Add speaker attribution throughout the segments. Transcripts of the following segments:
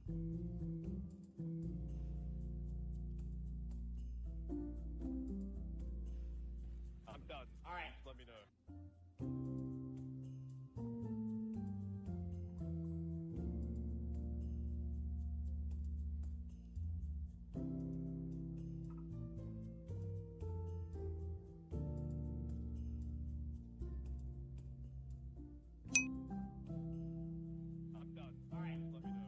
Speaker 1: I'm done. All right. Just let me know. I'm done. All right. Just let me know.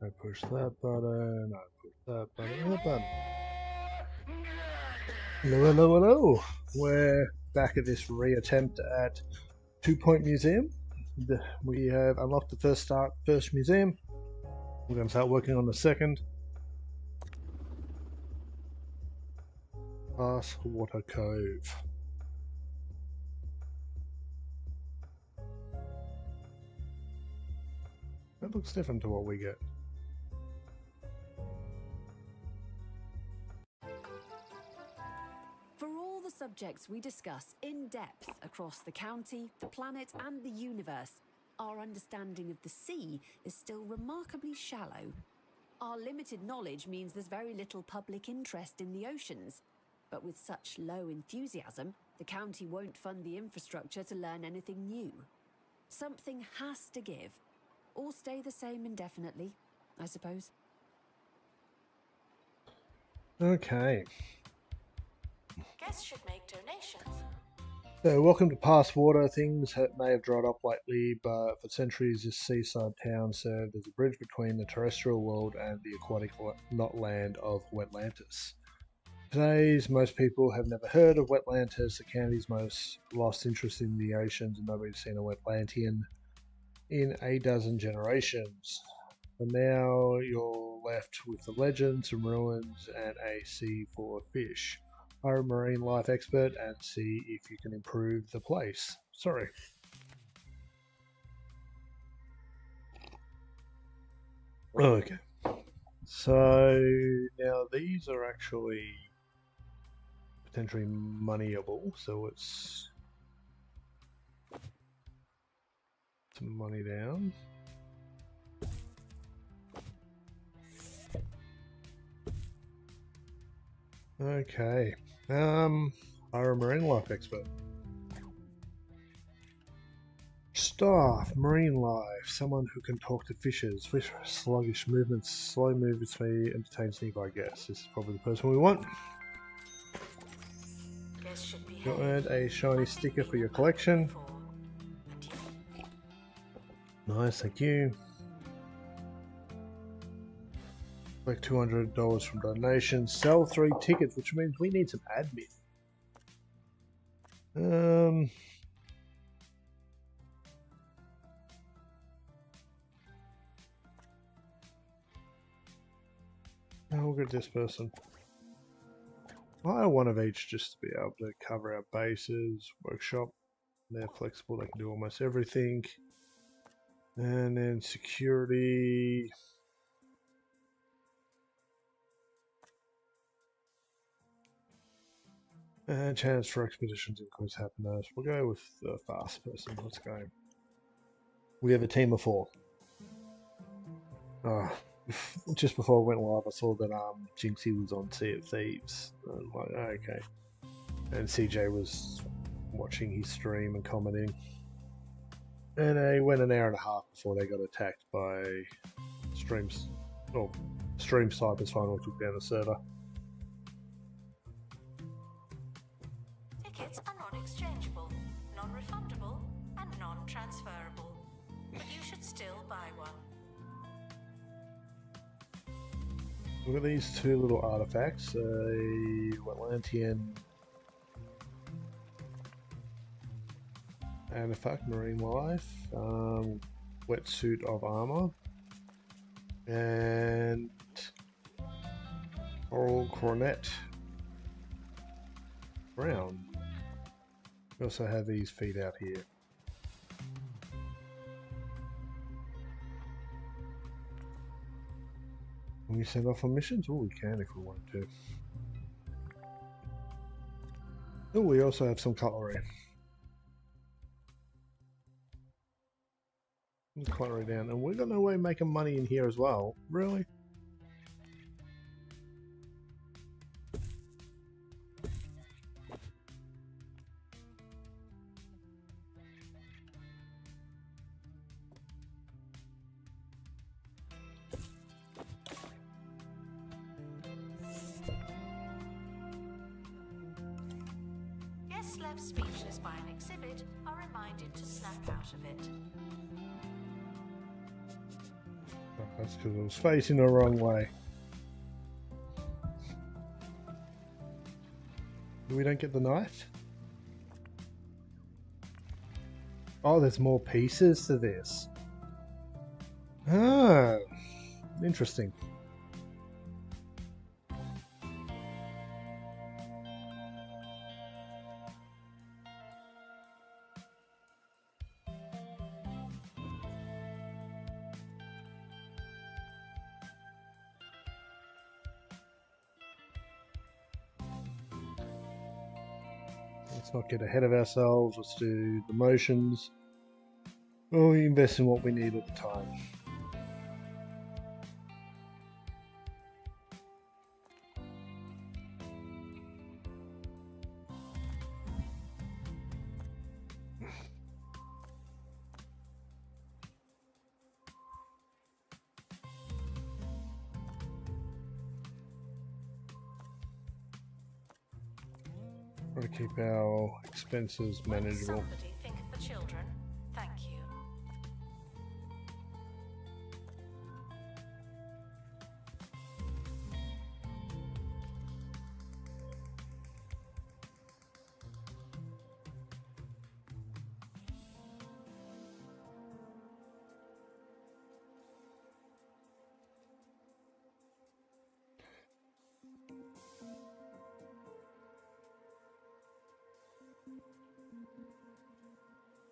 Speaker 2: I push that button, I push that button, that button. Hello, hello, hello. We're back at this reattempt at 2 Point Museum. We have unlocked the first museum. We're going to start working on the second. Water Cove. That looks different to what we get.
Speaker 3: For all the subjects we discuss in depth across the county, the planet, and the universe, our understanding of the sea is still remarkably shallow. Our limited knowledge means there's very little public interest in the oceans. But with such low enthusiasm, the county won't fund the infrastructure to learn anything new. Something has to give, or stay the same indefinitely, I suppose.
Speaker 2: Okay.
Speaker 4: Guests should make donations.
Speaker 2: So, welcome to Past Water. Things may have dried up lately, but for centuries this seaside town served as a bridge between the terrestrial world and the aquatic land of Wetlantis. Today's most people have never heard of Wetlantis, the county's most lost interest in the oceans, and nobody's seen a Wetlantian in a dozen generations. For now, you're left with the legend, some ruins, and a sea full of fish. Hire a marine life expert and see if you can improve the place. Sorry. Okay. So now these are actually potentially moneyable, so it's some money down. Okay. Hire a marine life expert. Staff, marine life, someone who can talk to fishes. Fish sluggish movements, slow movements may entertain nearby guests. This is probably the person we want. You'll earn a shiny sticker for your collection. Nice, thank you. Like $200 from donations. Sell 3 tickets, which means we need some admin. We'll get this person. Hire one of each just to be able to cover our bases. Workshop. They're flexible, they can do almost everything. And then security. And chance for expeditions increase happiness. We'll go with the fast person. Let's go. We have a team of 4. Just before I went live, I saw that Jinxie was on Sea of Thieves. I'm like, oh, okay. And CJ was watching his stream and commenting. And they went an hour and a half before they got attacked by streams. Or Stream Cyber's finally took down the server.
Speaker 4: Tickets are non-exchangeable, non-refundable, and non-transferable. But you should still buy one.
Speaker 2: Look at these 2 little artifacts. A Wetlandian artifact, marine life, wetsuit of armor, and oral coronet brown. We also have these feet out here. Can we send off on missions? Oh, we can if we want to. Oh, we also have some cutlery. Cutlery down, and we've got no way of making money in here as well. Really?
Speaker 4: Guests left speechless by an exhibit are reminded to snap out of it.
Speaker 2: That's because I was facing the wrong way. We don't get the knife? Oh, there's more pieces to this. Ah, interesting. Let's not get ahead of ourselves. Let's do the motions. We'll invest in what we need at the time. Try to keep our expenses
Speaker 4: Will
Speaker 2: manageable.
Speaker 4: somebody think of the children? Thank you.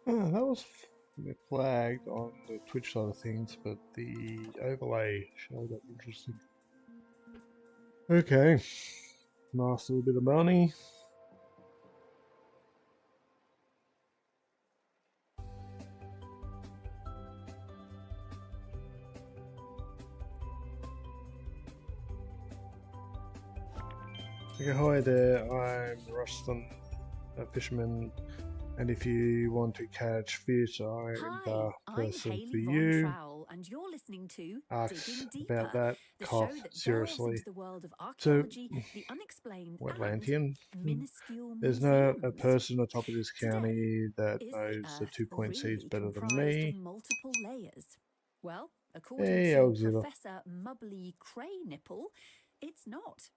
Speaker 2: That was flagged on the Twitch side of things, but the overlay showed up interesting. Okay, nice little bit of money. Okay, hi there, I'm Rustin, a fisherman. And if you want to catch fish, I'm the
Speaker 3: Hi, I'm
Speaker 2: person
Speaker 3: Hayley
Speaker 2: for
Speaker 3: Von
Speaker 2: you.
Speaker 3: Trowell, and you're listening to
Speaker 2: Ask
Speaker 3: Digging Deeper,
Speaker 2: about that.
Speaker 3: the
Speaker 2: Cough,
Speaker 3: show that
Speaker 2: seriously.
Speaker 3: delves into the world of
Speaker 2: So,
Speaker 3: archaeology, the unexplained,
Speaker 2: Wetlandian.
Speaker 3: and minuscule
Speaker 2: There's no
Speaker 3: museums.
Speaker 2: person on top of this
Speaker 3: Today,
Speaker 2: county that
Speaker 3: is
Speaker 2: knows the
Speaker 3: Earth
Speaker 2: 2-point seeds
Speaker 3: really
Speaker 2: better than
Speaker 3: comprised
Speaker 2: me.
Speaker 3: of multiple layers? Well, according
Speaker 2: Hey,
Speaker 3: to
Speaker 2: Alexander.
Speaker 3: Professor Mubbly Craynipple, it's not.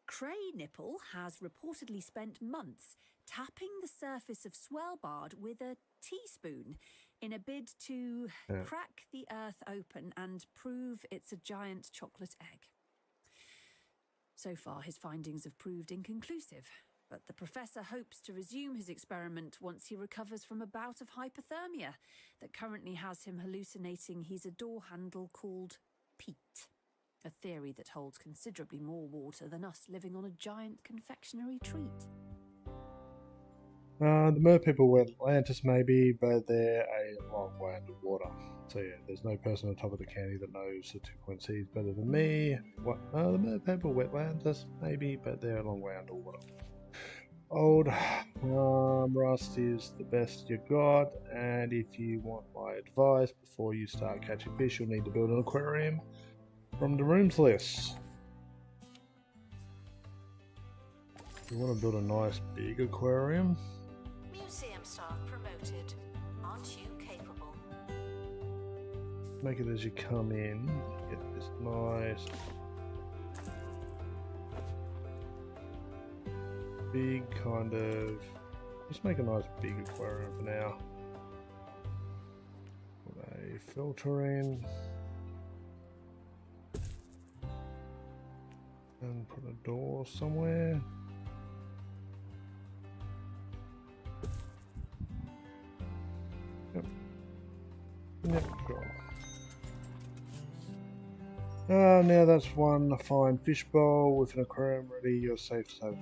Speaker 3: Craynipple has reportedly spent months tapping the surface of Svalbard with a teaspoon in a bid to
Speaker 2: Yeah.
Speaker 3: crack the Earth open and prove it's a giant chocolate egg. So far, his findings have proved inconclusive, but the professor hopes to resume his experiment once he recovers from a bout of hypothermia that currently has him hallucinating he's a door handle called Pete. A theory that holds considerably more water than us living on a giant confectionery treat.
Speaker 2: The mer people were Atlantis maybe, but they're a long way underwater. So yeah, there's no person on top of the county that knows the 2 point seas better than me. What? The mer people Atlantis maybe, but they're a long way underwater. Old rust is the best you got, and if you want my advice before you start catching fish, you'll need to build an aquarium from the rooms list. You want to build a nice big aquarium.
Speaker 4: Museum staff promoted. Aren't you capable?
Speaker 2: Make it as you come in. Get this nice big kind of. Just make a nice big aquarium for now. Put a filter in. And put a door somewhere. Yep, sure. Now that's one fine fishbowl with an aquarium ready. You're safe to have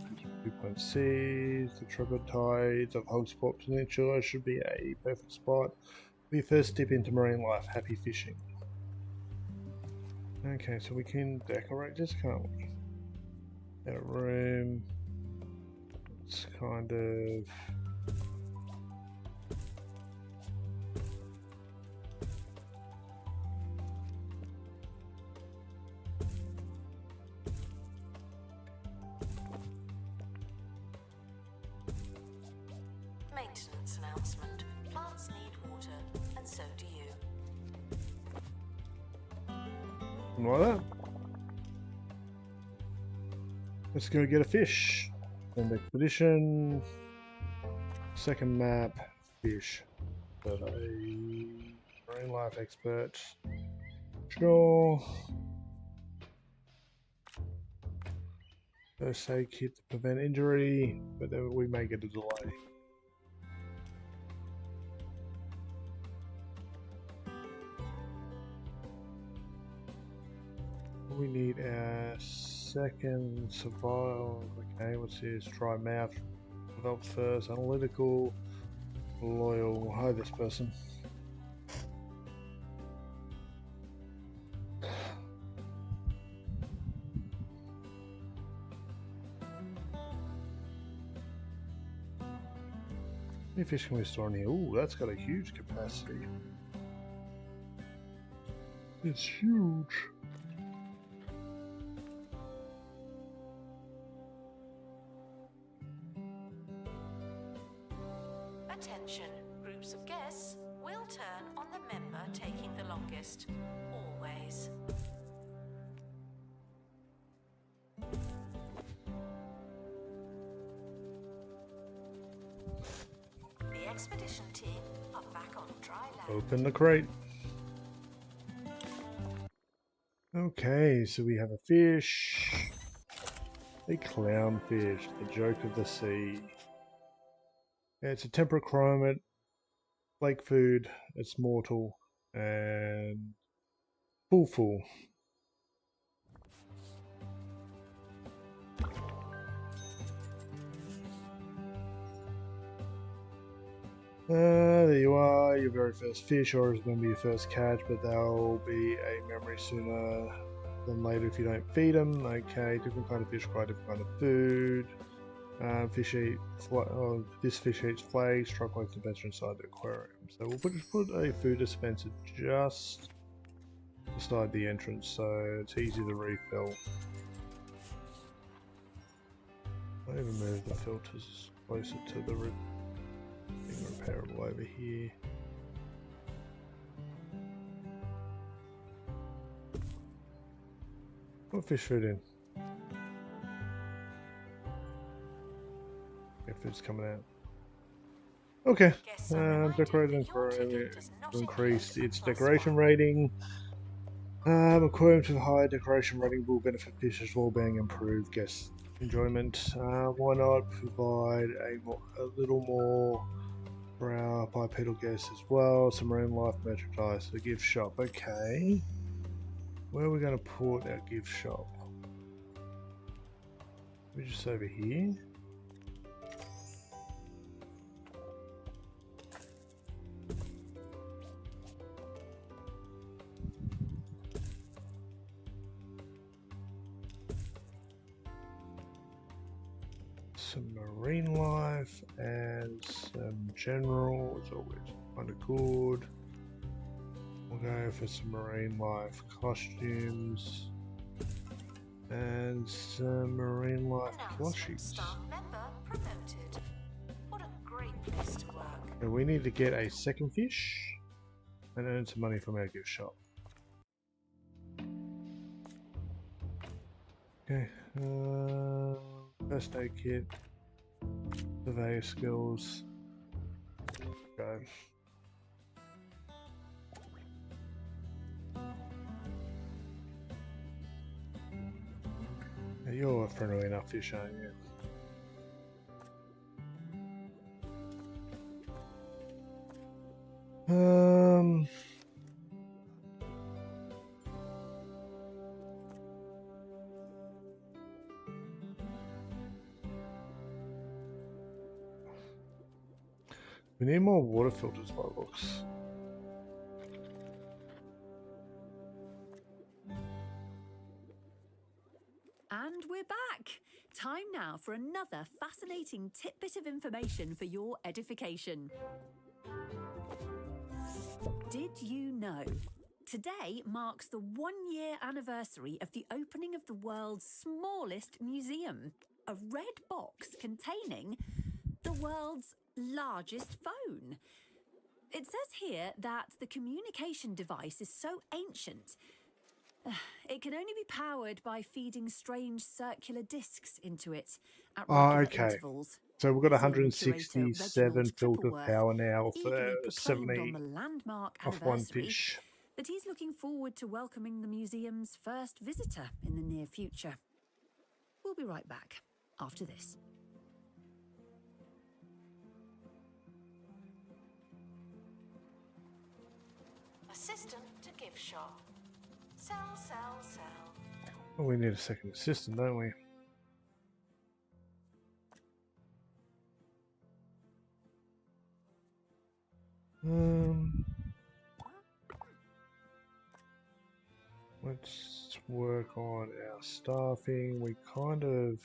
Speaker 2: 2.6. The tributaries of Hogspot Peninsula should be a perfect spot for your first dip into marine life. Happy fishing. Okay, so we can decorate this, can't we? Got a room. It's kind of.
Speaker 4: Maintenance announcement. Plants need water, and so do you.
Speaker 2: Something like that. Let's go get a fish. And expedition. Second map, fish. But a marine life expert. Sure. First aid kit to prevent injury, but then we may get a delay. We need our second survival. Okay, what's this? Try mouth. Develop first. Analytical. Loyal. Hi, this person. How many fish can we store in here? Ooh, that's got a huge capacity. It's huge.
Speaker 4: Attention, groups of guests will turn on the member taking the longest. Always. The expedition team are back on dry land.
Speaker 2: Open the crate. Okay, so we have a fish. A clownfish, the joke of the sea. Yeah, it's a temperate climate, lake food, it's mortal, and full. There you are, your very first fish, or it's going to be your first catch, but they'll be a memory sooner than later if you don't feed them. Okay, different kind of fish, quite different kind of food. Fish eat. This fish eats flags. Try place the better inside the aquarium. So we'll put a food dispenser just beside the entrance, so it's easy to refill. I'll even move the filters closer to the thing repairable over here. Put fish food in. Food's coming out. Okay, decorating for increase its decoration rating. According to the higher decoration rating will benefit fishers' well-being, improve guest enjoyment. Why not provide a little more for our bipedal guests as well? Some marine life merchandise, the gift shop. Okay, where are we going to put our gift shop? Maybe just over here. some marine life and some general. It's always kind of good. We'll go for some marine life costumes and some marine life
Speaker 4: Announcement.
Speaker 2: plushies.
Speaker 4: Staff member promoted. What a great place to work.
Speaker 2: And we need to get a second fish and earn some money from our gift shop. Okay, first aid kit, surveyor skills, go. Now you're a friendly enough fish, aren't you? We need more water filters by the looks.
Speaker 3: And we're back. Time now for another fascinating tidbit of information for your edification. Did you know? Today marks the 1-year anniversary of the opening of the world's smallest museum, a red box containing the world's largest phone. It says here that the communication device is so ancient, it can only be powered by feeding strange circular discs into it at regular intervals.
Speaker 2: So we've got
Speaker 3: Museum curator
Speaker 2: 167
Speaker 3: Reginald
Speaker 2: filter
Speaker 3: Trippleworth
Speaker 2: power now for
Speaker 3: eagerly proclaimed
Speaker 2: 70
Speaker 3: on the landmark
Speaker 2: off one
Speaker 3: anniversary
Speaker 2: fish.
Speaker 3: that he's looking forward to welcoming the museum's first visitor in the near future. We'll be right back after this.
Speaker 4: Assistant to gift shop. Sell, sell, sell.
Speaker 2: Well, we need a second assistant, don't we? Let's work on our staffing. We kind of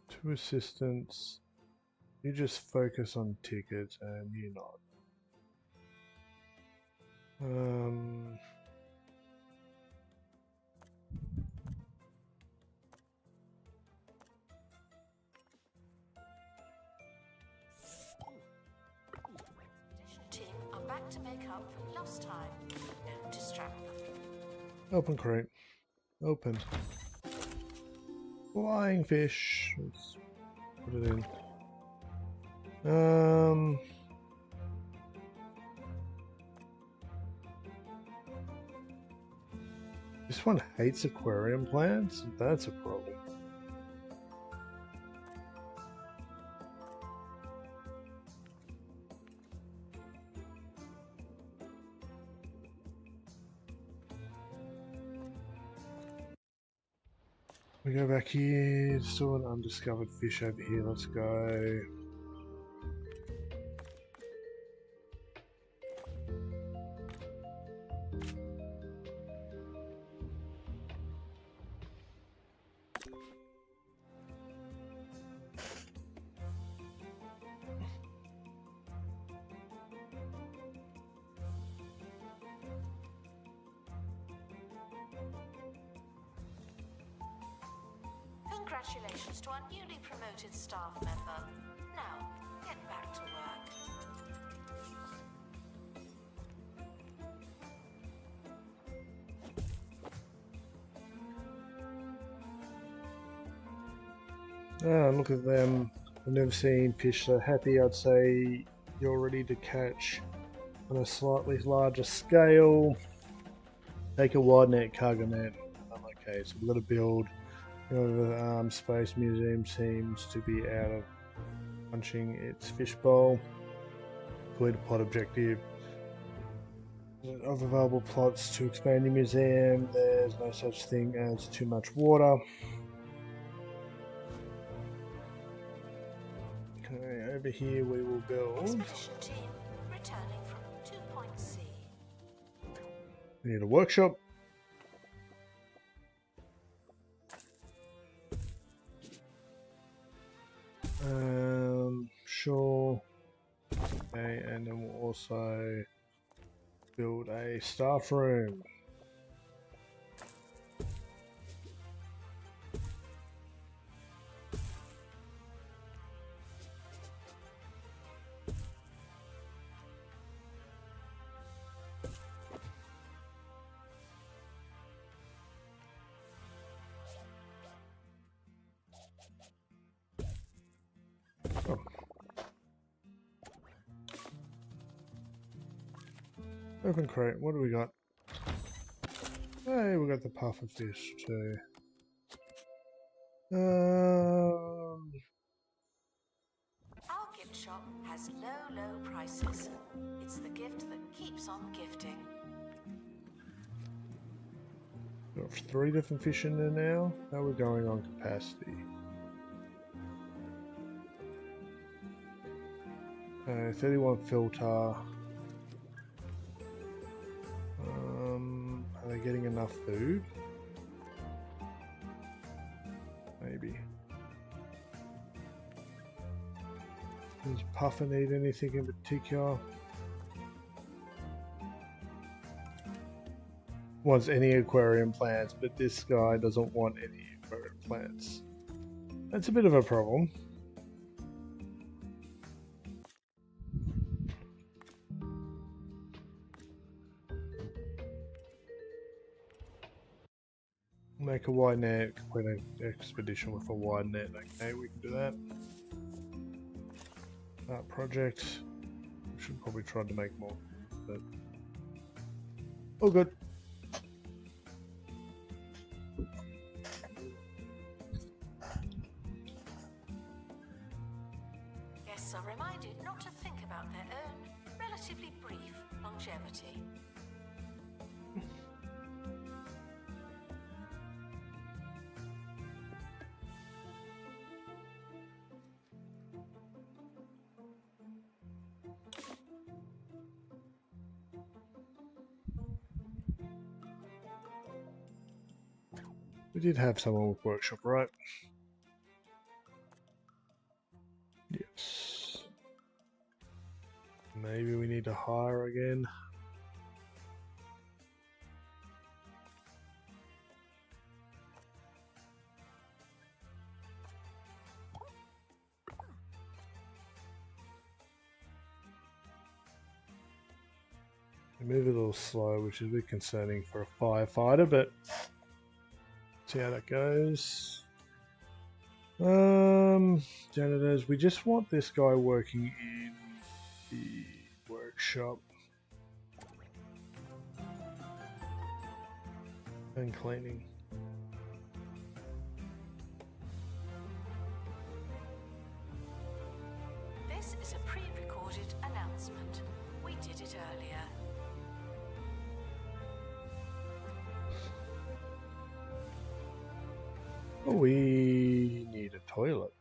Speaker 2: two assistants. You just focus on tickets and you're not.
Speaker 4: Team are back to make up for lost time. Don't distract them.
Speaker 2: Open crate. Open. Flying fish. Let's put it in. This one hates aquarium plants. That's a problem. We go back here, saw an undiscovered fish over here, let's go.
Speaker 4: Congratulations to our newly promoted staff member. Now, get back to work.
Speaker 2: Ah, look at them. I've never seen fish so happy. I'd say you're ready to catch on a slightly larger scale. Take a wide net, cargo net. Okay, so we've got to build. The Space Museum seems to be out of punching its fishbowl. Complete a plot objective. Of available plots to expand your museum, there's no such thing as too much water. Okay, over here we will build.
Speaker 4: Expedition team returning from 2.C.
Speaker 2: We need a workshop. commercial. Okay, and then we'll also build a staff room. Oh. Open crate, what do we got? Hey, we got the puffer fish too.
Speaker 4: Our gift shop has low prices. It's the gift that keeps on gifting.
Speaker 2: Got 3 different fish in there now. How are we going on capacity? 31 filter. Are they getting enough food? Maybe. Does Puffer need anything in particular? Wants any aquarium plants, but this guy doesn't want any aquarium plants. That's a bit of a problem. Make a wide net, complete an expedition with a wide net. Okay, we can do that. Project. We should probably try to make more, but all good.
Speaker 4: Guests are reminded not to think about their own relatively brief longevity.
Speaker 2: We did have someone with workshop, right? Yes. Maybe we need to hire again. They move a little slow, which is a bit concerning for a firefighter, but see how that goes. Janitors, we just want this guy working in the workshop and cleaning.
Speaker 4: This is a pre-recorded announcement. We did it earlier.
Speaker 2: We need a toilet.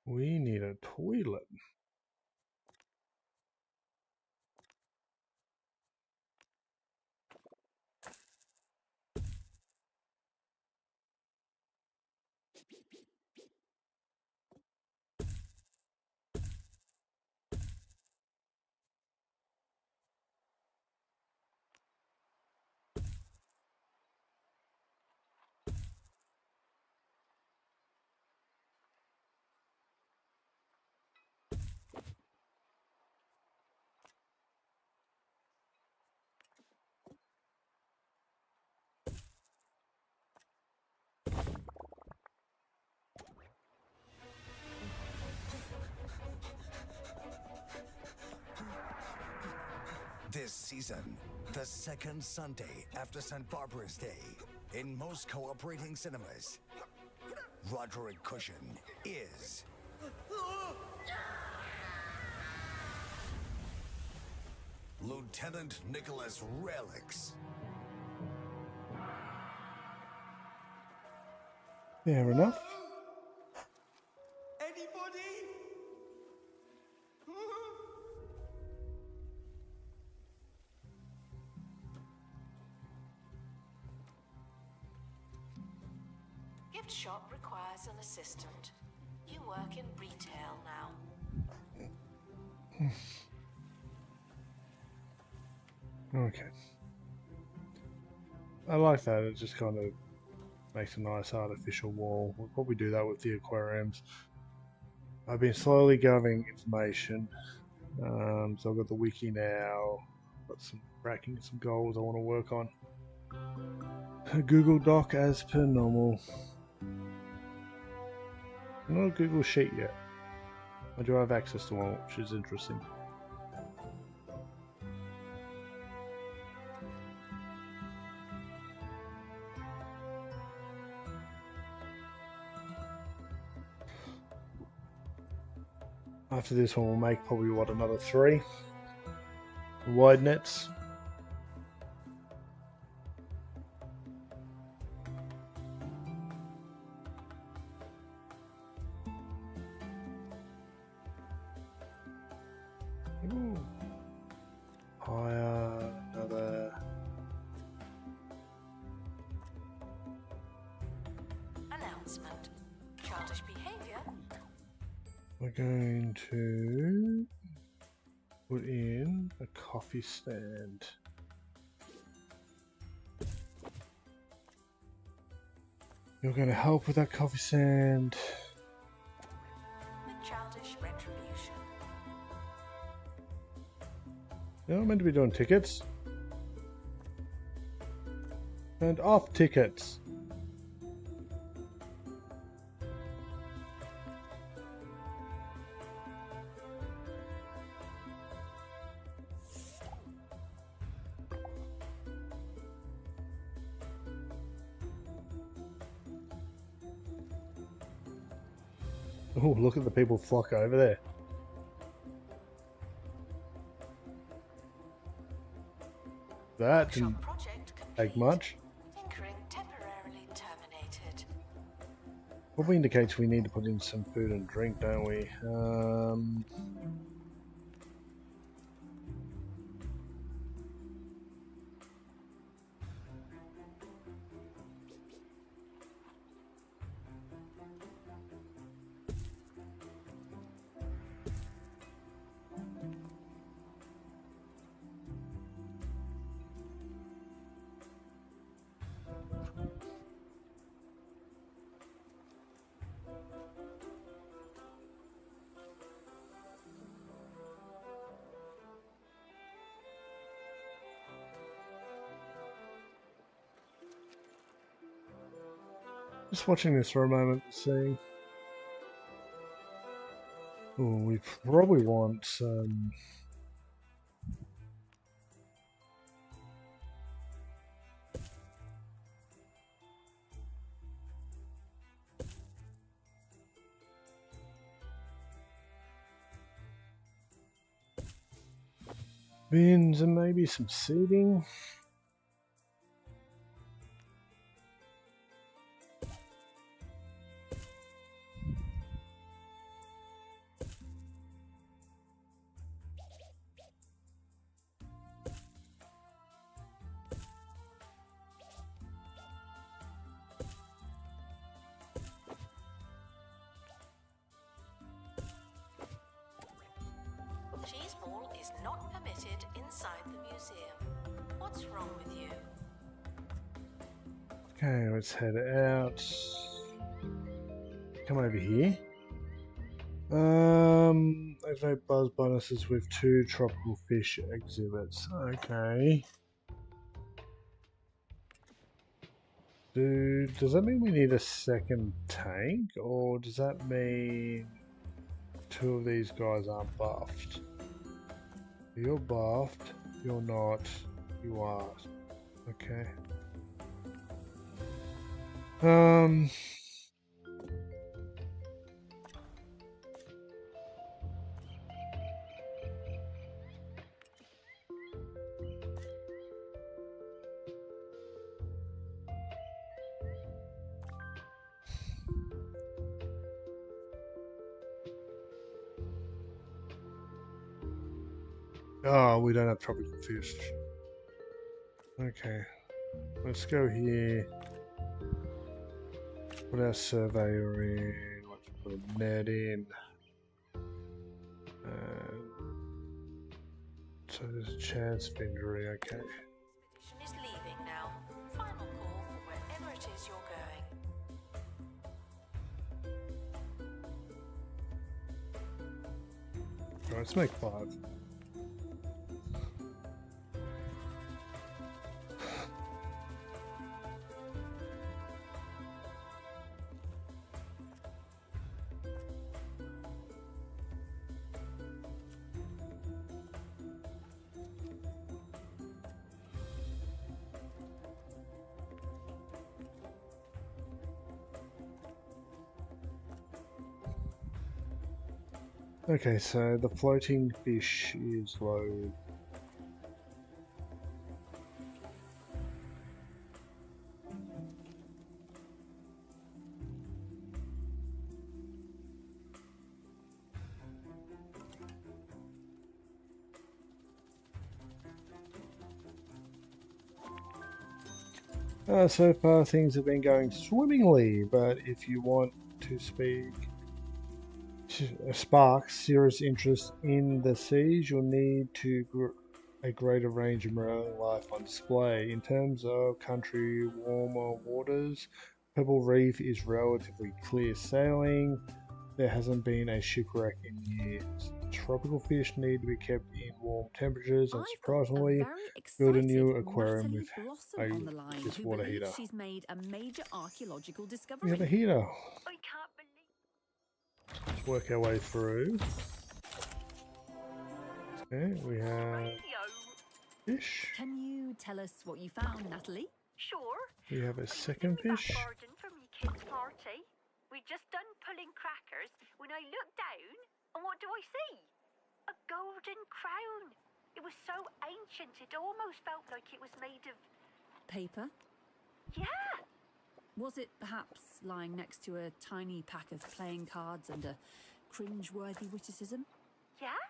Speaker 2: We need a toilet.
Speaker 5: This season, the second Sunday after St. Barbara's Day, in most cooperating cinemas, Roderick Cushion is Lieutenant Nicholas Relics.
Speaker 2: Fair enough.
Speaker 6: Anybody?
Speaker 4: Gift shop requires an assistant. You work in retail now.
Speaker 2: Okay. I like that. It just kind of makes a nice artificial wall. We'll probably do that with the aquariums. I've been slowly gathering information. So I've got the wiki now. Got some cracking some goals I want to work on. A Google Doc as per normal. Not a Google Sheet yet. I do have access to one, which is interesting. After this one, we'll make probably what, another 3 wide nets. Ooh. Higher, another.
Speaker 4: Announcement. Childish behavior.
Speaker 2: We're going to put in a coffee stand. You're going to help with that coffee stand.
Speaker 4: With childish retribution.
Speaker 2: You're not meant to be doing tickets. And off tickets. Oh, look at the people flock over there. That didn't
Speaker 4: Workshop project
Speaker 2: take
Speaker 4: complete.
Speaker 2: much.
Speaker 4: Tinkering temporarily terminated.
Speaker 2: Probably indicates we need to put in some food and drink, don't we? Just watching this for a moment to see. Oh, we probably want some. Bins and maybe some seating.
Speaker 4: Cheese ball is not permitted inside the museum. What's wrong with you?
Speaker 2: Okay, let's head out. Come over here. Activate buzz bonuses with 2 tropical fish exhibits. Okay. Does that mean we need a second tank, or does that mean 2 of these guys aren't buffed? You're buffed. You're not. You are. Okay. Oh, we don't have tropical fish. Okay. Let's go here. Put our surveyor in. Let's put a net in. So there's a chance of injury, okay.
Speaker 4: Expedition is leaving now. Final call for wherever it is you're going.
Speaker 2: Alright, let's make 5. Okay, so the floating fish is low. So far things have been going swimmingly, but if you want to spark serious interest in the seas, you'll need to a greater range of marine life on display. In terms of country warmer waters, Pebble Reef is relatively clear sailing. There hasn't been a shipwreck in years. Tropical fish need to be kept in warm temperatures, and surprisingly, build a new aquarium with this water heater.
Speaker 3: She's made a major archaeological
Speaker 2: We
Speaker 3: discovery.
Speaker 2: have a heater.
Speaker 4: I can't believe.
Speaker 2: Let's work our way through. Okay, we have fish.
Speaker 3: Can you tell us what you found, Natalie?
Speaker 4: Sure.
Speaker 2: We have a second fish.
Speaker 4: Garden for me kids' party. We just done pulling crackers when I looked down, and what do I see? A golden crown. It was so ancient it almost felt like it was made of...
Speaker 3: Paper?
Speaker 4: Yeah.
Speaker 3: Was it perhaps lying next to a tiny pack of playing cards and a cringe-worthy witticism?
Speaker 4: Yeah?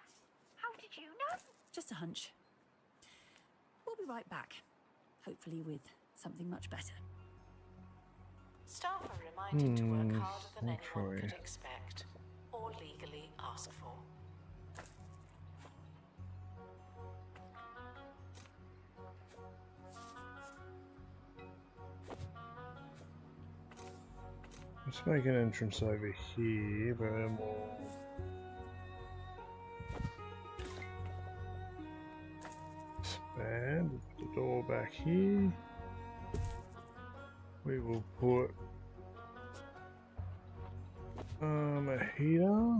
Speaker 4: How did you know?
Speaker 3: Just a hunch. We'll be right back, hopefully with something much better.
Speaker 4: Staff are reminded to work harder than
Speaker 2: not
Speaker 4: anyone
Speaker 2: sure.
Speaker 4: could expect or legally ask for.
Speaker 2: Let's make an entrance over here, but then we'll expand the door back here. We will put a heater.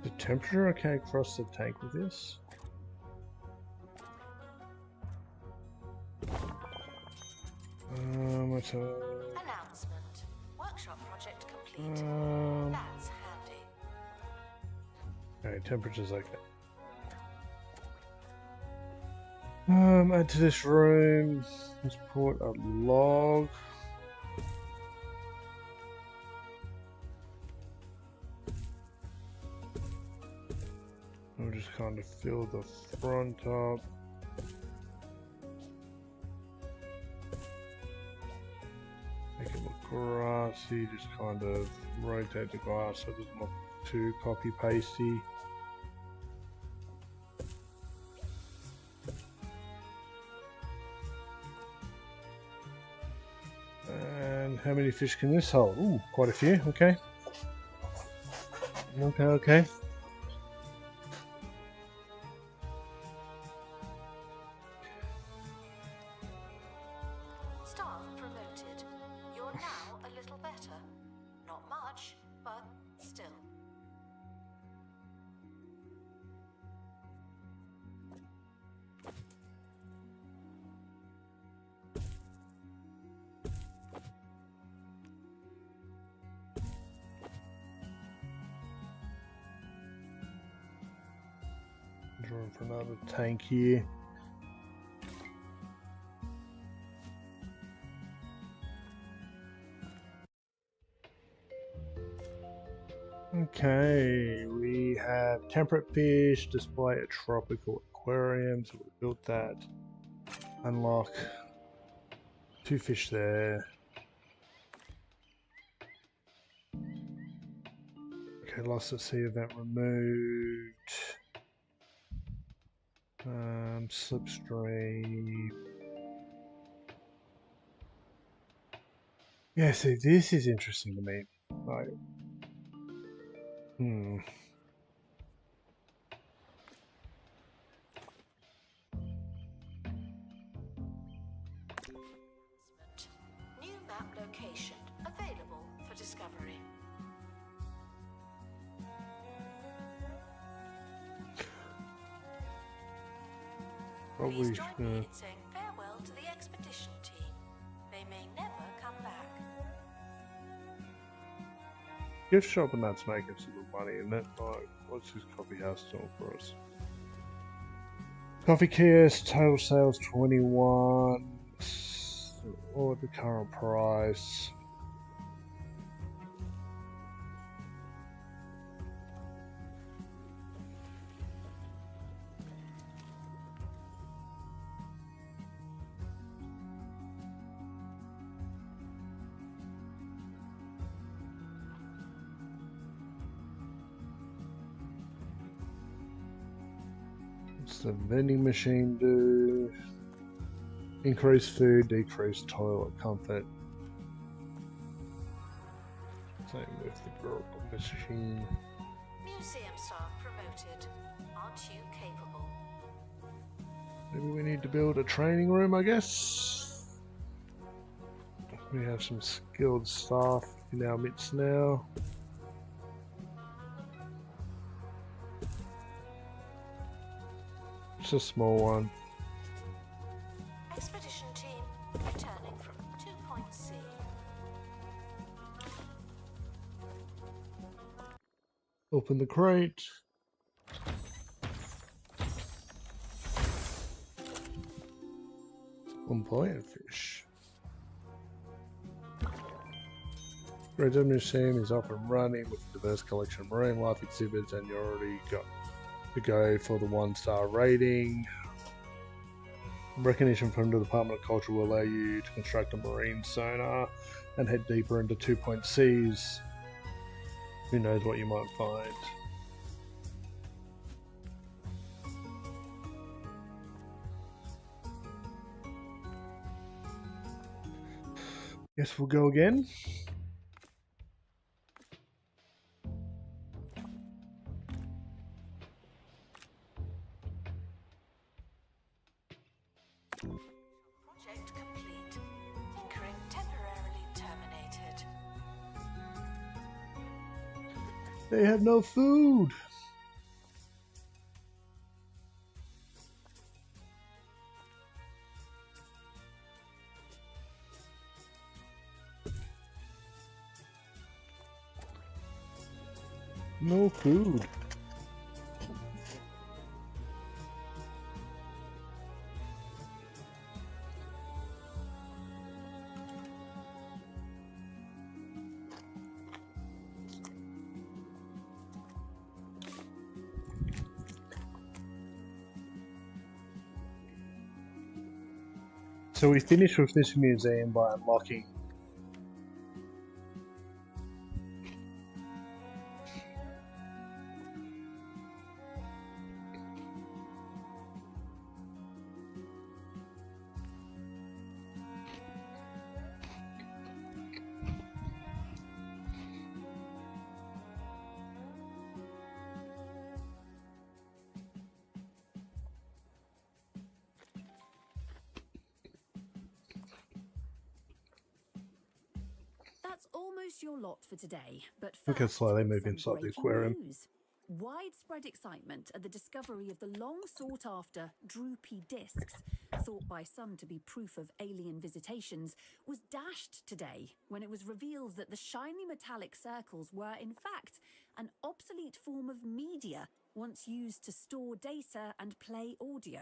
Speaker 2: The temperature okay across the tank with this? What's
Speaker 4: Announcement. Workshop project complete. That's handy.
Speaker 2: okay, temperature's okay. Add to this room. Let's put a log. We'll just kind of fill the front up. Make it look grassy, just kind of rotate the glass so it doesn't look too copy pasty. And how many fish can this hold? Ooh, quite a few, okay. Okay.
Speaker 4: Staff promoted. You're now a little better. Not much, but still.
Speaker 2: Drawing for another tank here. Okay, we have temperate fish, display a tropical aquarium, so we built that. Unlock 2 fish there. Okay, lost at sea event removed. Slipstream. Yeah, see, this is interesting to me. Like,
Speaker 6: New map location available for discovery.
Speaker 2: probably
Speaker 6: Please join me in saying farewell to the expedition team. They may never come back.
Speaker 2: gift shop, and that's making some good money, isn't it? Like, what's his coffee house doing for us? Coffee kiosk, total sales 21. Or the current price. What's the vending machine do? Increase food, decrease toilet comfort. Same with the girl machine.
Speaker 6: Museum staff promoted. Aren't you capable?
Speaker 2: Maybe we need to build a training room, I guess. We have some skilled staff in our midst now. It's a small one.
Speaker 6: Expedition team returning from 2.C.
Speaker 2: Open the crate. Flamboyant fish. Red Museum is up and running with a diverse collection of marine life exhibits, and you already got to go for the 1-star rating. Recognition from the Department of Culture will allow you to construct a marine sonar and head deeper into 2.Cs. Who knows what you might find. Guess we'll go again.
Speaker 6: Project complete. Tinkering temporarily terminated.
Speaker 2: They have no food. No food. So we finish with this museum by unlocking
Speaker 3: That's almost your lot for today, but
Speaker 2: Look how
Speaker 3: first,
Speaker 2: slow they move
Speaker 3: some
Speaker 2: inside the
Speaker 3: breaking
Speaker 2: aquarium.
Speaker 3: news. Widespread excitement at the discovery of the long-sought-after droopy discs, thought by some to be proof of alien visitations, was dashed today when it was revealed that the shiny metallic circles were, in fact, an obsolete form of media once used to store data and play audio.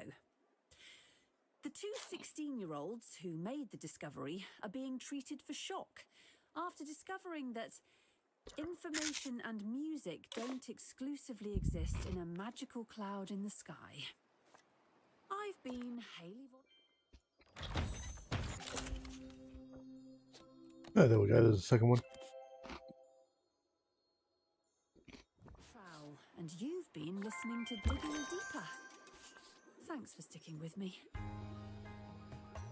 Speaker 3: The two 16-year-olds who made the discovery are being treated for shock after discovering that Information and music don't exclusively exist in a magical cloud in the sky. I've been Haley.
Speaker 2: Oh, there we go. There's a second one.
Speaker 3: Prowl, and you've been listening to Digging Deeper. Thanks for sticking with me.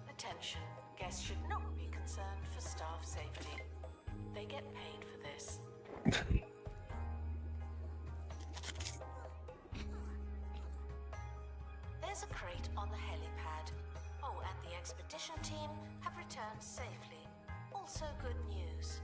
Speaker 6: Attention, guests should not be concerned for staff safety. They get paid for this. There's a crate on the helipad. Oh, and the expedition team have returned safely. Also good news.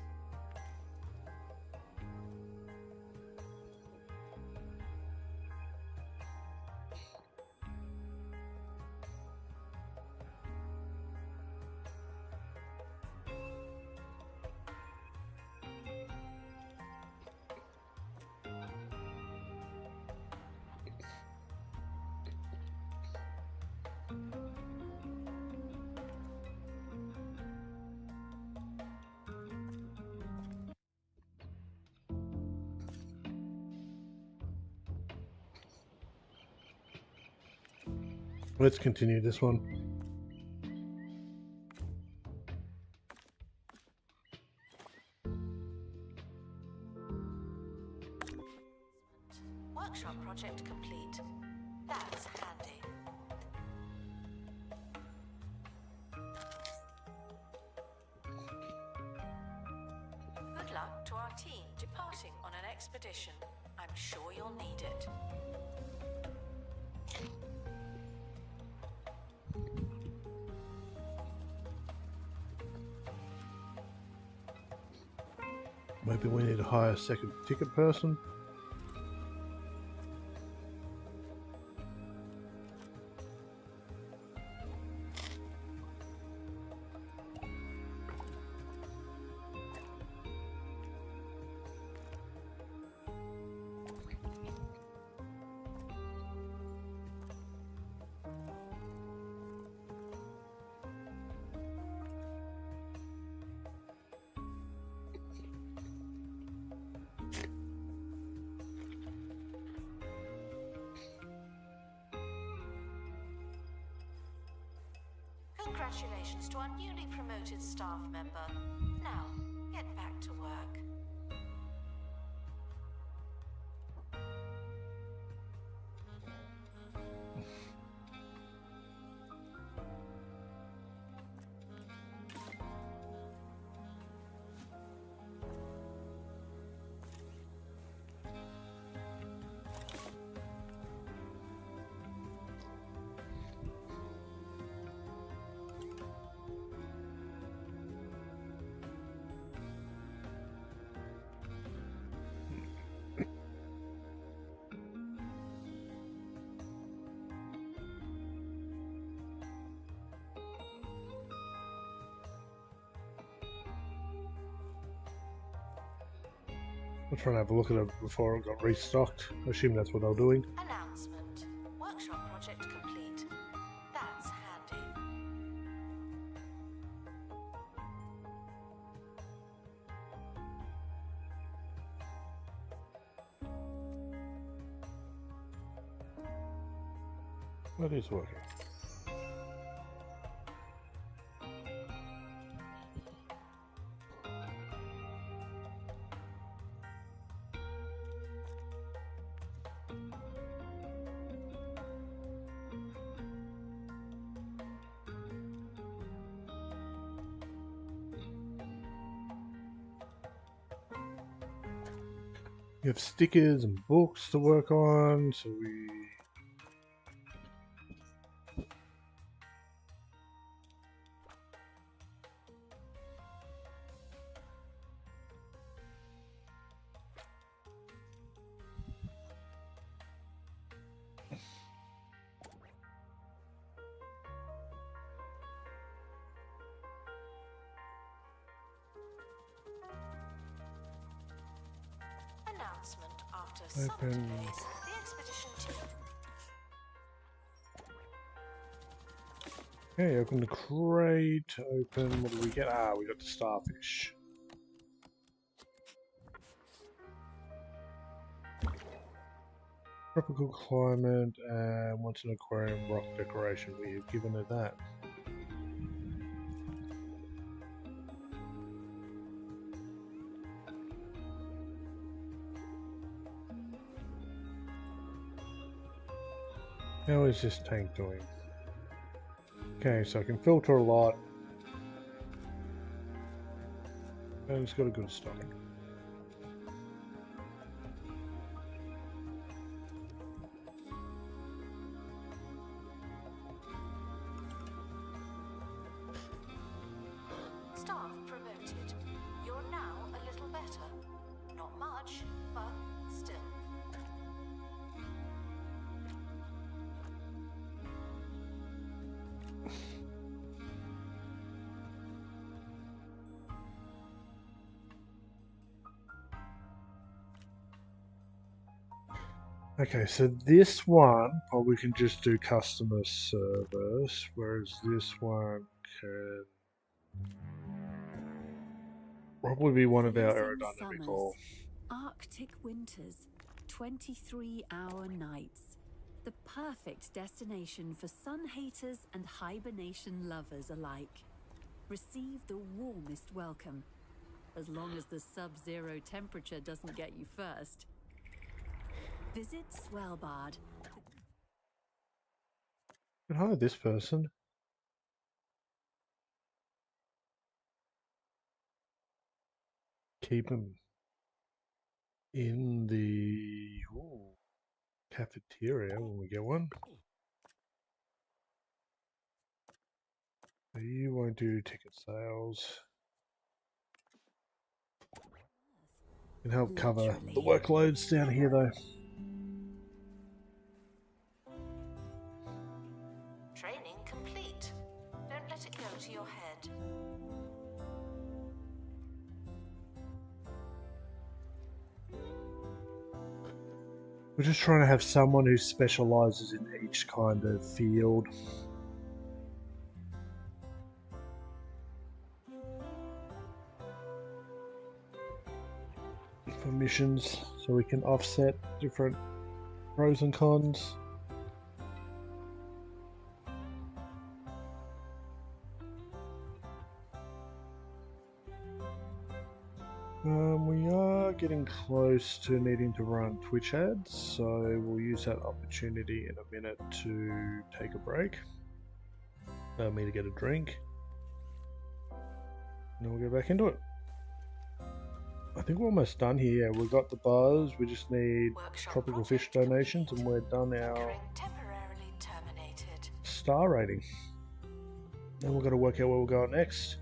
Speaker 2: Let's continue this one.
Speaker 6: Workshop project complete. That's handy. Good luck to our team departing on an expedition. I'm sure you'll need it.
Speaker 2: Maybe we need to hire a second ticket person.
Speaker 6: Congratulations to our newly promoted staff member. Now, get back to work.
Speaker 2: I'm trying to have a look at it before it got restocked. I assume that's what they're doing.
Speaker 6: Announcement. Workshop project complete. That's handy.
Speaker 2: That is working. You have stickers and books to work on, so we...
Speaker 6: Announcement after some
Speaker 2: Open.
Speaker 6: delays. The expedition team.
Speaker 2: Okay, open the crate, open, what do we get? Ah, we got the starfish. Tropical climate and wants an aquarium rock decoration. We have given her that. How is this tank doing? Okay, so I can filter a lot. And it's got a good stock.
Speaker 6: Staff promoted. You're now a little better. Not much, but still.
Speaker 2: Okay, so this one probably can just do customer service, whereas this one can probably be one of our
Speaker 3: Freezing
Speaker 2: aerodynamical.
Speaker 3: summers, Arctic winters, 23-hour nights. The perfect destination for sun haters and hibernation lovers alike. Receive the warmest welcome, as long as the sub-zero temperature doesn't get you first. Visit Svalbard.
Speaker 2: I can hire this person. Keep him in the cafeteria when we get one. You won't do ticket sales. Can help cover the workloads down here though.
Speaker 6: Training complete. Don't let it go to your head.
Speaker 2: We're just trying to have someone who specializes in each kind of field. For missions, so we can offset different pros and cons. We are getting close to needing to run Twitch ads, so we'll use that opportunity in a minute to take a break. Allow me to get a drink. And then we'll get back into it. I think we're almost done here. We've got the buzz, we just need
Speaker 6: Workshop
Speaker 2: tropical fish
Speaker 6: project
Speaker 2: donations and
Speaker 6: complete.
Speaker 2: we're done our
Speaker 6: Anchoring temporarily terminated.
Speaker 2: star rating. Then we've got to work out where we're going next.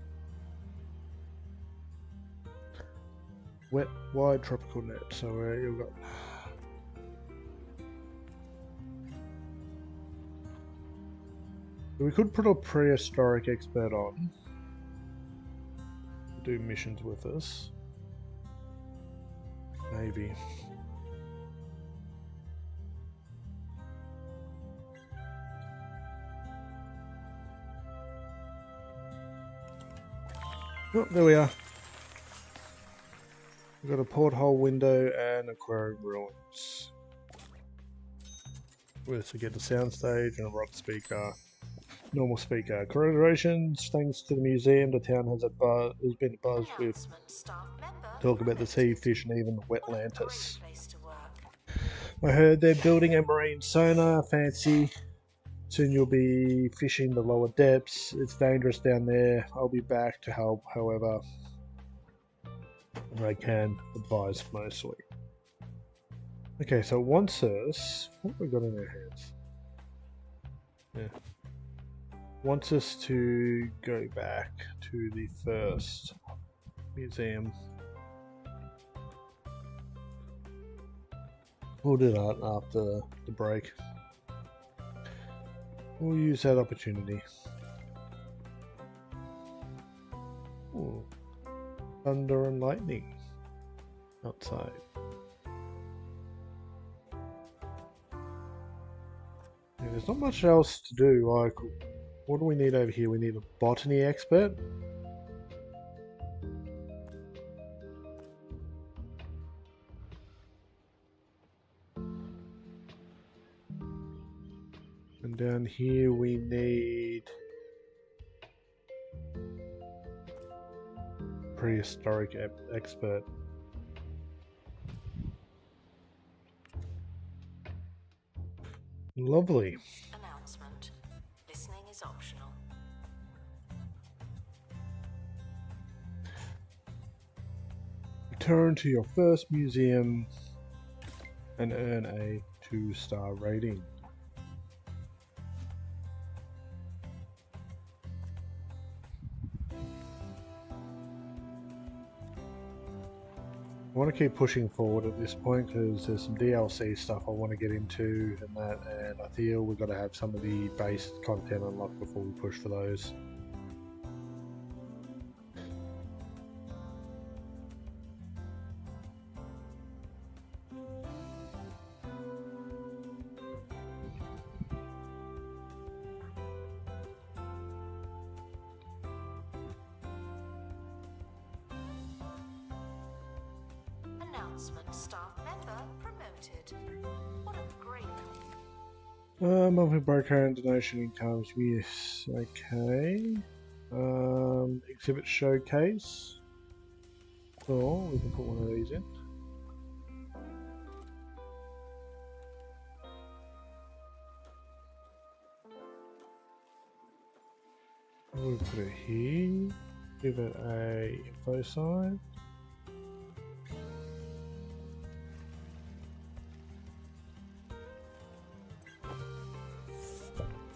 Speaker 2: Wet, wide, tropical net. So you've got. We could put a prehistoric expert on to do missions with us. Maybe. Oh, there we are. We've got a porthole window and aquarium ruins. We'll also get the soundstage and a rock speaker. Normal speaker. Congratulations, thanks to the museum, the town has been buzzed with
Speaker 6: Announcement, staff member
Speaker 2: talk about the sea,
Speaker 6: promoted.
Speaker 2: fish, and even
Speaker 6: What a
Speaker 2: wetlantis.
Speaker 6: great place to work.
Speaker 2: I heard they're building a marine sonar. Fancy. Soon you'll be fishing the lower depths. It's dangerous down there. I'll be back to help, however I can advise mostly. Okay, so it wants us. What have we got in our hands? Yeah. Wants us to go back to the first museum. We'll do that after the break. We'll use that opportunity. Ooh. Thunder and lightning outside. Yeah, there's not much else to do. Like, what do we need over here? We need a botany expert. And down here we need prehistoric expert. Lovely.
Speaker 6: Announcement. Listening is optional.
Speaker 2: Return to your first museum and earn a 2-star rating. I want to keep pushing forward at this point because there's some DLC stuff I want to get into and I feel we've got to have some of the base content unlocked before we push for those.
Speaker 6: Announcement. Staff member promoted. What a great...
Speaker 2: Monthly broker and donation incomes, yes, okay. Exhibit showcase. Oh, we can put one of these in. We'll put it here. Give it a info sign.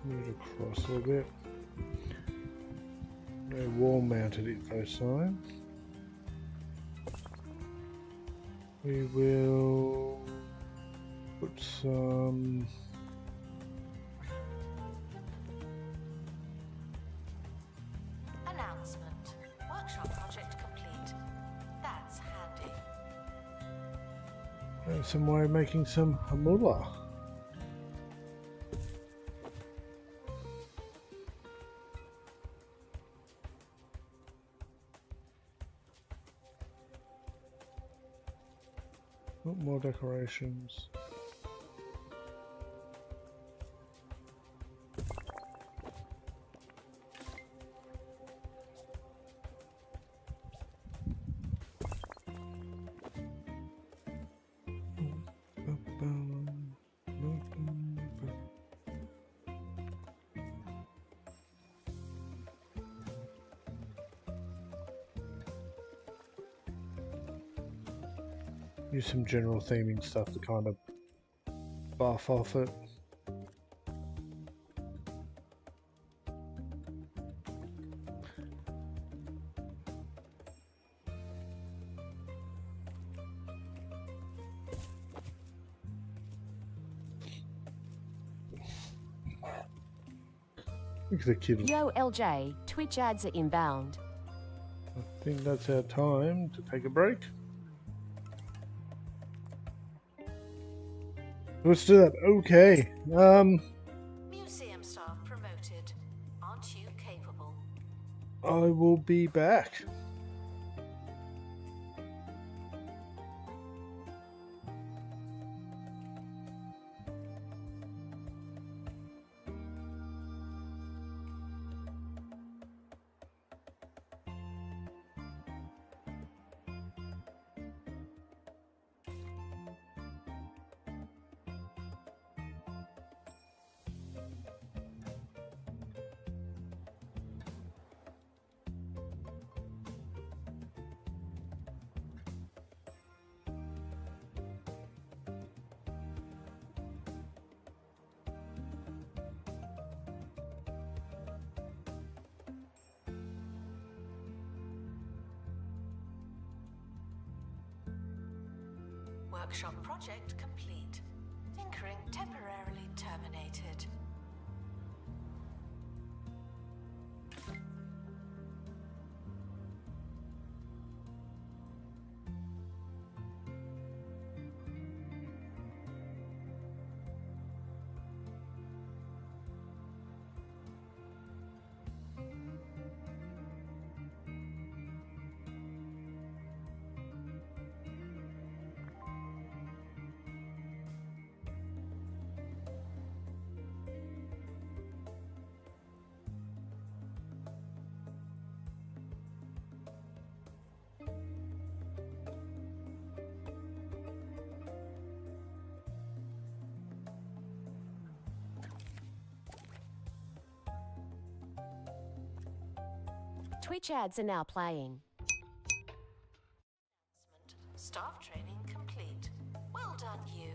Speaker 2: Move it across a little bit. A wall-mounted info sign. We will put some
Speaker 6: Announcement. Workshop project complete. That's handy.
Speaker 2: and some way of making some moolah. More decorations. Use some general theming stuff to kind of buff off it. Look at the kid.
Speaker 7: Yo, LJ, Twitch ads are inbound.
Speaker 2: I think that's our time to take a break. Let's do that. Okay.
Speaker 6: Museum staff promoted. Aren't you capable?
Speaker 2: I will be back.
Speaker 6: Workshop project complete. Tinkering temporarily terminated.
Speaker 7: Twitch ads are now playing.
Speaker 6: Staff training complete. Well done, you.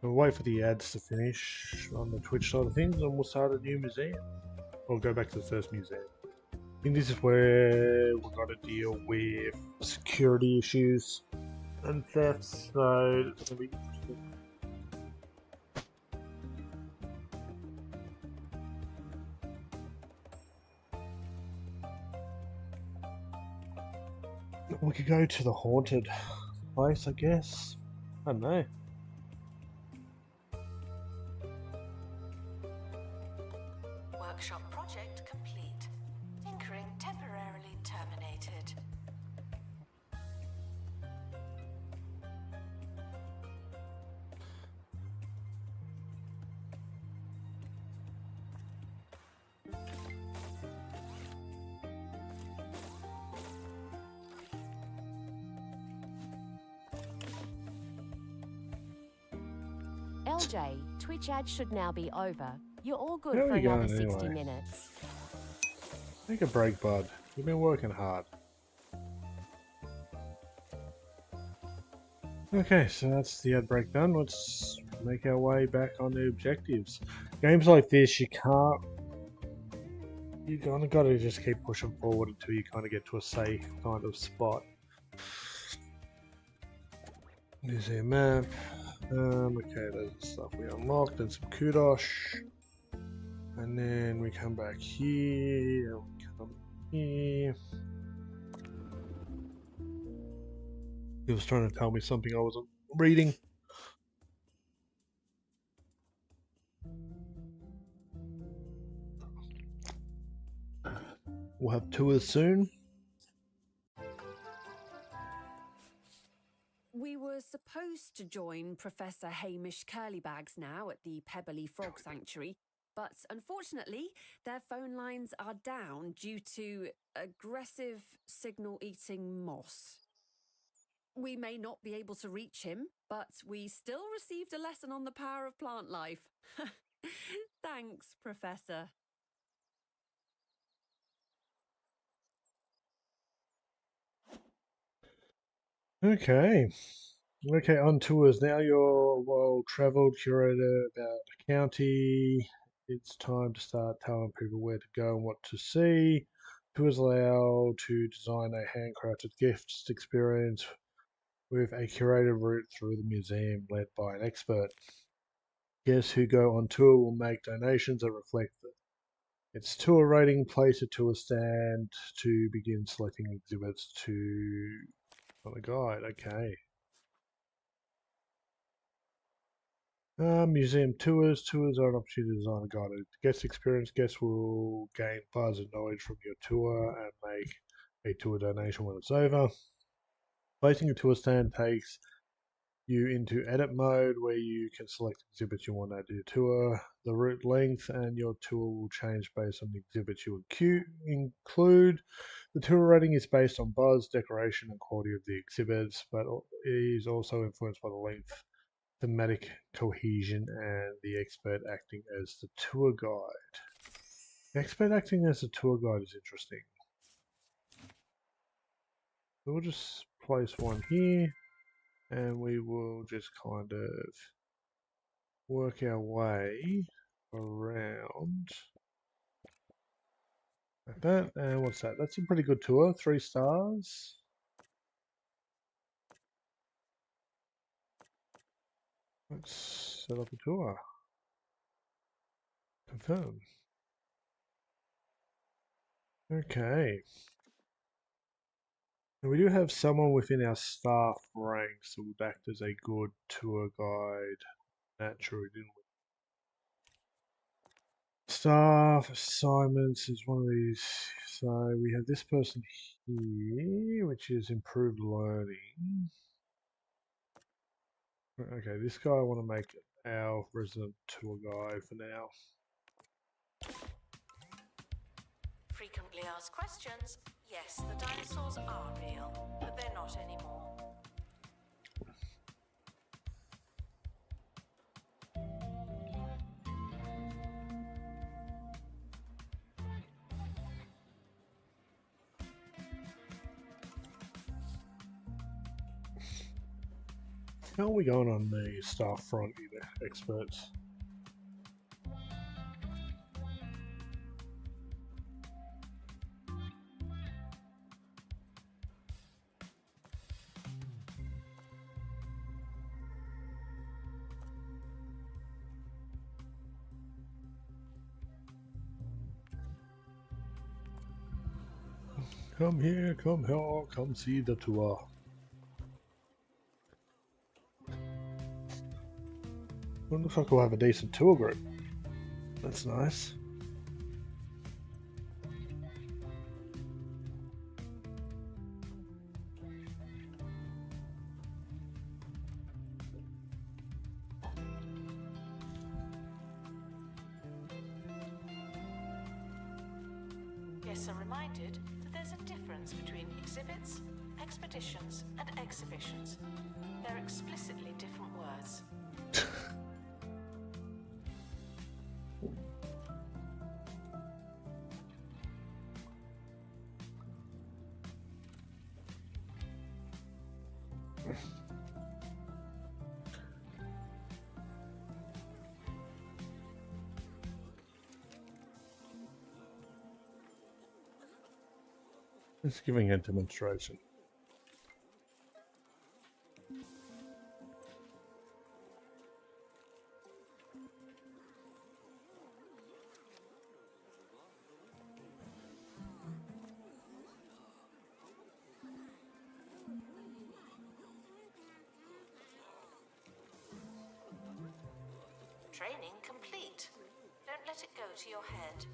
Speaker 2: We'll wait for the ads to finish on the Twitch side of things and we'll start a new museum. Or go back to the first museum. I think this is where we've got to deal with security issues and thefts, so it's going to be interesting. We could go to the haunted place, I guess. I don't know.
Speaker 6: Workshop project complete. Tinkering temporarily terminated.
Speaker 7: LJ, Twitch ads should now be over. You're all good
Speaker 2: There
Speaker 7: for
Speaker 2: we go,
Speaker 7: another 60
Speaker 2: anyway.
Speaker 7: minutes.
Speaker 2: Take a break, bud. You've been working hard. Okay, so that's the ad break done. Let's make our way back on the objectives. Games like this, you can't. You kind of got to just keep pushing forward until you kind of get to a safe kind of spot. Museum map. Okay, there's the stuff we unlocked and some kudos. And then we come back here. And we come here. He was trying to tell me something I wasn't reading. We'll have tours soon.
Speaker 3: We were supposed to join Professor Hamish Curlybags now at the Pebbly Frog Sanctuary, but unfortunately their phone lines are down due to aggressive signal-eating moss. We may not be able to reach him, but we still received a lesson on the power of plant life. Thanks, Professor.
Speaker 2: Okay. Okay, on tours now. You're well-travelled curator about the county. It's time to start telling people where to go and what to see. Tours allow to design a handcrafted gift experience with a curated route through the museum led by an expert. Guests who go on tour will make donations that reflect its tour rating. Place a tour stand to begin selecting exhibits to on the guide. Okay. Museum tours. Tours are an opportunity to design a guided guest experience. Guests will gain buzz and knowledge from your tour and make a tour donation when it's over. Placing a tour stand takes you into edit mode where you can select exhibits you want to add to your tour. The route length and your tour will change based on the exhibits you include. The tour rating is based on buzz, decoration, and quality of the exhibits, but is also influenced by the length, thematic cohesion, and the expert acting as the tour guide. The expert acting as the tour guide is interesting. So we'll just place one here, and we will just kind of work our way around like that. And what's that? That's a pretty good tour. 3 stars. Let's set up a tour. Confirm. Okay. And we do have someone within our staff ranks that would act as a good tour guide. Naturally, didn't we? Staff assignments is one of these. So we have this person here, which is improved learning. Okay, this guy I want to make our resident tour guide for now.
Speaker 6: Frequently asked questions. Yes, the dinosaurs are real, but they're not anymore.
Speaker 2: How are we going on the staff front, you experts? Come here, come see the tour. Well, looks like we'll have a decent tour group. That's nice.
Speaker 6: Guests are reminded that there's a difference between exhibits, expeditions, and exhibitions. They're explicitly different words.
Speaker 2: It's giving a demonstration.
Speaker 6: Training complete. Don't let it go to your head.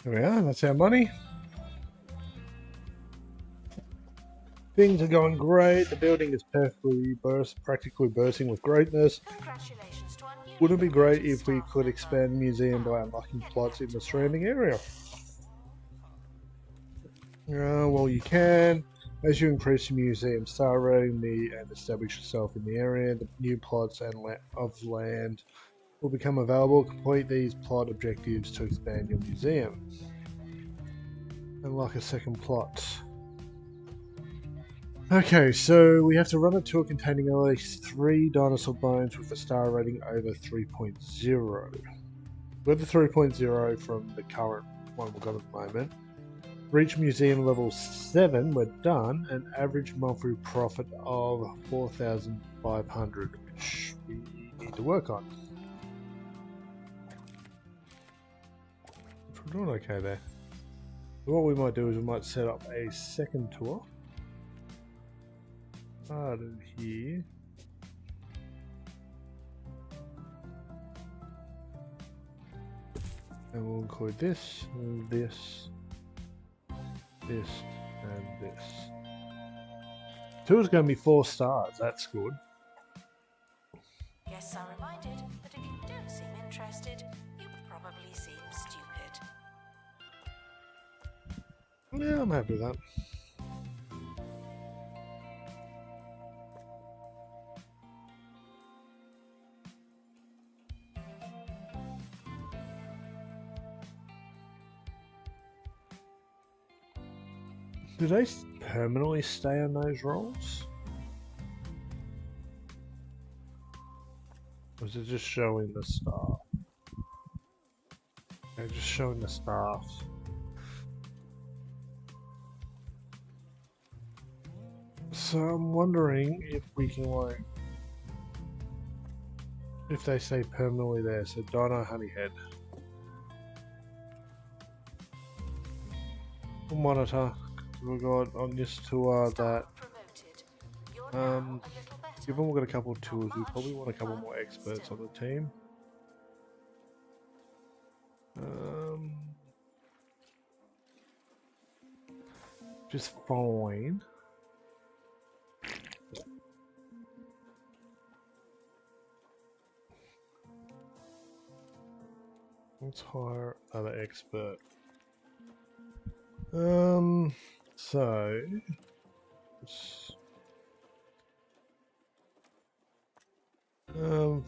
Speaker 2: There we are, that's our money. Things are going great. The building is practically bursting with greatness.
Speaker 6: Congratulations to our newly
Speaker 2: Wouldn't it be great
Speaker 6: promoted
Speaker 2: if we
Speaker 6: staff
Speaker 2: could
Speaker 6: member.
Speaker 2: expand the museum by unlocking plots in the surrounding area? Well, you can. As you increase your museum star rating and establish yourself in the area, the new plots of land will become available. Complete these plot objectives to expand your museum. Unlock a second plot. Okay, so we have to run a tour containing at least 3 dinosaur bones with a star rating over 3.0. We're the 3.0 from the current one we've got at the moment. Reach museum level 7, we're done. An average monthly profit of 4,500, which we need to work on. We're doing okay there. What we might do is we might set up a second tour. Out of here. And we'll include this, and this, and this. Tour's going to be 4 stars, that's good.
Speaker 6: Guests are reminded that if you don't seem interested, you probably seem stupid.
Speaker 2: Yeah, I'm happy with that. Do they permanently stay on those rolls? Or is it just showing the star? Okay, just showing the staff. So I'm wondering if we can like, if they stay permanently there. So Dino Honeyhead. We'll monitor. We got on this tour that given we've got a couple of tours, we probably want a couple more experts on the team. Just fine. Let's hire another expert. So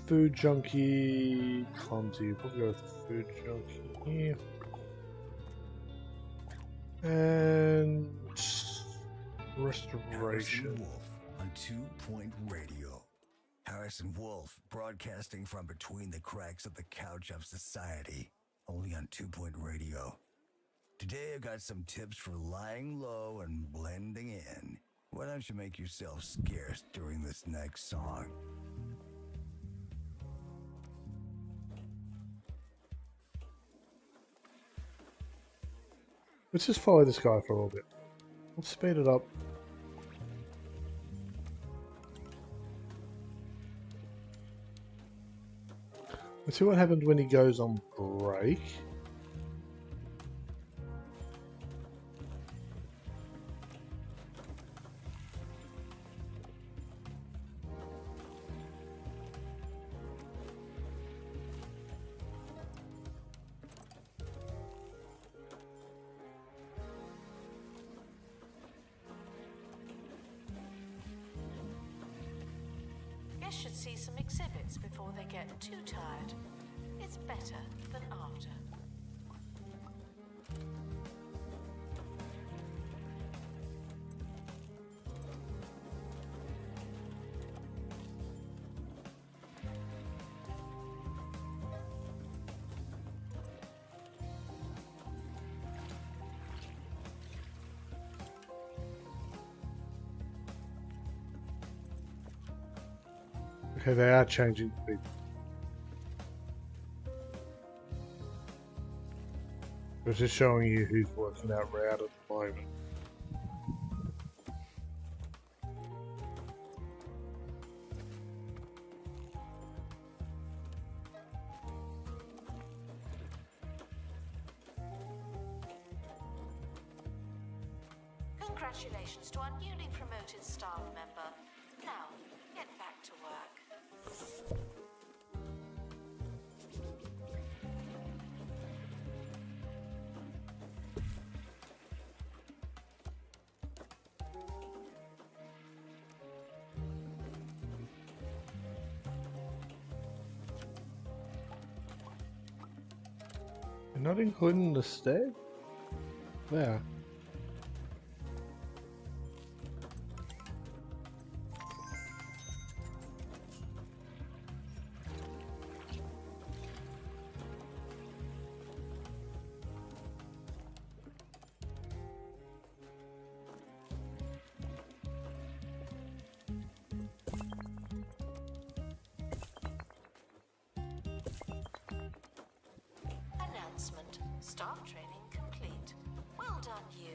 Speaker 2: food junkie, clumsy. We'll go with the food junkie here. And restoration.
Speaker 5: Harrison Wolf on 2 Point Radio. Harrison Wolf broadcasting from between the cracks of the couch of society, only on 2 Point Radio. Today I got some tips for lying low and blending in. Why don't you make yourself scarce during this next song?
Speaker 2: Let's just follow this guy for a little bit. Let's speed it up. Let's see what happens when he goes on break.
Speaker 6: Guests should see some exhibits before they get too tired. It's better than after.
Speaker 2: Okay, they are changing people. It's just showing you who's working that route at the moment.
Speaker 6: Congratulations to our newly promoted staff member. Now, get back to work.
Speaker 2: You're not including the stag? There.
Speaker 6: Announcement. Staff training complete. Well done, you.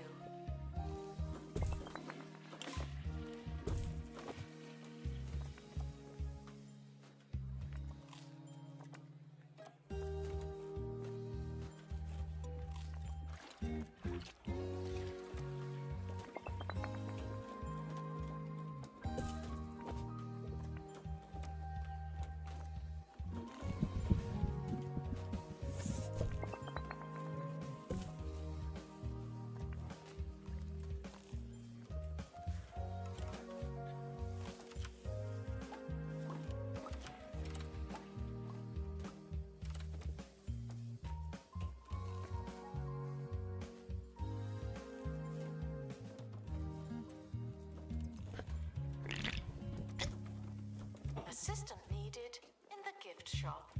Speaker 6: Assistant needed in the gift shop.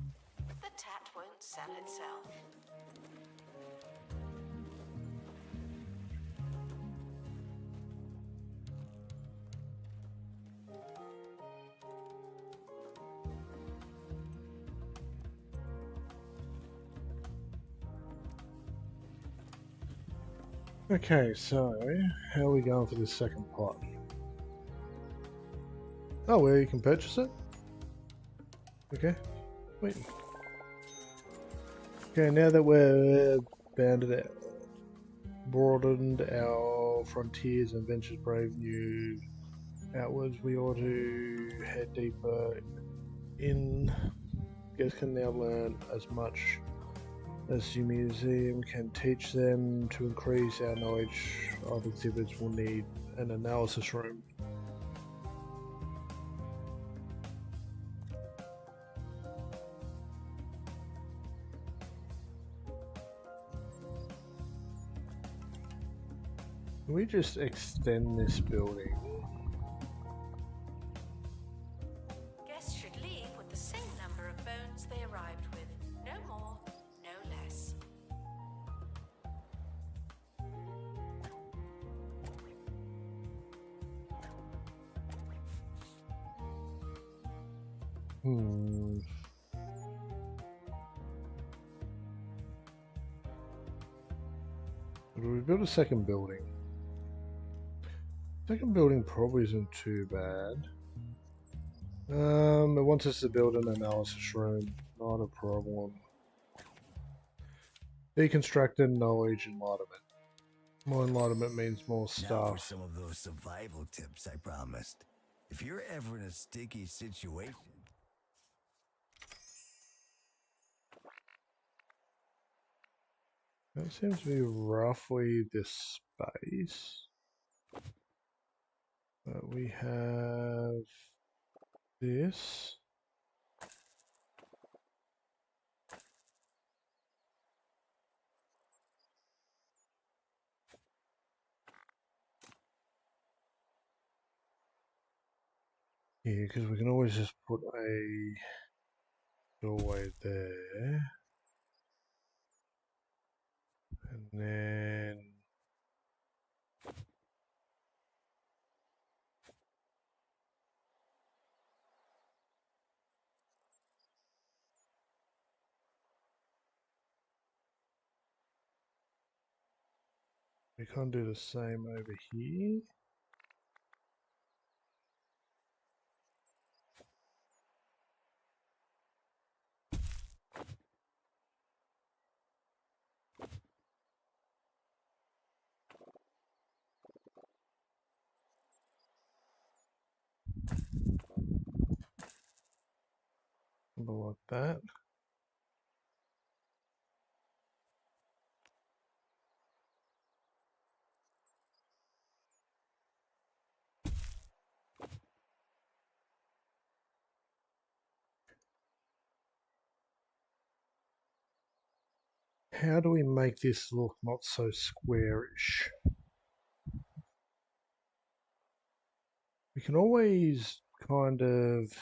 Speaker 6: the tat won't sell itself.
Speaker 2: Okay, so how are we going for this second plot? Oh, where you can purchase it? Okay, wait. Okay, now that we're broadened our frontiers and ventured brave new outwards, we ought to head deeper in. Guests can now learn as much as the museum can teach them. To increase our knowledge of exhibits, we'll need an analysis room. Can we just extend this building?
Speaker 6: Guests should leave with the same number of bones they arrived with. No more, no less.
Speaker 2: We build a second building. Second building probably isn't too bad. It wants us to build an analysis room. Not a problem. Deconstructed knowledge enlightenment. More enlightenment means more
Speaker 5: Now for
Speaker 2: stuff.
Speaker 5: some of those survival tips I promised. If you're ever in a sticky situation,
Speaker 2: That seems to be roughly this space. But we have this. Yeah, because we can always just put a doorway there. And then we can't do the same over here. Something like that. How do we make this look not so squarish? We can always kind of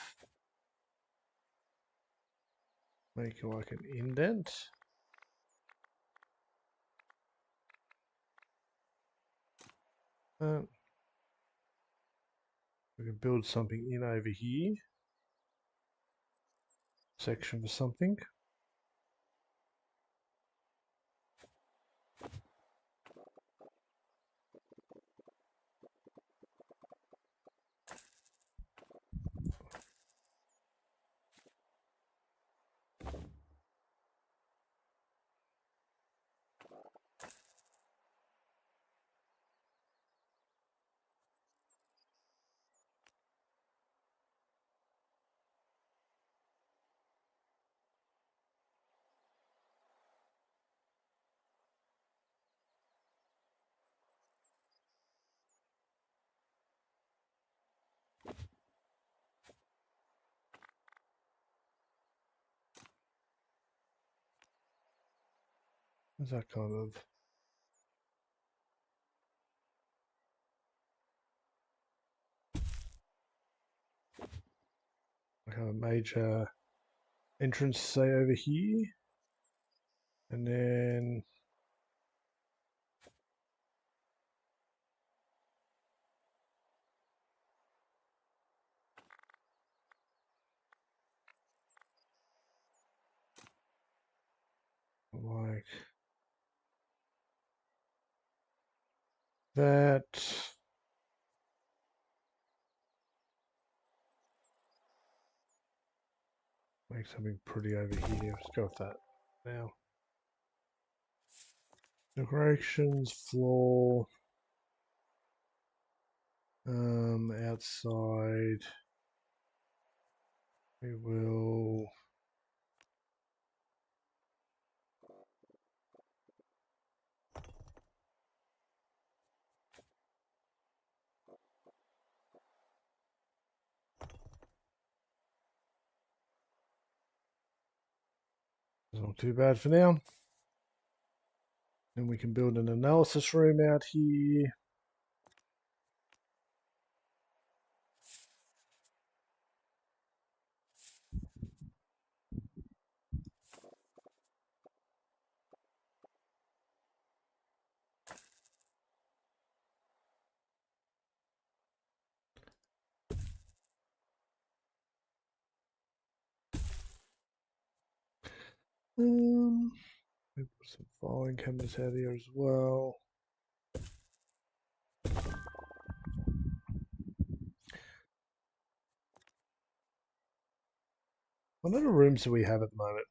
Speaker 2: make like an indent. We can build something in over here. Section for something. Is that kind of like a major entrance, say, over here. And then like that. Make something pretty over here. Let's go with that now. Decorations, floor, outside. We will. It's not too bad for now. Then we can build an analysis room out here. We put some filing cabinets out here as well. What other rooms do we have at the moment?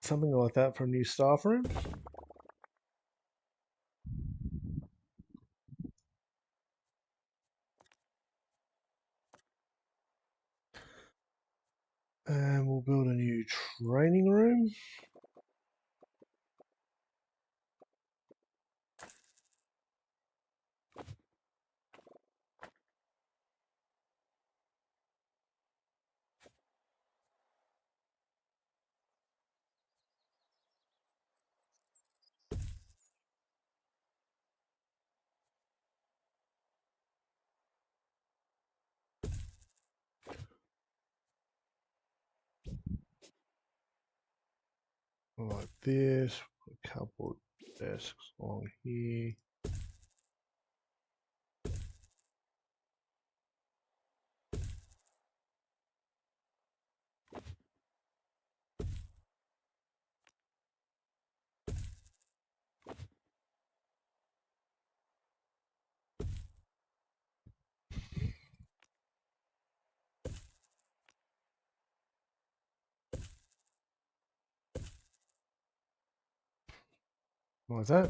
Speaker 2: Something like that for a new staff room. And we'll build a new training room. Like this, a couple of desks along here. Like that.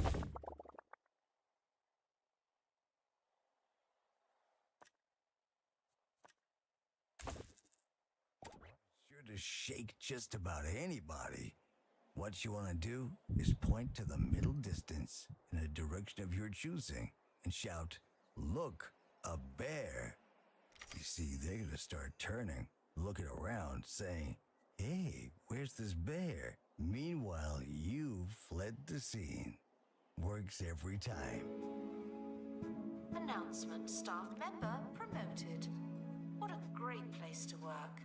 Speaker 5: Sure to shake just about anybody. What you want to do is point to the middle distance in a direction of your choosing and shout, "Look, a bear." You see, they're going to start turning, looking around, saying, "Hey, where's this bear? Meanwhile, you've fled the scene. Works every time.
Speaker 6: Announcement: staff member promoted. What a great place to work.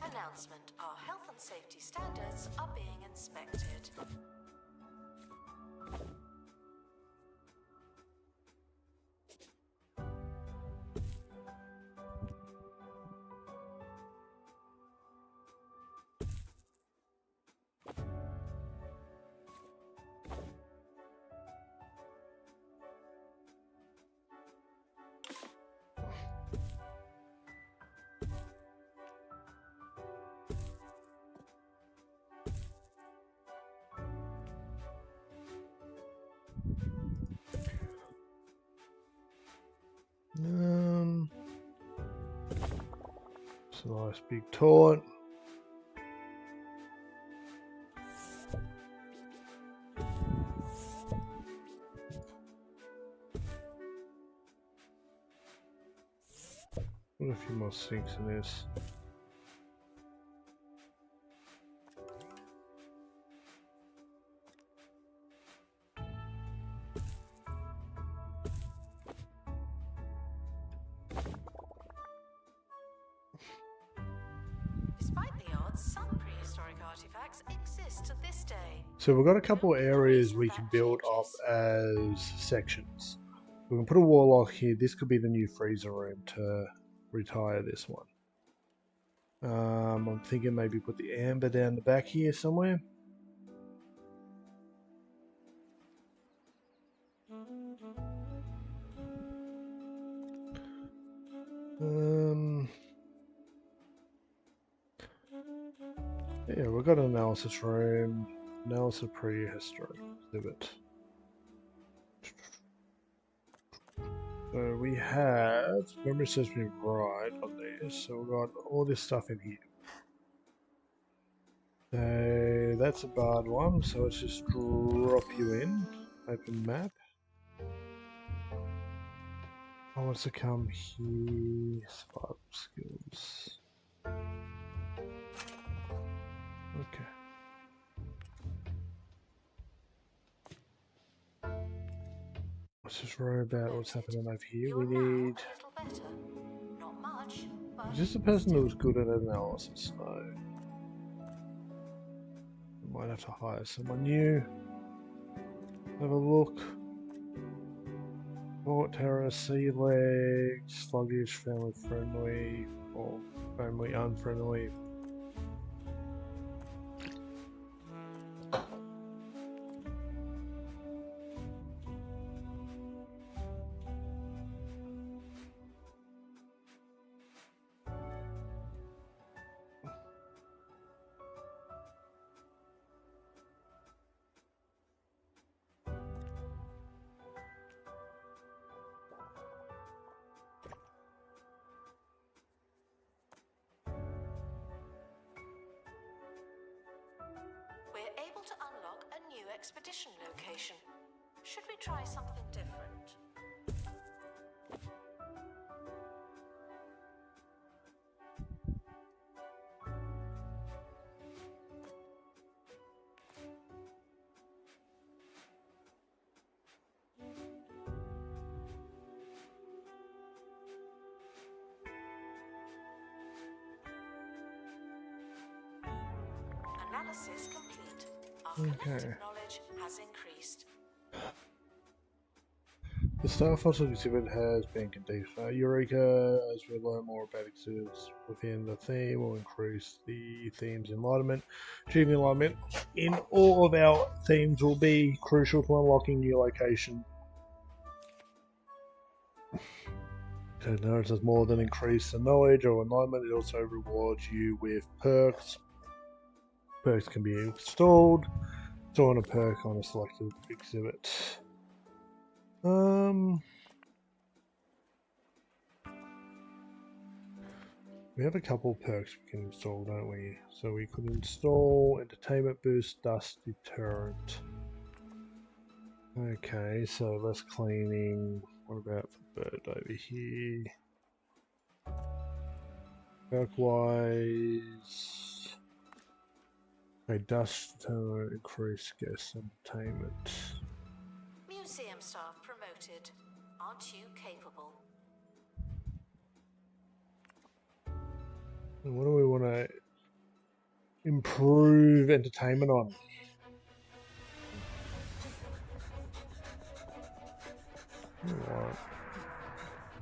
Speaker 6: Announcement: our health and safety standards are being inspected.
Speaker 2: It's a nice big taunt. Put a few more sinks in this.
Speaker 6: Despite the odds, some prehistoric artifacts exist to this day.
Speaker 2: So we've got a couple of areas we can build up as sections. We can put a warlock here. This could be the new freezer room to retire this one. I'm thinking maybe put the amber down the back here somewhere. Yeah, we've got an analysis room, analysis prehistory exhibit. So we have, memory serves me right on this, so we've got all this stuff in here. So that's a barred one, so let's just drop you in, open map. I want to come here, survival skills. Okay. Let's just worry about what's happening over here. We need...
Speaker 6: Not much, but
Speaker 2: Is this the person who's good at analysis? No. We might have to hire someone new. Have a look. Fort Terror, Sea Legs, Sluggish, Family Friendly, or Family Unfriendly.
Speaker 6: we're able to unlock a new expedition location. Should we try something different? Analysis complete. Our collective knowledge has increased.
Speaker 2: The Star Fossil exhibit has been conducted. Eureka, as we learn more about exhibits within the theme, will increase the theme's enlightenment. Achieving enlightenment in all of our themes will be crucial to unlocking new location. So knowledge does more than increase the knowledge or enlightenment, it also rewards you with perks. Perks can be installed. Installing a perk on a selected exhibit. We have a couple perks we can install, don't we? So we could install entertainment boost, dust deterrent. Okay, so less cleaning. What about the bird over here? Perk-wise, a dust deterrent, increase guest entertainment.
Speaker 6: Museum staff promoted. Aren't you capable?
Speaker 2: And what do we want to improve entertainment on? Alright.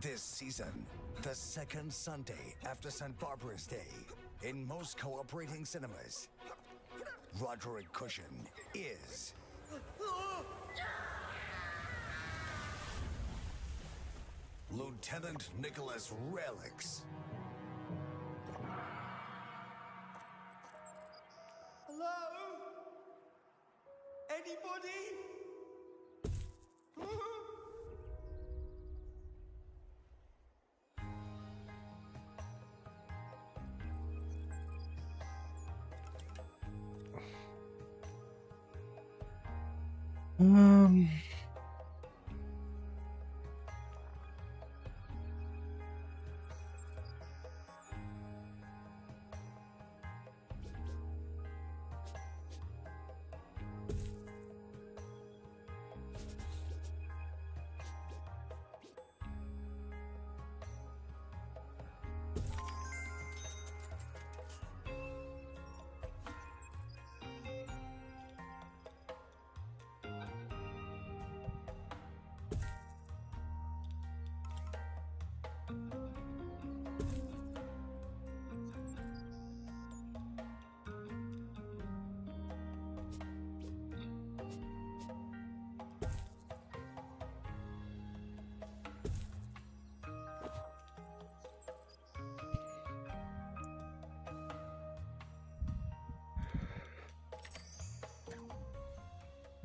Speaker 5: This season, the second Sunday after St. Barbara's Day, in most cooperating cinemas, Roderick Cushion is Lieutenant Nicholas Relics.
Speaker 8: Hello? Anybody?
Speaker 2: Um,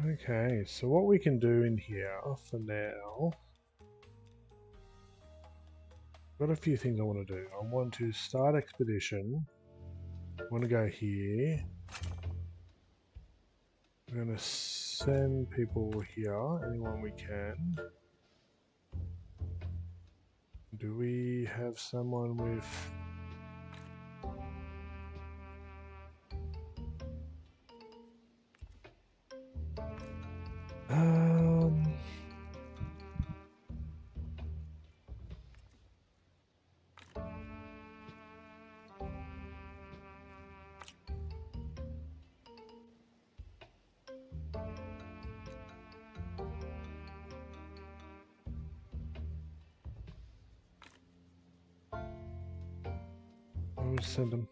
Speaker 2: okay, so what we can do in here for now, got a few things I want to do. I want to start expedition. I want to go here. I'm going to send people here, anyone we can. Do we have someone with... I'll send them.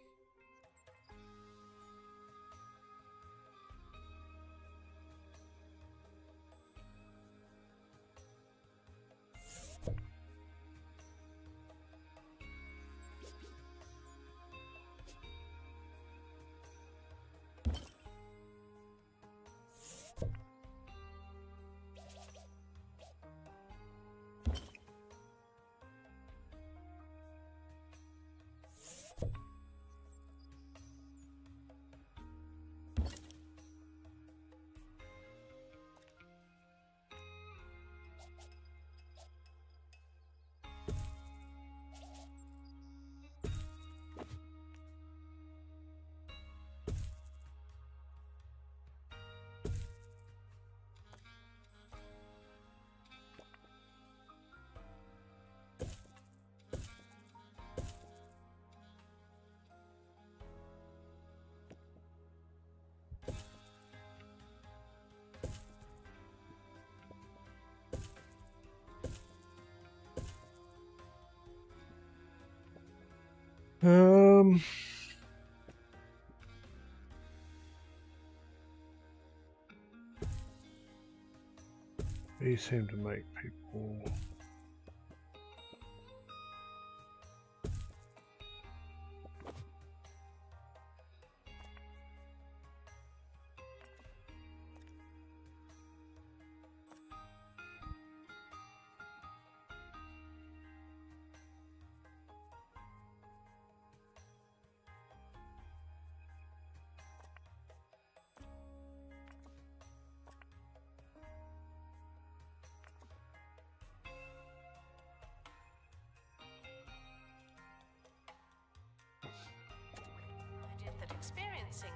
Speaker 2: These seem to make people...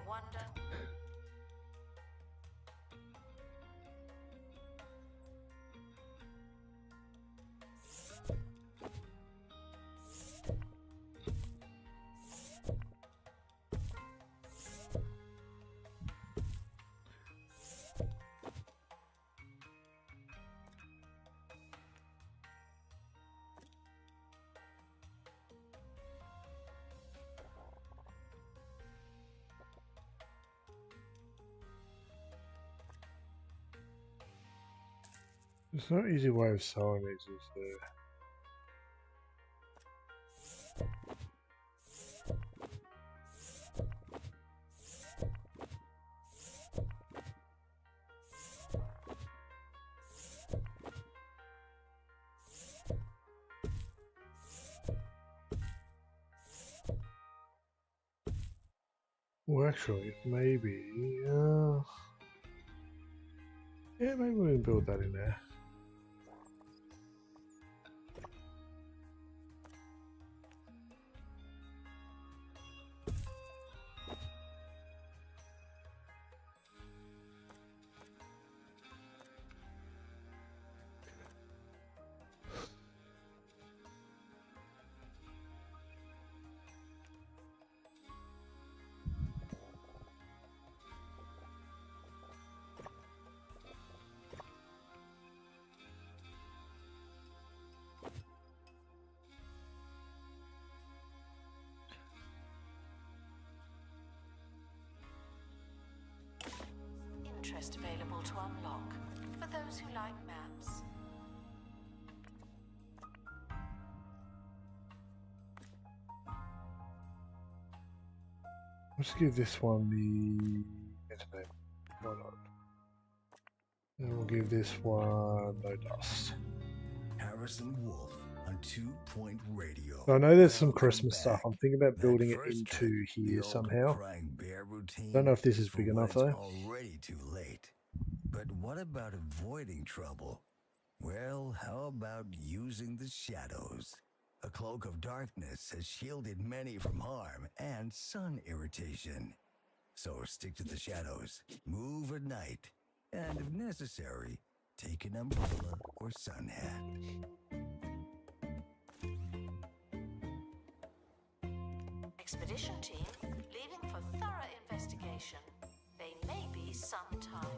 Speaker 6: wonder.
Speaker 2: There's no easy way of sewing these, is there? Well, actually, maybe, yeah, maybe we can build that in there.
Speaker 6: Interest available to unlock for those who like maps.
Speaker 2: Let's give this one the internet. Why not? And we'll give this one no dust.
Speaker 5: Harrison Wolf on 2 Point Radio.
Speaker 2: I know there's some
Speaker 5: Welcome
Speaker 2: Christmas
Speaker 5: back.
Speaker 2: stuff. I'm thinking about building it
Speaker 5: That first cut,
Speaker 2: into
Speaker 5: the
Speaker 2: here
Speaker 5: old
Speaker 2: somehow.
Speaker 5: crying bear routine
Speaker 2: Don't know if this is
Speaker 5: for
Speaker 2: big
Speaker 5: when
Speaker 2: enough
Speaker 5: it's
Speaker 2: though.
Speaker 5: already too late. But what about avoiding trouble? Well, how about using the shadows? A cloak of darkness has shielded many from harm and sun irritation. So stick to the shadows, move at night, and if necessary, take an umbrella or sun hat.
Speaker 6: Expedition team leaving for thorough investigation. They may be some time.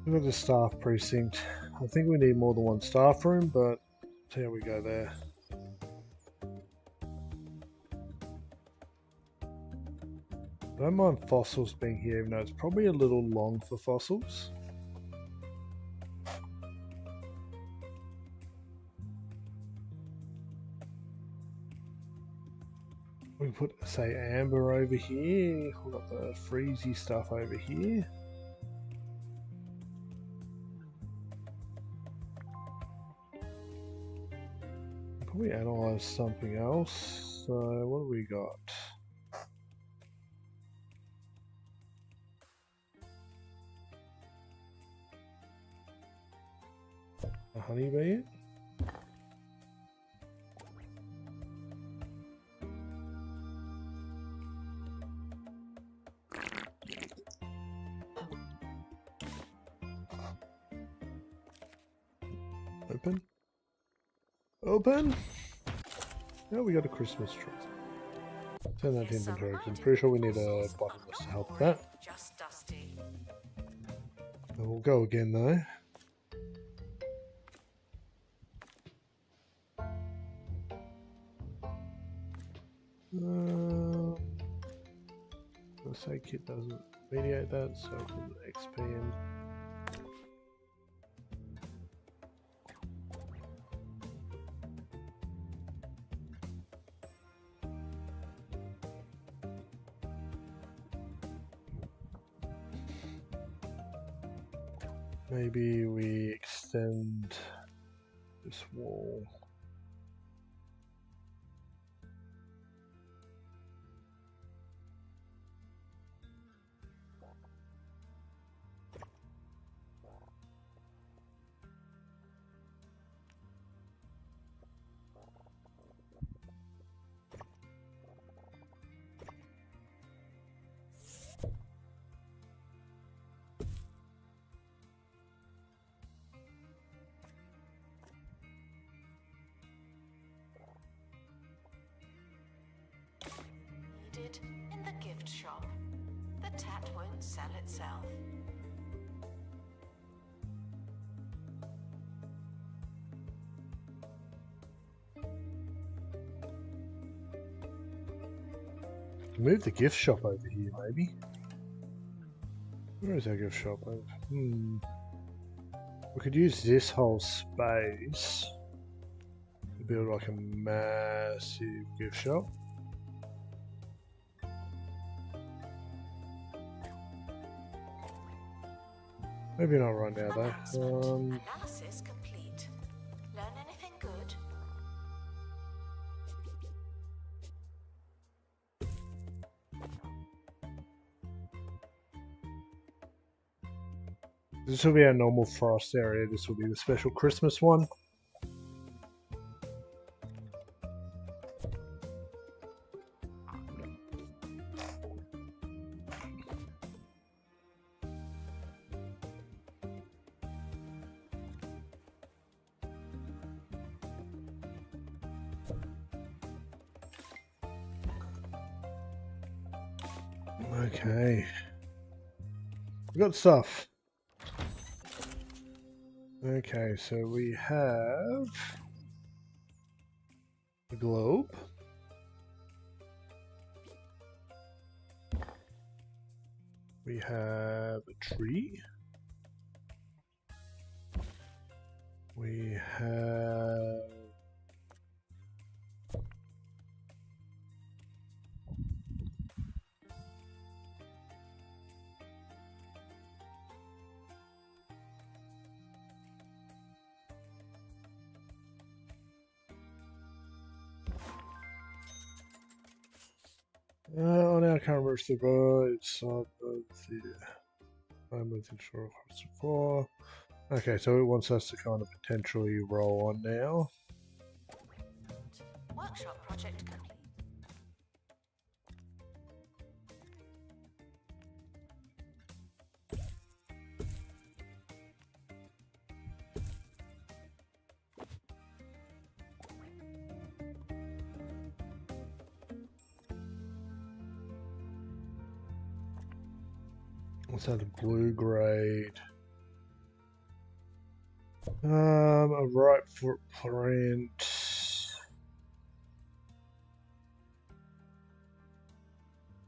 Speaker 2: We've got the staff precinct. I think we need more than one staff room, but see how we go there. I don't mind fossils being here, even though it's probably a little long for fossils. We can put, say, amber over here. We've got the freezy stuff over here. Probably analyze something else. So, what do we got? A honeybee? Open? Open? Oh, we got a Christmas tree. Turn that to inventory, 'cause I'm pretty sure we need a botanist to help with that.
Speaker 6: Just dusty.
Speaker 2: And we'll go again though. Let's say kit doesn't mediate that, so I'll put XP in. Maybe we extend this wall.
Speaker 6: needed in the gift shop. The tat won't sell itself.
Speaker 2: Move the gift shop over here, maybe. Where is our gift shop? We could use this whole space to build like a massive gift shop. Maybe not right now though.
Speaker 6: Analysis complete. Learn anything good?
Speaker 2: This will be our normal forest area. This will be the special Christmas one. Okay. We got stuff. Okay, so we have a globe. We have a tree. We have on our current restaurant, it's of the moment insurance for. Okay, so it wants us to kind of potentially roll on now.
Speaker 6: Workshop project complete.
Speaker 2: Let's have the blue grade. A right footprint.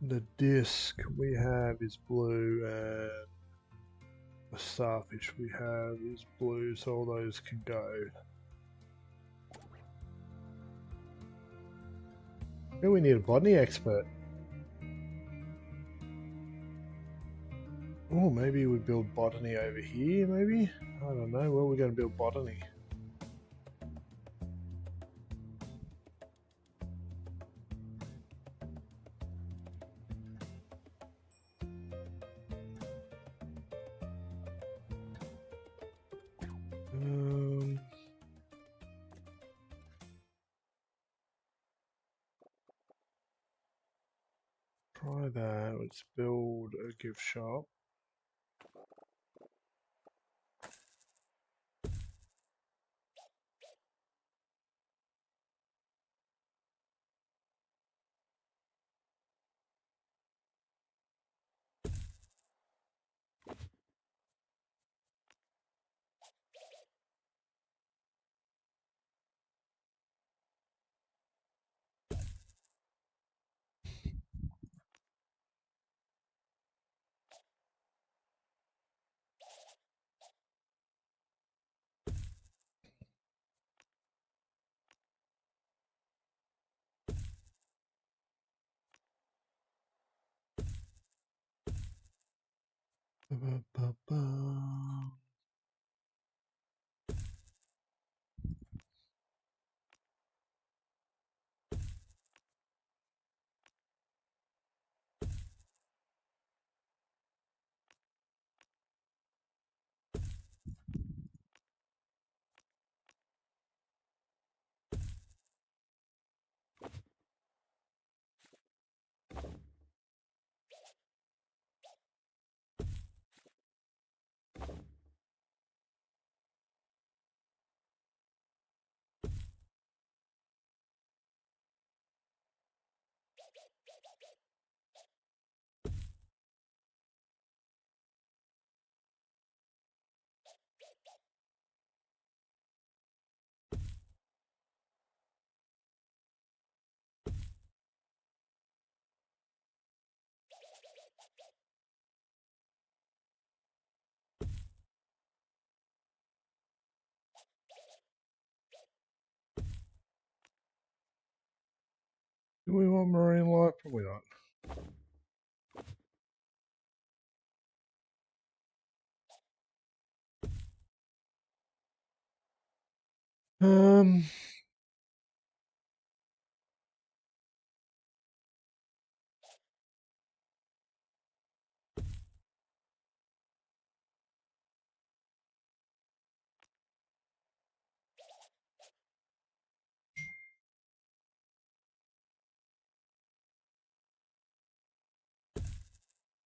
Speaker 2: The disc we have is blue, and the starfish we have is blue, so all those can go. Maybe we need a botany expert. Oh, maybe we build botany over here, maybe? I don't know, where are we going to build botany? Try that, let's build a gift shop. Ba-ba-ba-ba. Do we want marine life? Probably not. Um,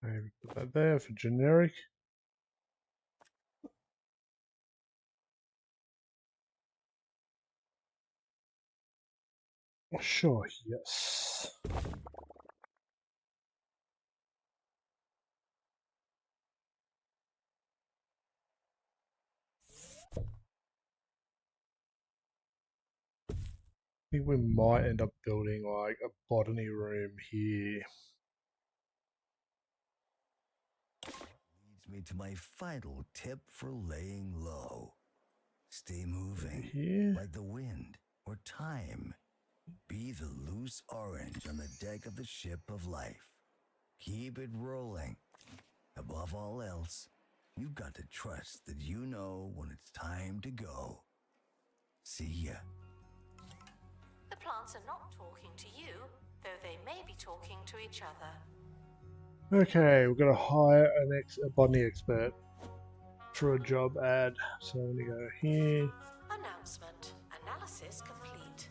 Speaker 2: maybe put that there for generic. Sure, yes. I think we might end up building like a botany room here.
Speaker 5: Leads me to my final tip for laying low. Stay moving,
Speaker 2: Here.
Speaker 5: like the wind or time. Be the loose orange on the deck of the ship of life. Keep it rolling. Above all else, you've got to trust that you know when it's time to go. See ya.
Speaker 6: The plants are not talking to you, though they may be talking to each other.
Speaker 2: Okay, we're gonna hire a botany expert for a job ad. So I'm gonna go here.
Speaker 6: Announcement. Analysis complete.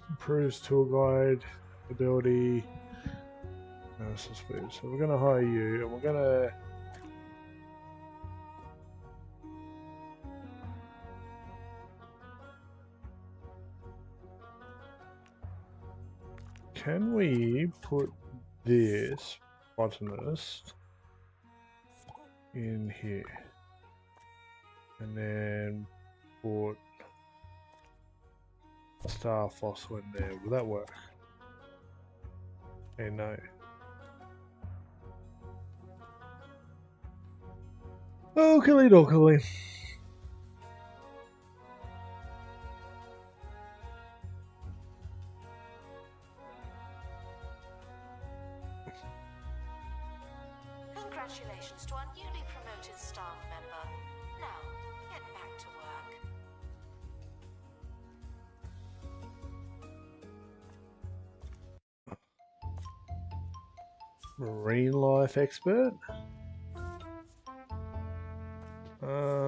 Speaker 2: Improves tour guide ability. Analysis food. So we're gonna hire you, and we're gonna. Can we put this botanist in here? And then put star fossil in there. Will that work? Okay, no. Oakley dokley.
Speaker 6: Congratulations to our newly promoted staff member. Now, get back to work.
Speaker 2: Marine life expert.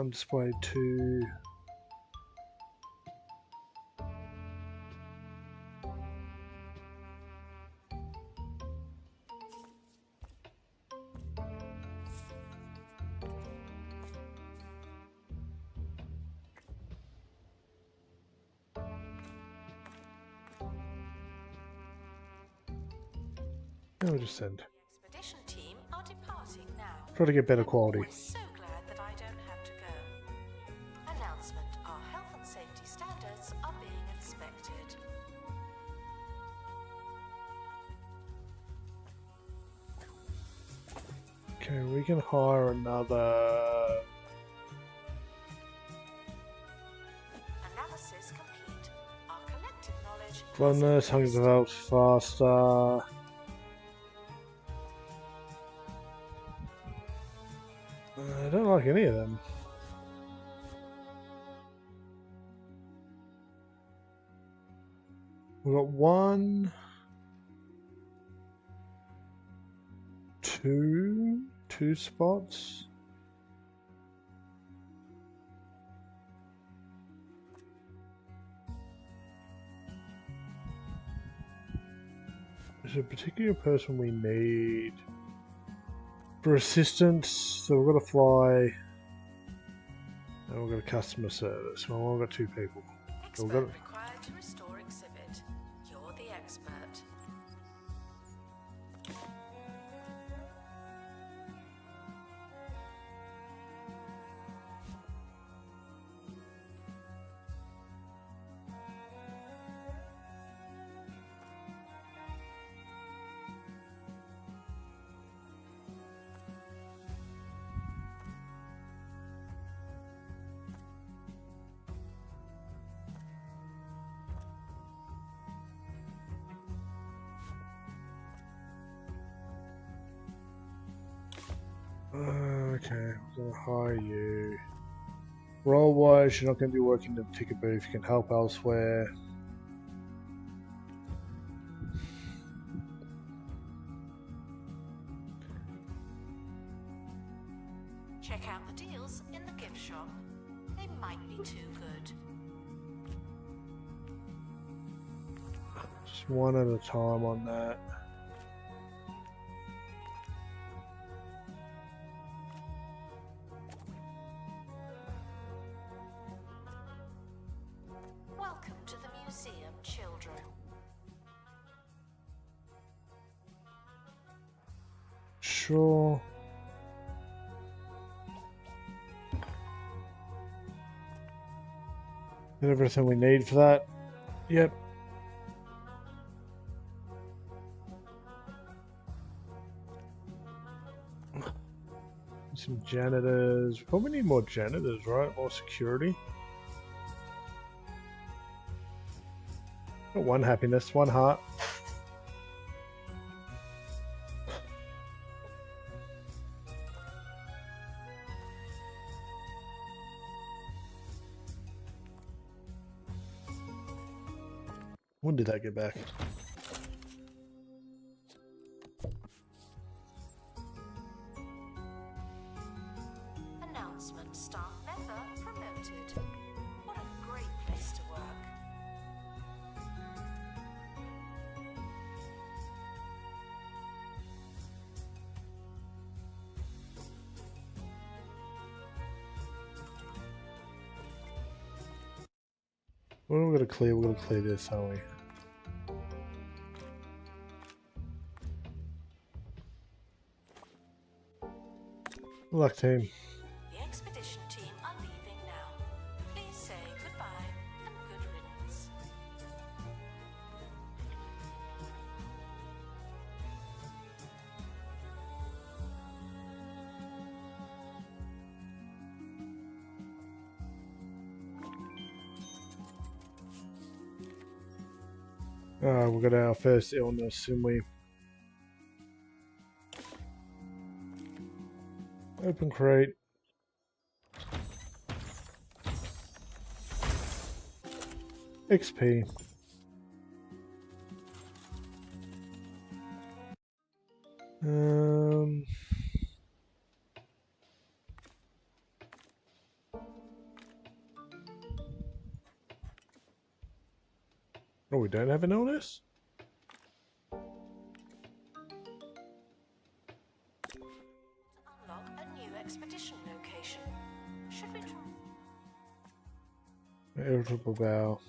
Speaker 2: Display 2. And we'll just send.
Speaker 6: The expedition team are departing now.
Speaker 2: Try to get better quality.
Speaker 6: I'm so glad that I don't have to go. Announcement. Our health and safety standards are being inspected.
Speaker 2: Okay, we can hire another.
Speaker 6: Analysis complete. Our collective knowledge.
Speaker 2: Fondness, hunger develops faster. I don't like any of them. We've got 1, 2 spots. There's a particular person we need for assistance, so we've got to fly, and we've got a customer service. Well, we've got 2 people. So
Speaker 6: Expert
Speaker 2: we've got
Speaker 6: required to restore exhibit. You're the expert.
Speaker 2: Okay, I'm gonna hire you. Role wise, you're not going to be working in the ticket booth. You can help elsewhere.
Speaker 6: Check out the deals in the gift shop. They might be too good.
Speaker 2: Just one at a time on that.
Speaker 6: Welcome to the museum, children.
Speaker 2: Sure. Got everything we need for that. Yep. Some janitors. We probably need more janitors, right? More security. Got one happiness, one heart. When did that get back?
Speaker 6: Announcement: staff member promoted. What a great place to work.
Speaker 2: What are we gonna clear? We're gonna clear this, aren't we? Good luck, team.
Speaker 6: The expedition team are leaving now. Please say goodbye and good riddance.
Speaker 2: We got our first illness, didn't we? Open crate. XP. Oh, we don't have an illness?
Speaker 6: Unlock a new expedition location. Should we try?
Speaker 2: Irritable bowel.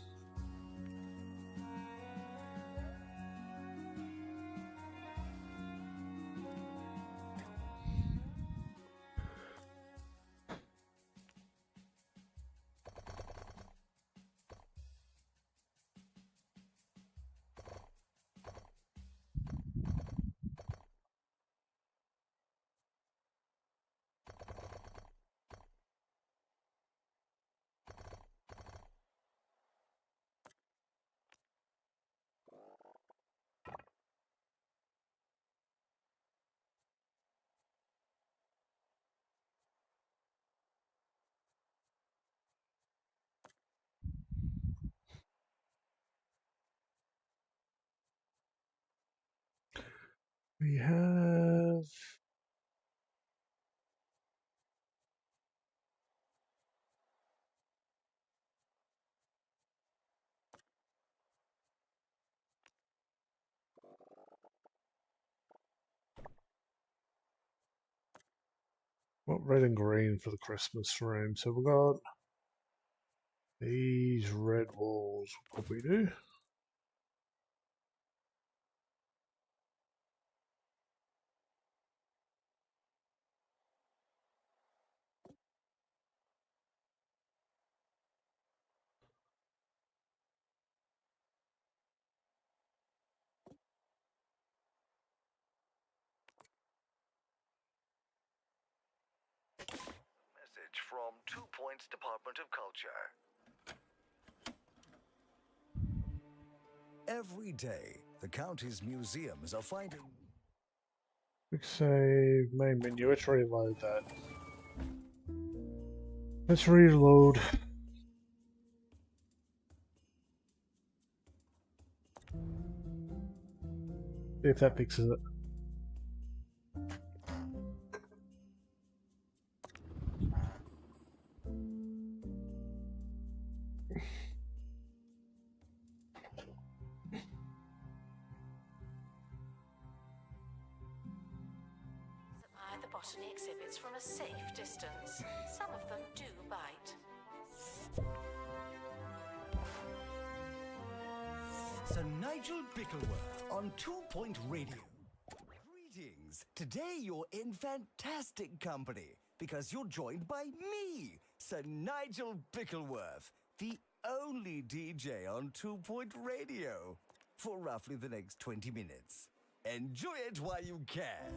Speaker 2: We have... What red and green for the Christmas room? So we've got these red walls. What we do?
Speaker 5: Message from 2 Points Department of Culture. Every day, the county's museums are finding...
Speaker 2: Quick save, main menu. Let's reload that. Let's reload. See if that fixes it.
Speaker 6: Admire the botany exhibits from a safe distance. Some of them do bite.
Speaker 5: Sir Nigel Bickleworth on 2 Point Radio. Greetings. Today you're in fantastic company because you're joined by me, Sir Nigel Bickleworth, the only DJ on 2 Point Radio, for roughly the next 20 minutes. Enjoy it while you can.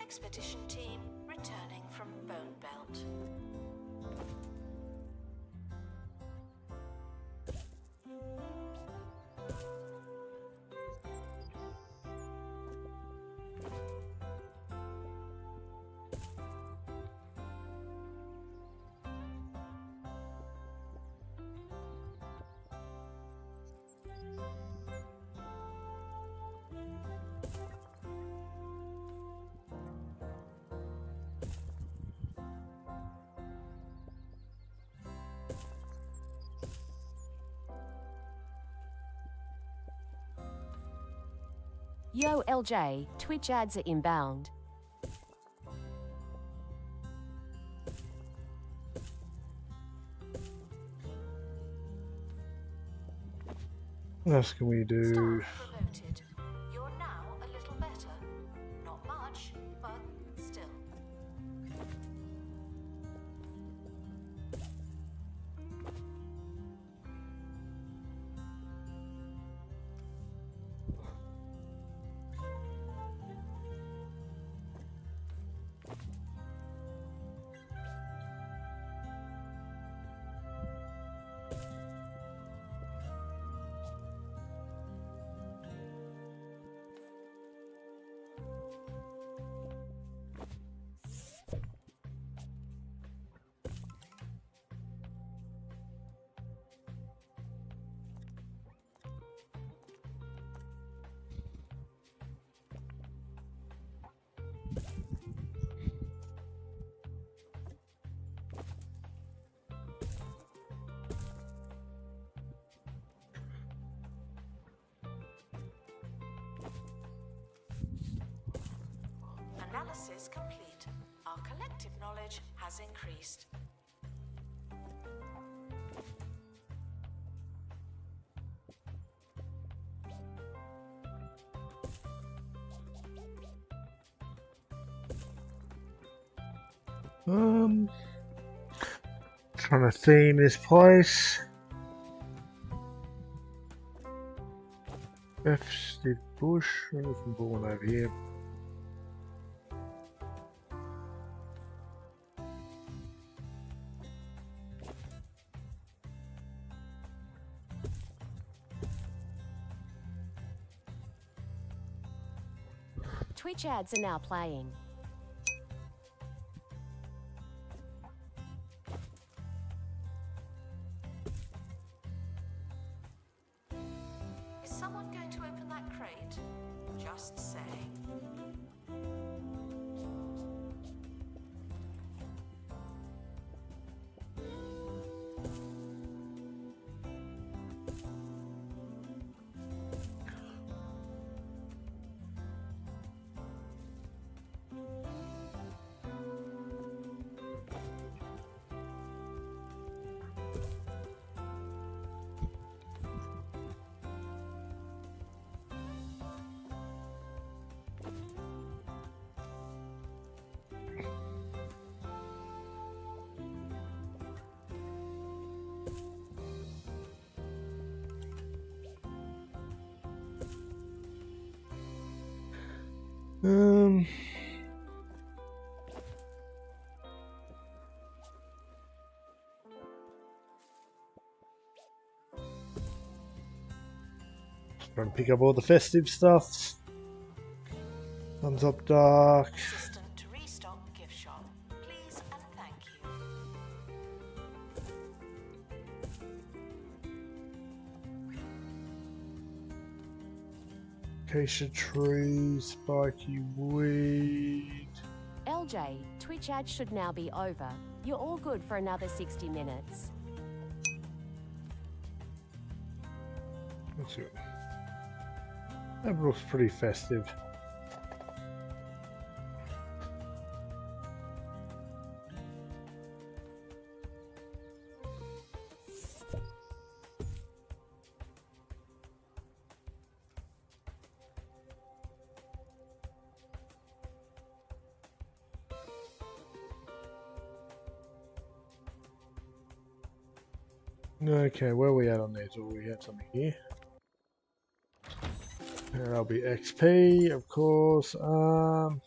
Speaker 6: Expedition team returning from Bone Belt.
Speaker 7: Yo LJ, Twitch ads are inbound.
Speaker 2: What else can we do?
Speaker 6: Staff promoted. You're now a little better. Not much, but still. Analysis complete. Our collective knowledge has increased.
Speaker 2: Trying to theme this place. F. Steve Bush. Where's the born over here?
Speaker 7: Twitch ads are now playing.
Speaker 6: Is someone going to open that crate? Just saying.
Speaker 2: Um, Trying to pick up all the festive stuff. Thumbs up dark.
Speaker 6: Assistant to restock gift shop. Please and thank you.
Speaker 2: Acacia tree, spiky weed.
Speaker 7: LJ, Twitch ads should now be over. You're all good for another 60 minutes.
Speaker 2: That's good. That looks pretty festive. Okay, where are we at on these? Oh, we had something here. That'll be XP, of course.
Speaker 5: And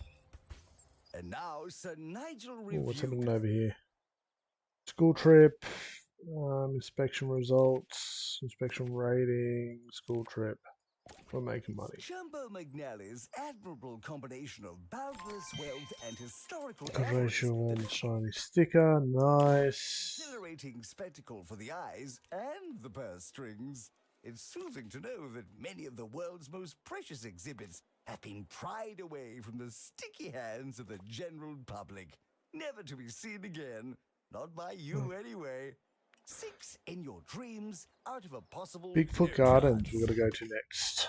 Speaker 5: now, Sir Nigel
Speaker 2: Oh, what's
Speaker 5: Review.
Speaker 2: happening over here? School trip, inspection results, inspection rating, school trip. We're making money.
Speaker 5: Jumbo McNally's admirable combination of boundless wealth and historical
Speaker 2: Controversial and shiny sticker, nice.
Speaker 5: exhilarating spectacle for the eyes and the purse strings. It's soothing to know that many of the world's most precious exhibits have been pried away from the sticky hands of the general public, never to be seen again. Not by you, anyway. 6 in your dreams out of a possible
Speaker 2: Bigfoot
Speaker 5: no
Speaker 2: Gardens,
Speaker 5: chance.
Speaker 2: we're gonna go to next.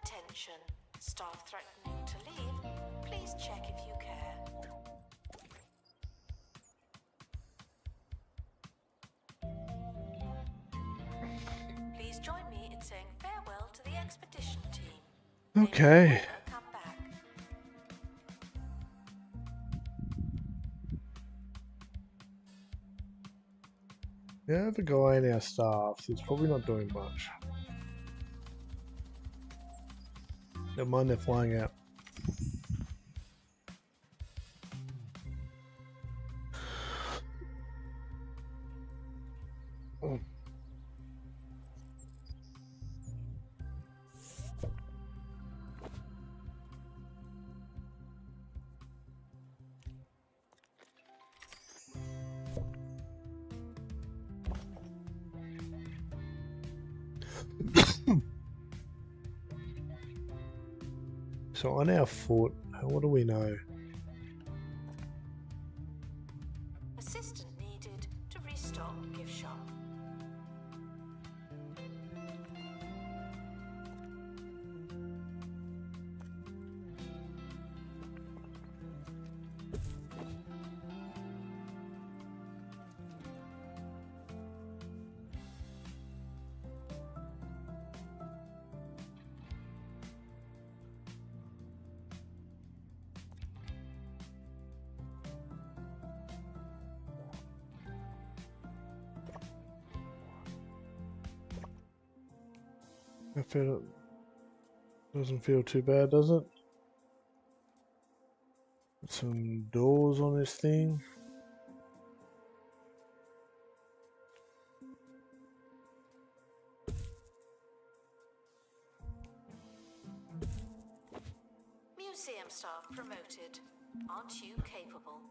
Speaker 6: Attention. Staff threatening to leave. Please check if you care. Please join me in saying farewell to the expedition team. They may
Speaker 2: Okay.
Speaker 6: never come back.
Speaker 2: Yeah, the guy in our staff is probably not doing much. Never mind, they're flying out. Oh. So on our foot, what do we know?
Speaker 6: Assistant needed to restock gift shop.
Speaker 2: Doesn't feel too bad, does it? Some doors on this thing.
Speaker 6: Museum staff promoted. Aren't you capable?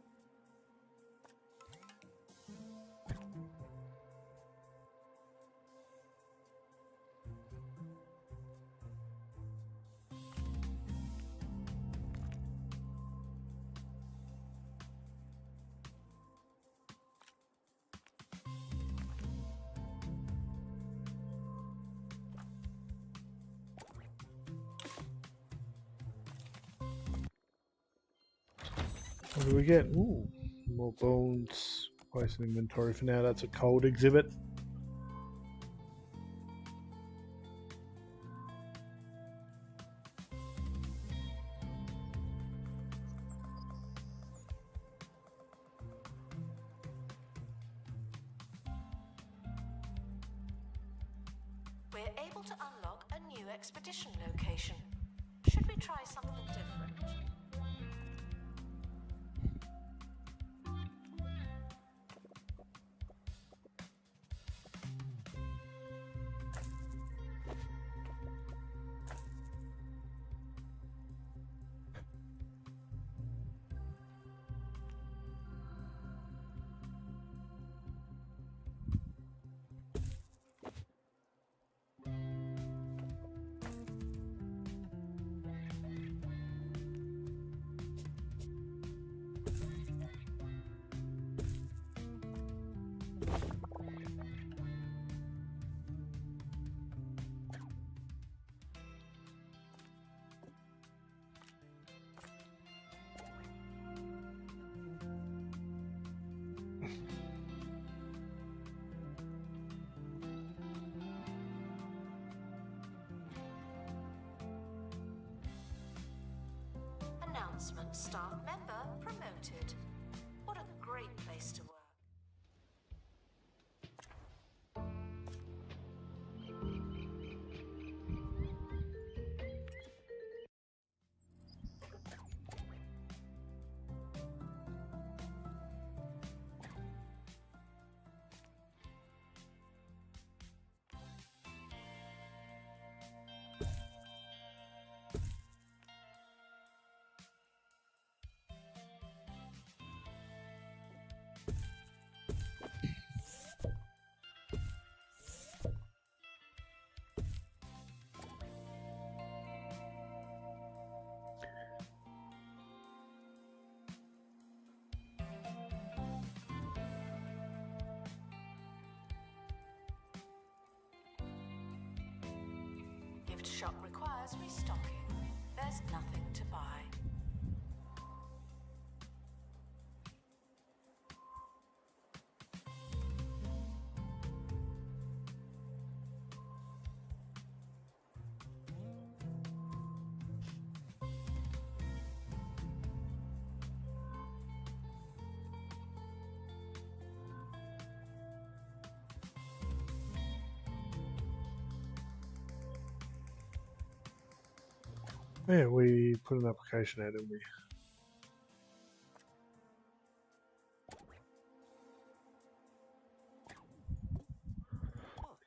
Speaker 2: What do we get? Ooh, more bones. Place in inventory for now. That's a cold exhibit.
Speaker 6: we're able to unlock a new expedition location. Should we try something different? Announcement: staff member promoted. What a great place to work. Gift shop requires restocking. There's nothing to buy.
Speaker 2: Yeah, we put an application out, didn't we?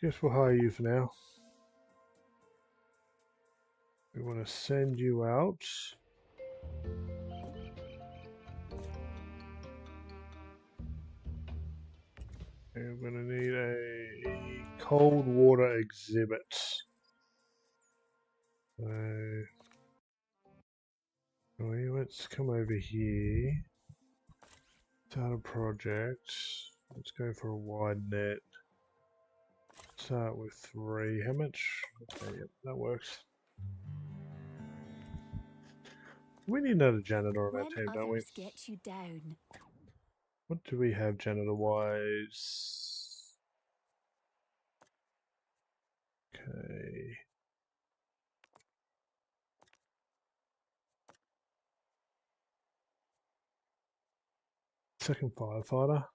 Speaker 2: Guess we'll hire you for now. We want to send you out. And we're going to need a cold water exhibit. So, let's come over here. Start a project. Let's go for a wide net. Start with 3. How much? Okay, yep, that works. We need another janitor on our team, don't we?
Speaker 3: Get you down.
Speaker 2: What do we have janitor-wise? Okay. Second firefighter.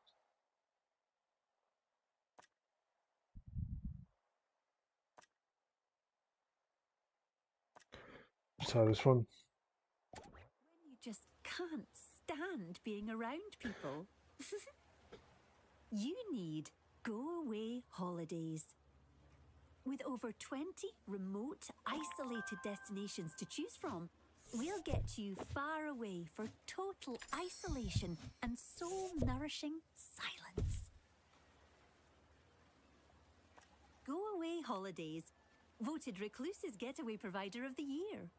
Speaker 2: So this one.
Speaker 3: When you just can't stand being around people. You need Go Away Holidays. With over 20 remote, isolated destinations to choose from, we'll get you far away for total isolation and soul-nourishing silence. Go Away Holidays, voted Recluse's Getaway Provider of the Year.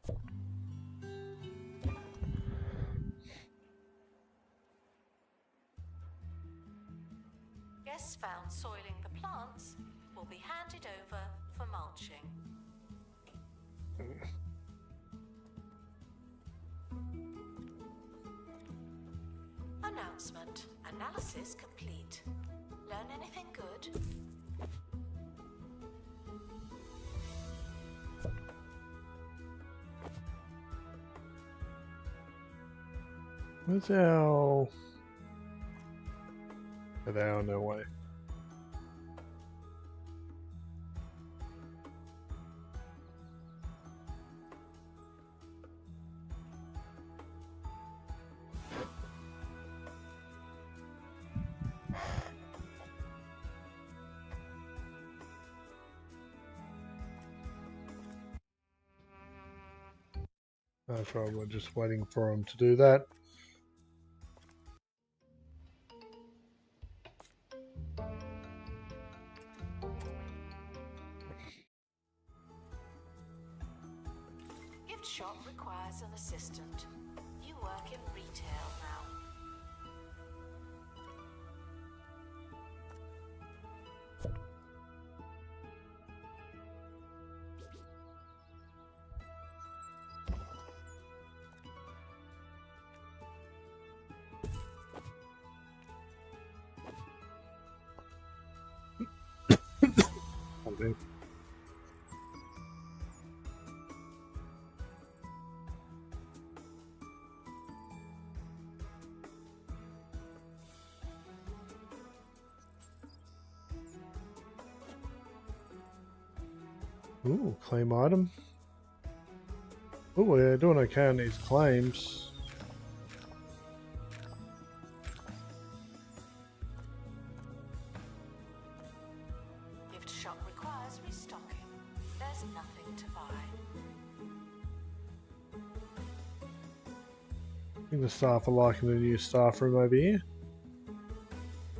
Speaker 6: Guests found soiling the plants will be handed over for mulching. Announcement. Analysis complete. Learn anything good?
Speaker 2: Where's our... They are no way. That's right, we're just waiting for him to do that.
Speaker 6: Gift shop requires an assistant. You work in retail now.
Speaker 2: Okay. Ooh, claim item. Ooh, we're doing okay on these claims.
Speaker 6: Gift shop requires restocking. There's nothing to buy.
Speaker 2: I think the staff are liking the new staff room over here.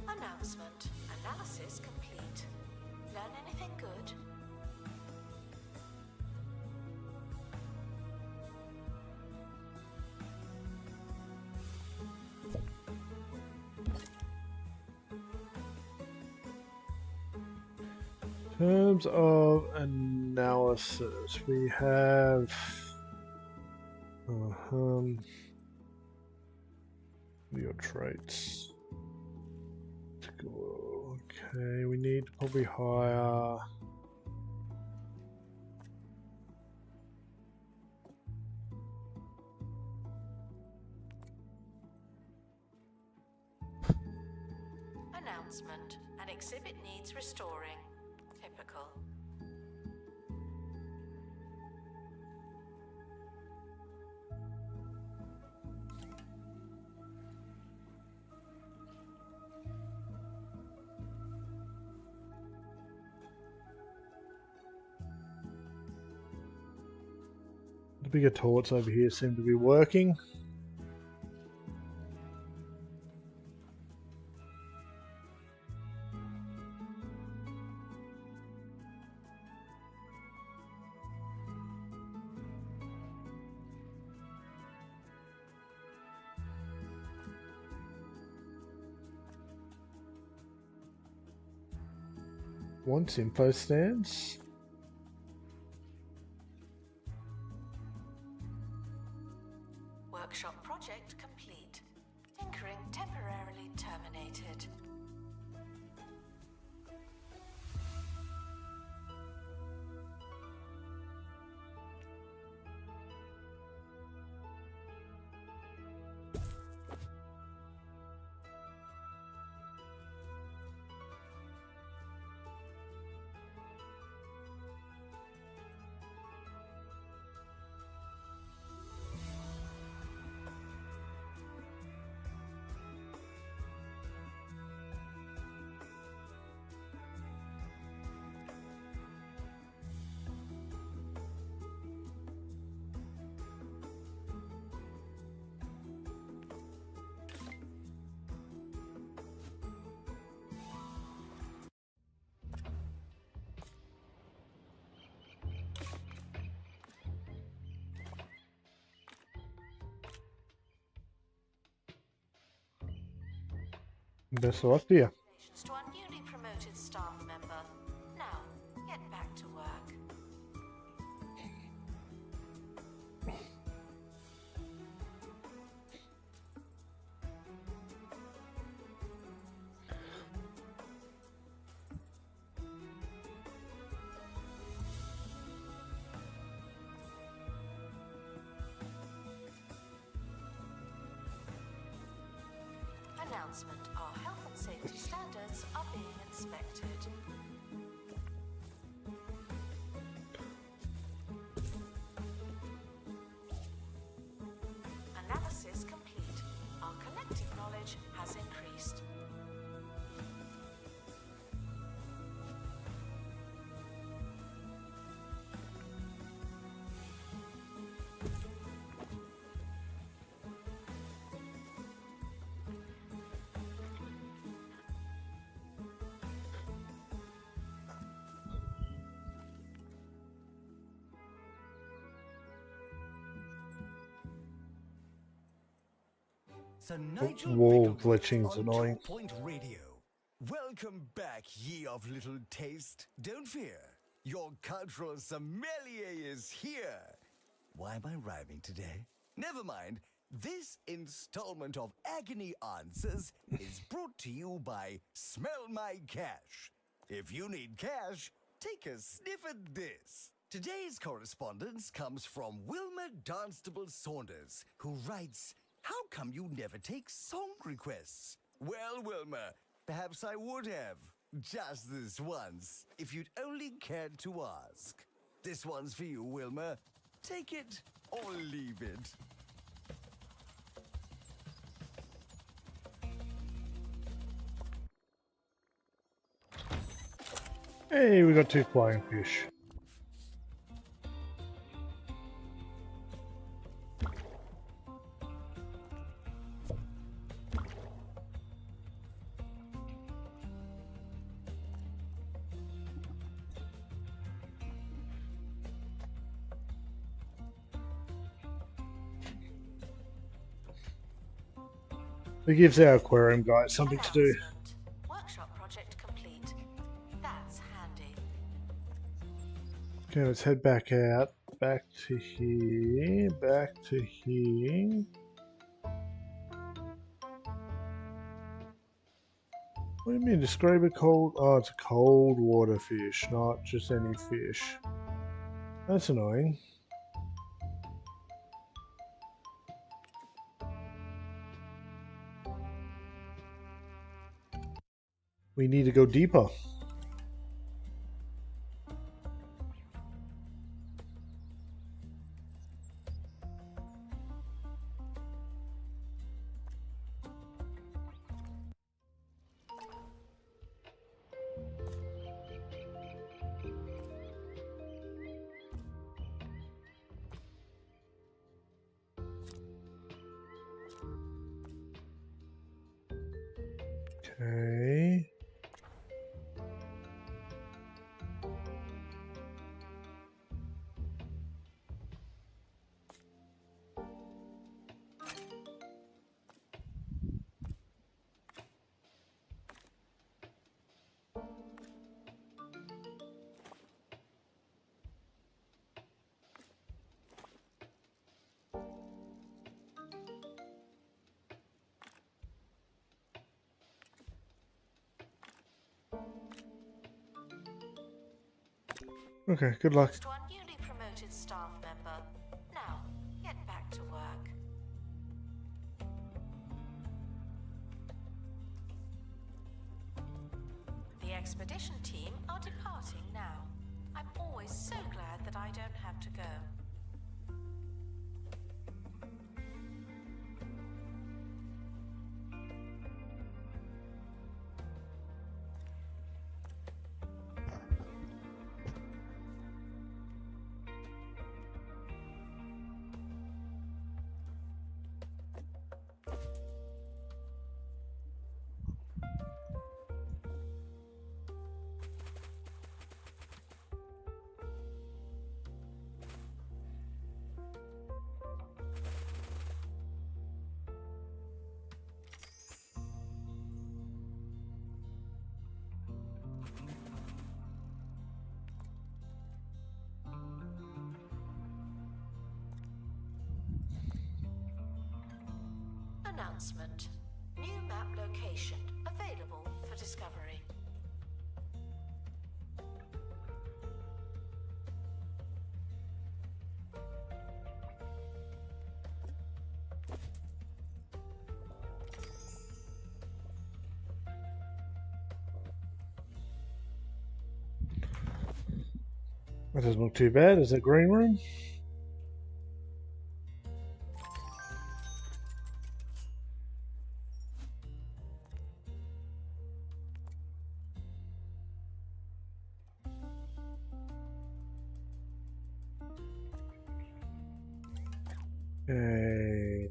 Speaker 6: Announcement. Analysis complete. Learn anything good?
Speaker 2: In terms of analysis, we have your traits. Okay, we need to probably hire
Speaker 6: Announcement. An exhibit needs restoring. Typical.
Speaker 2: the bigger torts over here seem to be working. Once info stands.
Speaker 6: Workshop project complete. Tinkering temporarily terminated.
Speaker 2: Best of luck to you.
Speaker 6: Congratulations to our newly promoted staff member. Now, get back to work. Announcement. Our health and safety standards are being inspected. Analysis complete. Our collective knowledge has increased.
Speaker 5: Sir Nigel
Speaker 2: Wall
Speaker 5: Picklewood
Speaker 2: glitching's
Speaker 5: on
Speaker 2: annoying.
Speaker 5: 2 Point Radio. Welcome back, ye of little taste. Don't fear, your cultural sommelier is here. Why am I rhyming today? Never mind. This installment of Agony Answers is brought to you by Smell My Cash. If you need cash, take a sniff at this. Today's correspondence comes from Wilma Dunstable Saunders, who writes, "How come you never take song requests?" Well, Wilma, perhaps I would have. Just this once, if you'd only cared to ask. This one's for you, Wilma. Take it or leave it.
Speaker 2: Hey, we got 2 flying fish. It gives our aquarium guys something to do.
Speaker 6: Announcement. Workshop project complete. That's handy.
Speaker 2: Okay, let's head back out. Back to here. Back to here. What do you mean? Describe a cold... Oh, it's a cold water fish, not just any fish. That's annoying. We need to go deeper. Okay. Okay, good luck.
Speaker 6: To our newly promoted staff member. Now, get back to work. The expedition team are departing now. I'm always so glad that I don't have to go. Announcement. New map location available for discovery.
Speaker 2: That doesn't look too bad. Is that green room? Okay.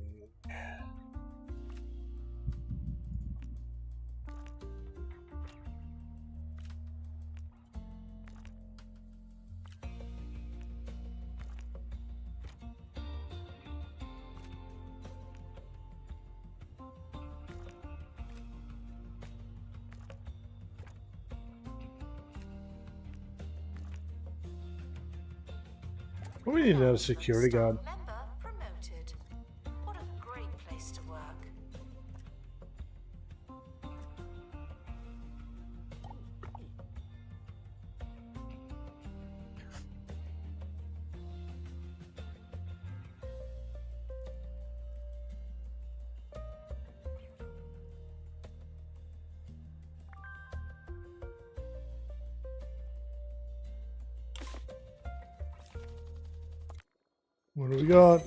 Speaker 2: We need another security guard.
Speaker 6: Member promoted. What a great place to work.
Speaker 2: What do we got?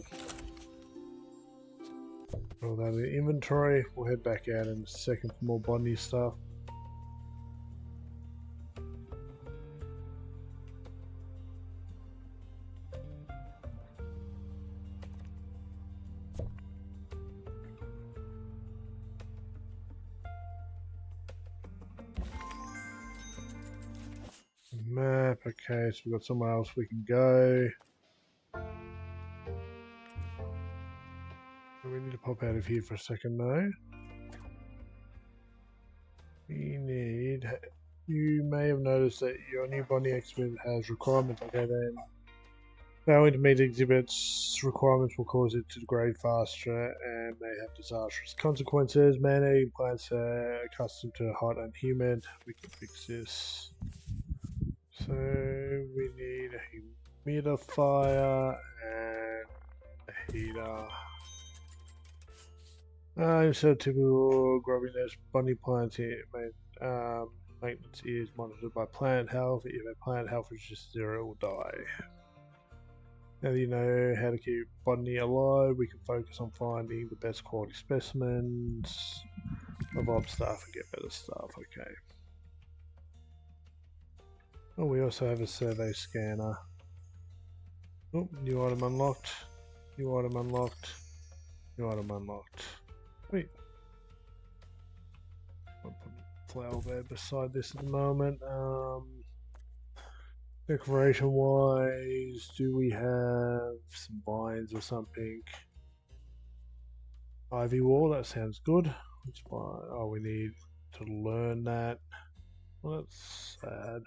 Speaker 2: All that in the inventory. We'll head back out in a second for more Bonnie stuff. Map, okay, so we've got somewhere else we can go. We need to pop out of here for a second though. We need, you may have noticed that your new Bonnie exhibit has requirements. Okay then, failing to meet exhibits requirements will cause it to degrade faster and may have disastrous consequences. Man-eating plants are accustomed to hot and humid. We can fix this. So we need a humidifier and a heater. So typical grubbiness, bunny plants here, maintenance is monitored by plant health. If a plant health is just 0, it will die. Now that you know how to keep botany alive, we can focus on finding the best quality specimens, evolve stuff and get better stuff, okay. Oh, we also have a survey scanner. Oh, new item unlocked. New item unlocked. New item unlocked. Wait. I'll put a flower bed beside this at the moment. Decoration wise, do we have some vines or something? Ivy wall, that sounds good. Let's buy, oh, we need to learn that. Well, that's sad.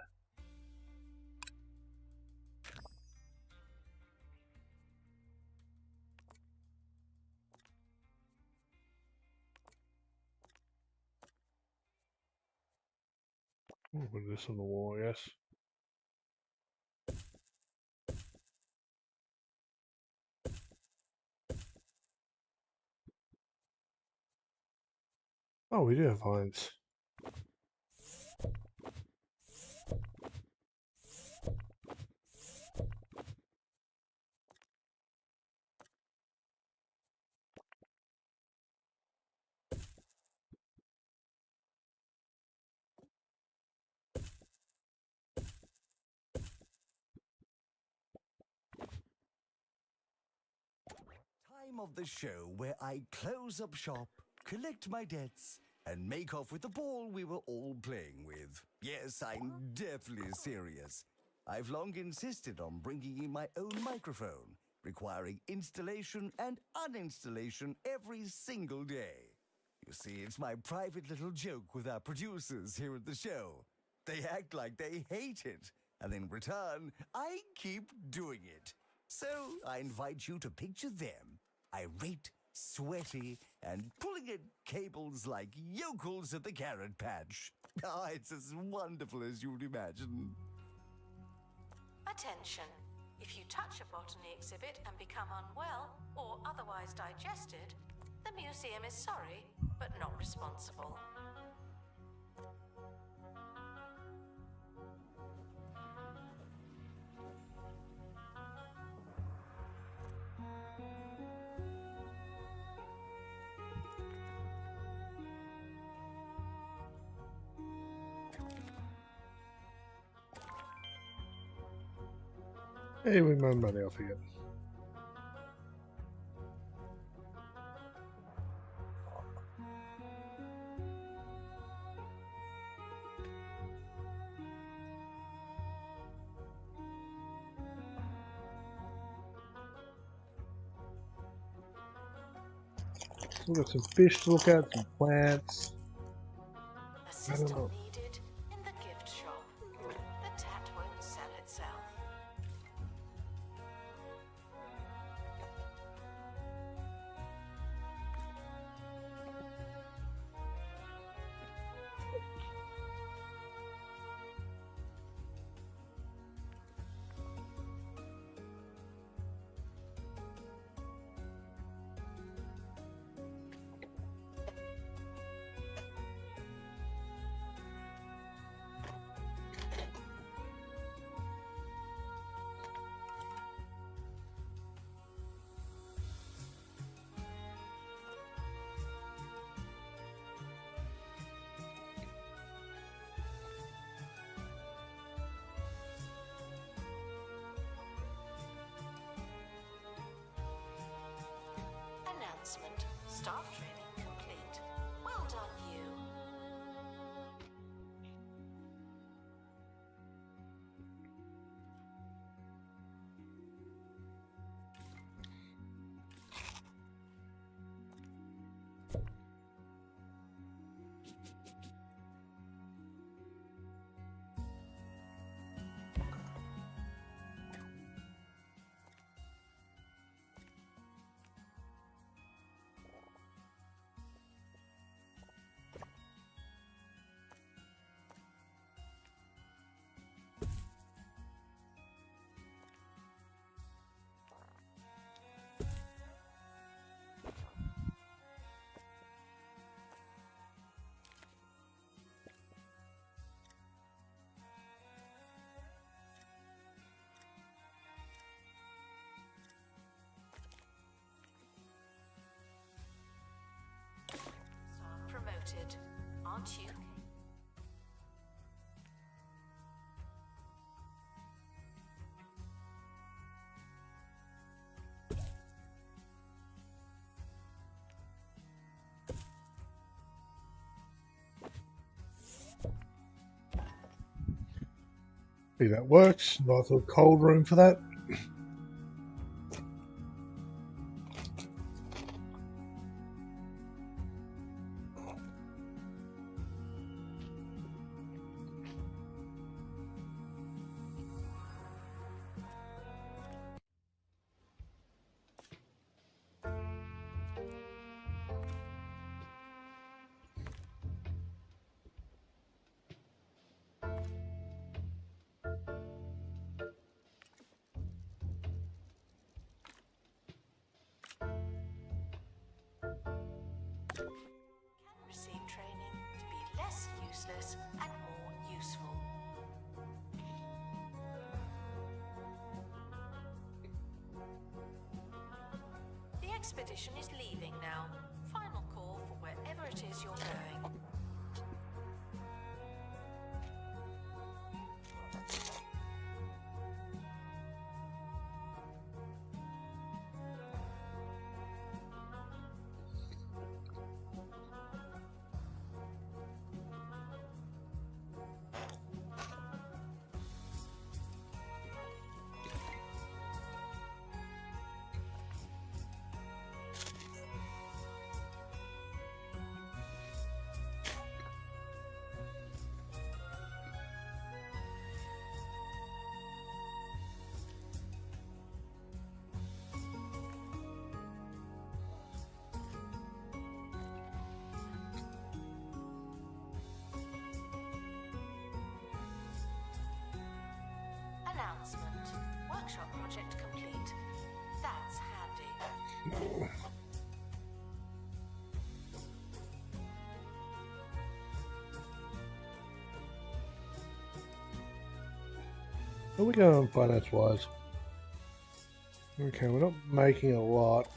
Speaker 2: We'll put this on the wall, yes. Oh, we do have vines.
Speaker 5: Time of the show where I close up shop, collect my debts, and make off with the ball we were all playing with. Yes, I'm deathly serious. I've long insisted on bringing in my own microphone, requiring installation and uninstallation every single day. You see, it's my private little joke with our producers here at the show. They act like they hate it, and in return, I keep doing it. So I invite you to picture them, irate, sweaty, and pulling at cables like yokels at the carrot patch. Ah, it's as wonderful as you'd imagine.
Speaker 6: Attention. If you touch a botany exhibit and become unwell or otherwise digested, the museum is sorry, but not responsible.
Speaker 2: Hey, we made money off again. We've got some fish to look at, some plants.
Speaker 6: A system needed in the gift shop. The tat won't sell itself.
Speaker 2: See, that works. Nice little cold room for that.
Speaker 6: Receive training to be less useless and more useful. The expedition is leaving now. Final call for wherever it is you're going. Announcement. Workshop project complete. That's handy.
Speaker 2: Where are we going finance-wise? Okay, we're not making a lot.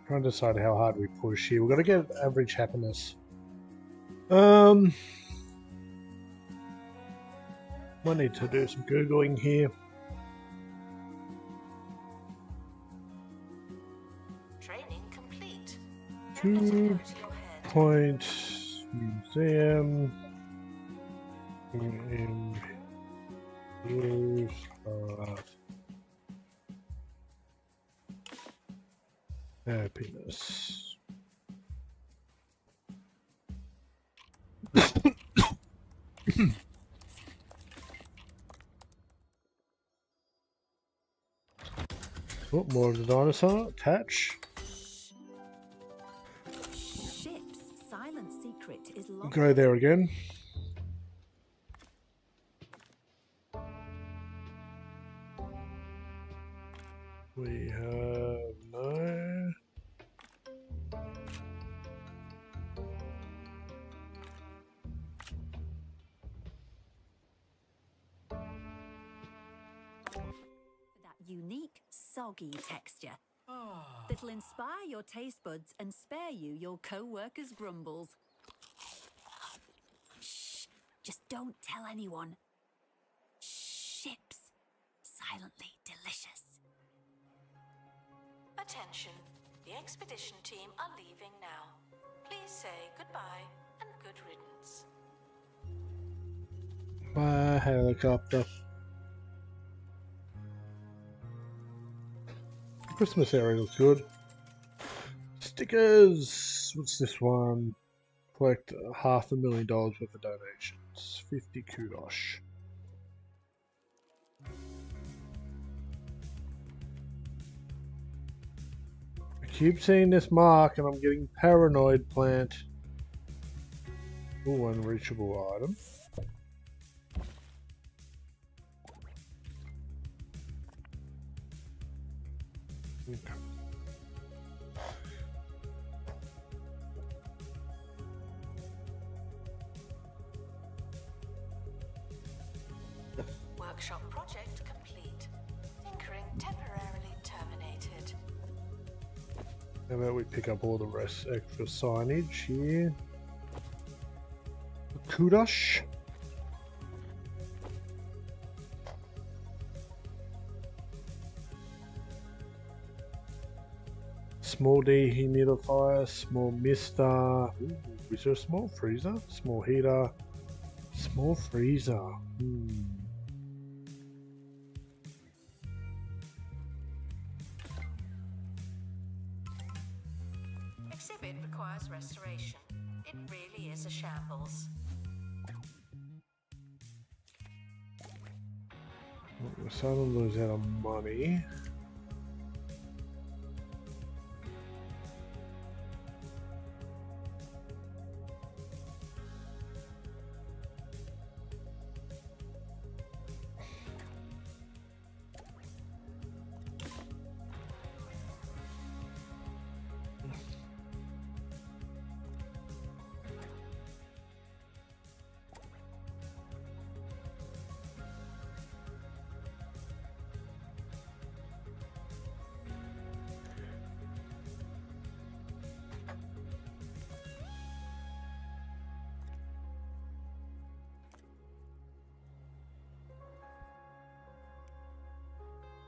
Speaker 2: Trying to decide how hard we push here. We've got to get average happiness. Might need to do some Googling here.
Speaker 6: Training complete.
Speaker 2: 2-point museum. Happiness. Oh, more of the dinosaur. Attach.
Speaker 3: Ship's silent secret is locked.
Speaker 2: Go there again. We have no.
Speaker 3: That unique, soggy texture. That'll inspire your taste buds and spare you your co-workers' grumbles. Shh, just don't tell anyone. Ships, silently delicious.
Speaker 6: Attention. The expedition team are leaving now. Please say goodbye and good riddance.
Speaker 2: My helicopter. Christmas area looks good. Stickers. What's this one? Collect $500,000 worth of donations. 50 kudos. I keep seeing this mark and I'm getting paranoid, plant. Oh, unreachable item. Okay.
Speaker 6: Workshop project complete. Tinkering temporarily terminated.
Speaker 2: How about we pick up all the rest extra signage here? Kudosh. Small dehumidifier, small mister. Ooh, is there a small freezer? Small heater. Small freezer.
Speaker 6: Exhibit requires restoration. It really is a shambles.
Speaker 2: We're starting to lose out on money.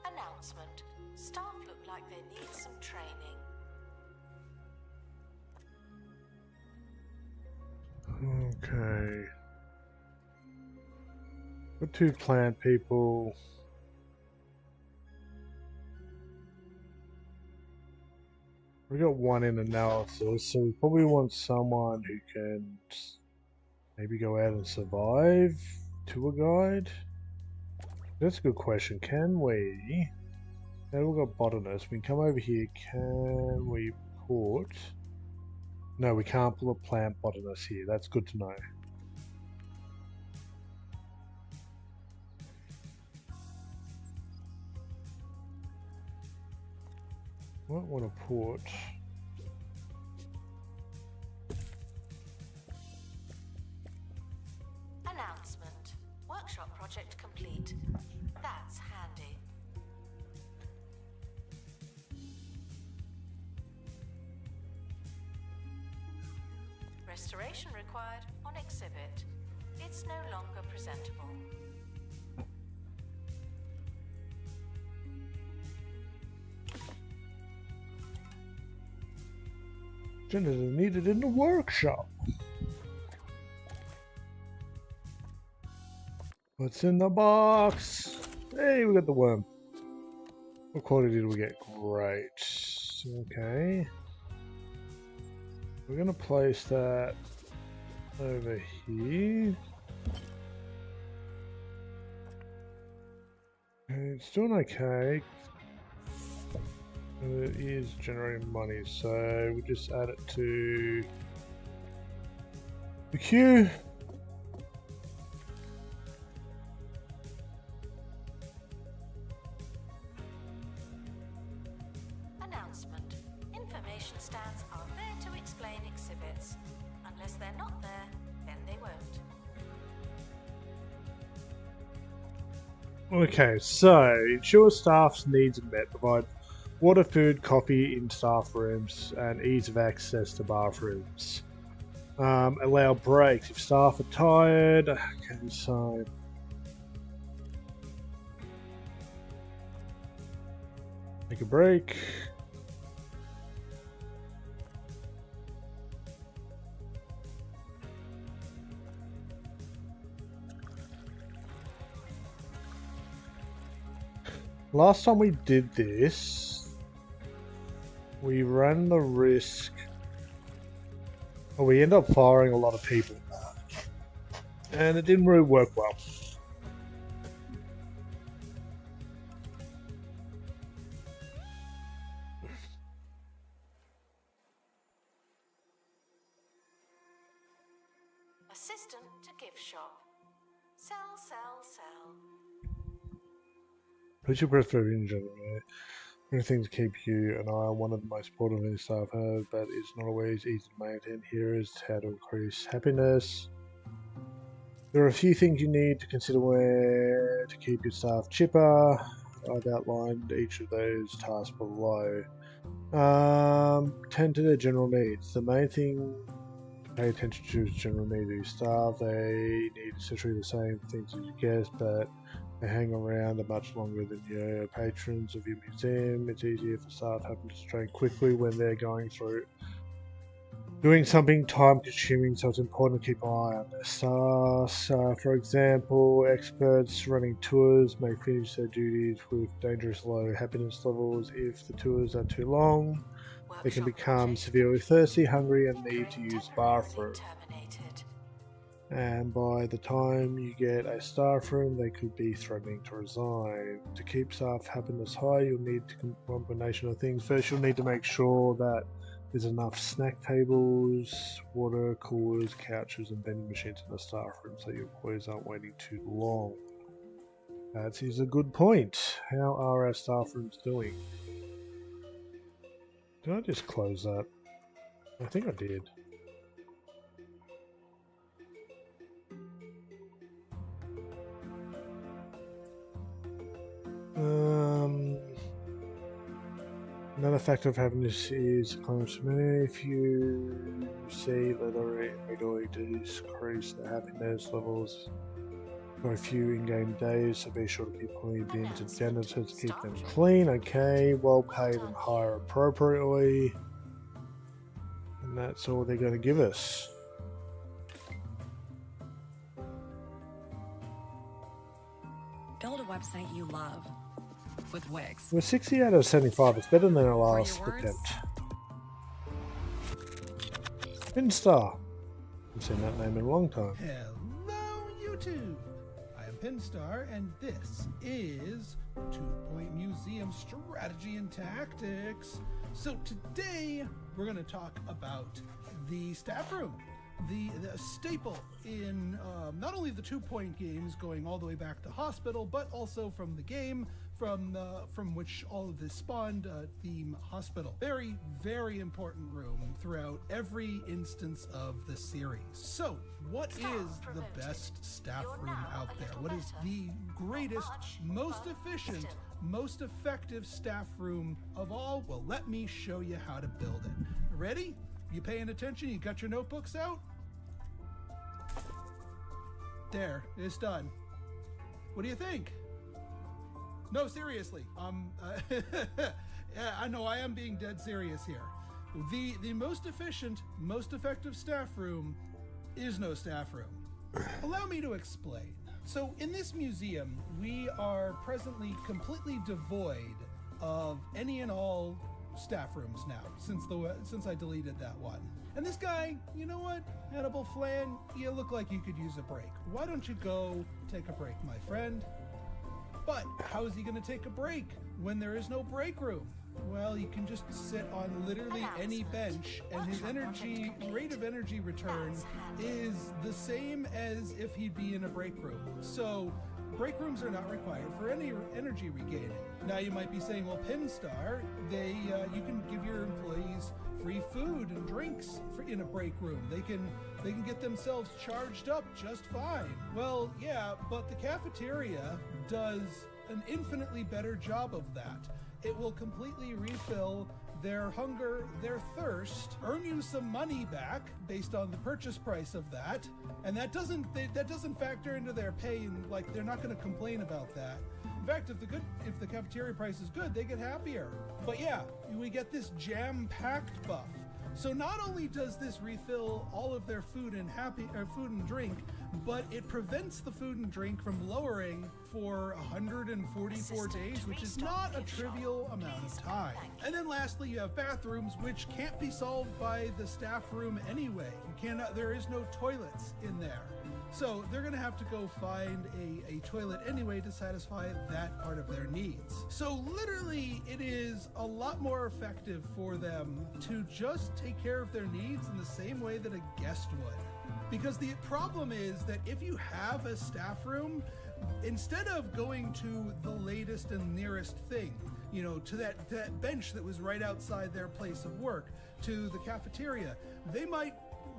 Speaker 6: Announcement. Staff look like they need some training.
Speaker 2: Okay. Got 2 plant people. We got 1 in analysis, so we probably want someone who can maybe go out and survive. Tour guide? That's a good question. Can we? Now we've got botanist. We can come over here. Can we put? No, we can't put a plant botanist here. That's good to know. Might want to put.
Speaker 6: Announcement. Workshop project complete. That's handy. Restoration required on exhibit. It's no longer presentable.
Speaker 2: Generators are needed in the workshop. What's in the box? Hey, we got the worm. What quality did we get? Great. Okay. We're going to place that over here. Okay, it's doing okay. It is generating money, so we just add it to the queue.
Speaker 6: Announcement. Information stands are there to explain exhibits. Unless they're not there, then they won't.
Speaker 2: Okay, so ensure staff's needs are met. Provide water, food, coffee in staff rooms, and ease of access to bathrooms. Allow breaks if staff are tired. Okay, so make a break. Last time we did this, we ran the risk, or we ended up firing a lot of people, and it didn't really work well.
Speaker 6: Assistant to gift shop. Sell, sell, sell.
Speaker 2: Who's your preferred engine? Anything to keep you and I on one of the most important things staff have, but it's not always easy to maintain. Here is how to increase happiness. There are a few things you need to consider where to keep your staff chipper. I've outlined each of those tasks below. Tend to their general needs. The main thing to Pay attention to general needs of your staff. They need essentially the same things as your guests, but they hang around much longer than your patrons of your museum. It's easier for staff having to train quickly when they're going through doing something time consuming, so it's important to keep an eye on their staff. For example, experts running tours may finish their duties with dangerous low happiness levels if the tours are too long. They can become severely thirsty, hungry, and need to use the bathroom. And by the time you get a staff room, they could be threatening to resign. To keep staff happiness high, you'll need a combination of things. First, you'll need to make sure that there's enough snack tables, water coolers, couches, and vending machines in the staff room so your employees aren't waiting too long. That is a good point. How are our staff rooms doing? Did I just close that? I think I did. Another factor of happiness is close to many. If you see that they regularly decrease the happiness levels for a few in-game days, so be sure to keep clean bins and janitors, keep them clean, okay, well paid and hire appropriately. And that's all they're going to give us.
Speaker 9: Build a website you love with Wix.
Speaker 2: We're 60 out of 75. It's better than our last attempt. Pinstar. I've seen that name in a long time.
Speaker 8: Hello, YouTube. I am Pinstar, and this is 2 Point Museum Strategy and Tactics. So today we're going to talk about the staff room. The staple in not only the 2 Point games going all the way back to Hospital, but also from the game from which all of this spawned, Theme Hospital. Very, very important room throughout every instance of the series. So, what is the best staff room out there? What is the greatest, most efficient, most effective staff room of all? Well, let me show you how to build it. Ready? You paying attention? You got your notebooks out? There, it's done. What do you think? No, seriously. Yeah, I know I am being dead serious here. The most efficient, most effective staff room is no staff room. Allow me to explain. So in this museum, we are presently completely devoid of any and all staff rooms now, since I deleted that one. And this guy, you know what, Hannibal Flan, you look like you could use a break. Why don't you go take a break, my friend? But how is he going to take a break when there is no break room? Well, he can just sit on literally any bench, and his rate of energy return is the same as if he'd be in a break room. So break rooms are not required for any energy regaining. Now you might be saying, well, Pinstar, you can give your employees free food and drinks in a break room. They can get themselves charged up just fine. Well, yeah, but the cafeteria does an infinitely better job of that. It will completely refill their hunger, their thirst, earn you some money back based on the purchase price of that, and that doesn't factor into their pay, and like they're not going to complain about that. In fact, if the cafeteria price is good, they get happier. But yeah, we get this jam-packed buff. So not only does this refill all of their food and drink, but it prevents the food and drink from lowering for 144 days, which is not a trivial amount of time. And then lastly, you have bathrooms, which can't be solved by the staff room anyway. There is no toilets in there. So they're gonna have to go find a toilet anyway to satisfy that part of their needs. So literally, it is a lot more effective for them to just take care of their needs in the same way that a guest would. Because the problem is that if you have a staff room, instead of going to the latest and nearest thing, to that bench that was right outside their place of work, to the cafeteria, they might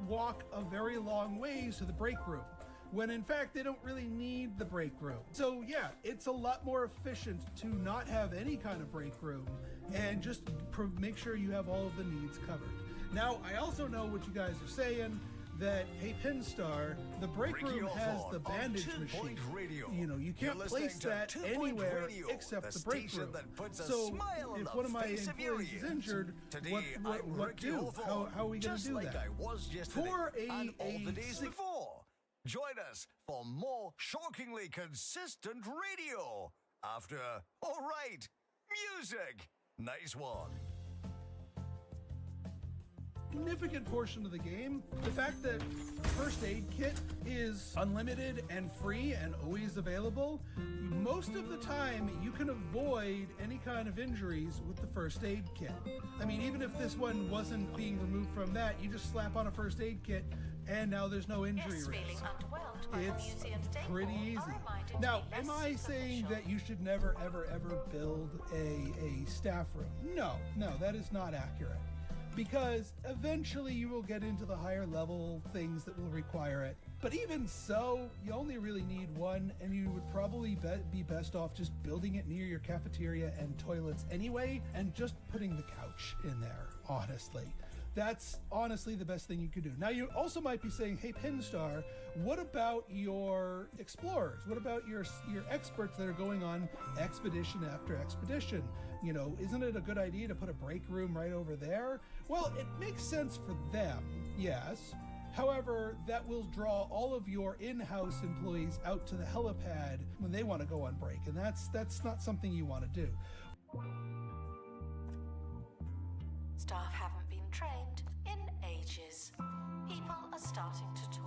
Speaker 8: walk a very long ways to the break room, when in fact they don't really need the break room. So yeah, it's a lot more efficient to not have any kind of break room and just make sure you have all of the needs covered. Now, I also know what you guys are saying. that, hey, Pinstar, the break room has the bandage machine. You know, you can't place that anywhere except the break room. So if one of my employees is injured, what do? How are we going to do that? For
Speaker 5: Join us for more shockingly consistent radio after, all right, music. Nice one.
Speaker 8: Significant portion of the game, the fact that first aid kit is unlimited and free and always available, most of the time you can avoid any kind of injuries with the first aid kit. I mean, even if this one wasn't being removed from that, you just slap on a first aid kit and now there's no injury risk. It's pretty easy. Now, am I saying that you should never, ever, ever build a staff room? No, that is not accurate. Because eventually you will get into the higher level things that will require it. But even so, you only really need one, and you would probably be best off just building it near your cafeteria and toilets anyway, and just putting the couch in there, honestly. That's honestly the best thing you could do. Now, you also might be saying, hey, Pinstar, what about your explorers? What about your experts that are going on expedition after expedition? You know, isn't it a good idea to put a break room right over there? Well, it makes sense for them, yes. However, that will draw all of your in-house employees out to the helipad when they want to go on break, and that's not something you want to do.
Speaker 6: Staff haven't been trained in ages. People are starting to talk.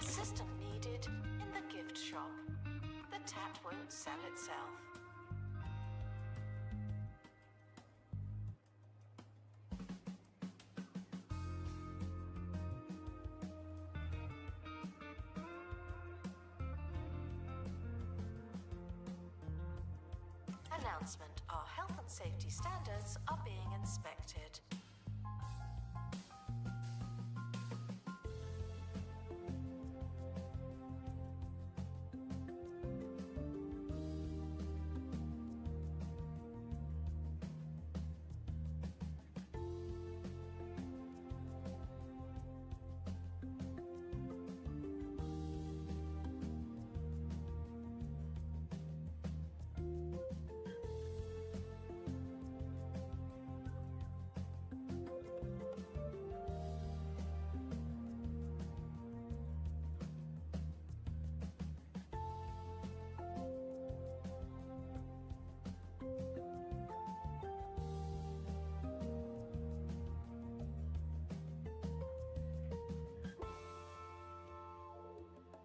Speaker 6: Assistant needed in the gift shop. The tat won't sell itself. Announcement: our health and safety standards are being inspected.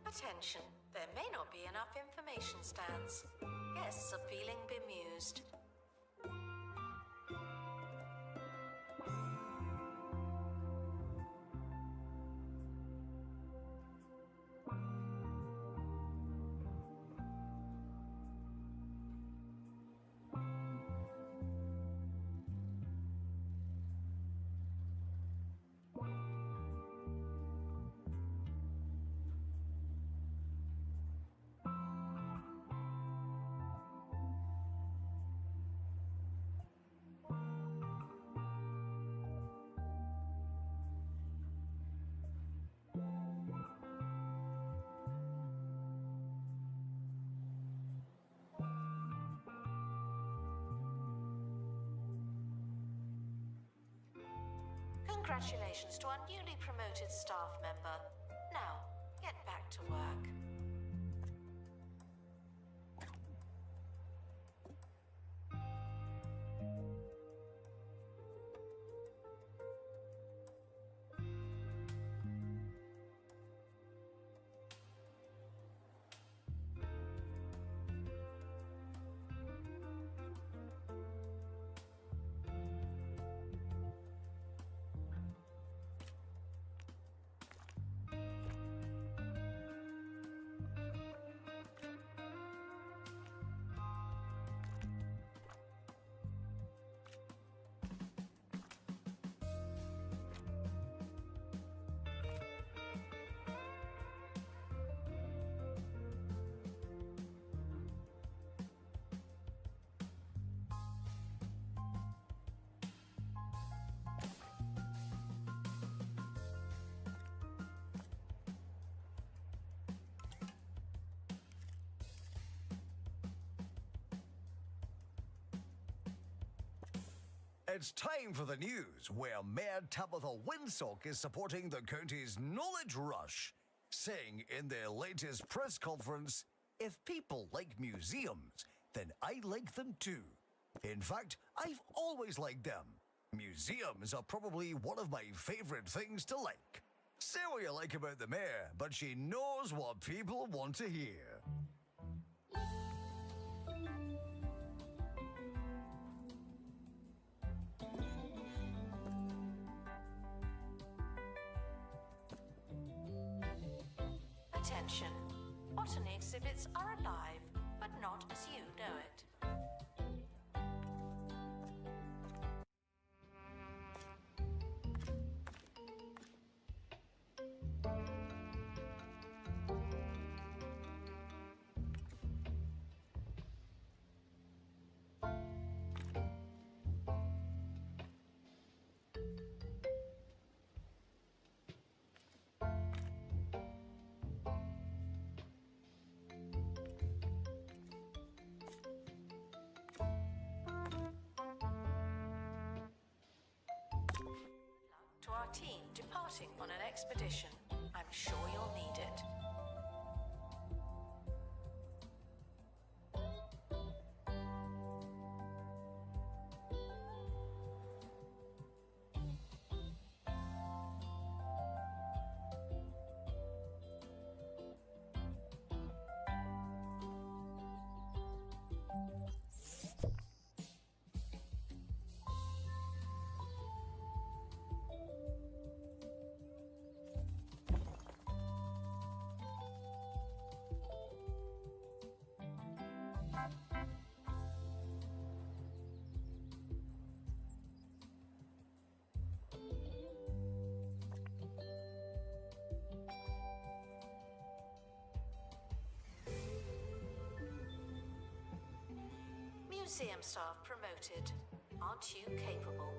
Speaker 6: Attention, there may not be enough information stands. Guests are feeling bemused. Congratulations to our newly promoted staff member. Now, get back to work.
Speaker 5: It's time for the news, where Mayor Tabitha Winsock is supporting the county's knowledge rush, saying in their latest press conference, "If people like museums, then I like them too. In fact, I've always liked them. Museums are probably one of my favorite things to like." Say what you like about the mayor, but she knows what people want to hear.
Speaker 6: Attention. Botany exhibits are alive, but not as you know it. To our team departing on an expedition, I'm sure you'll need it. Museum staff promoted. Aren't you capable?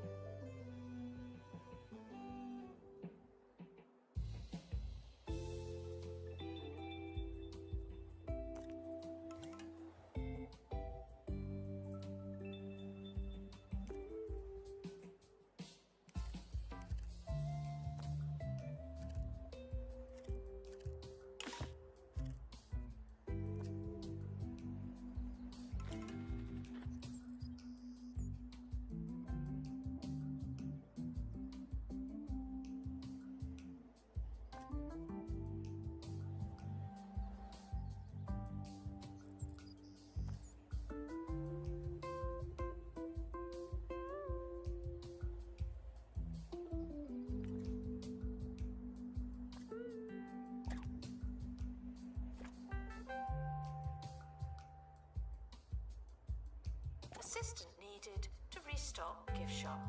Speaker 6: Assistant needed to restock gift shop.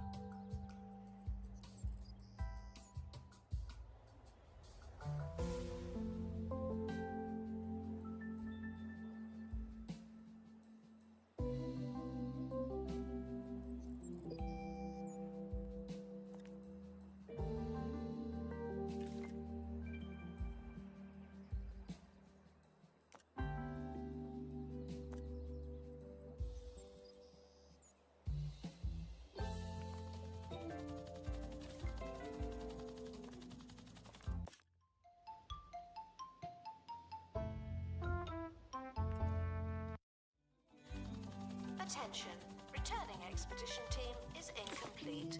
Speaker 6: Attention, returning expedition team is incomplete.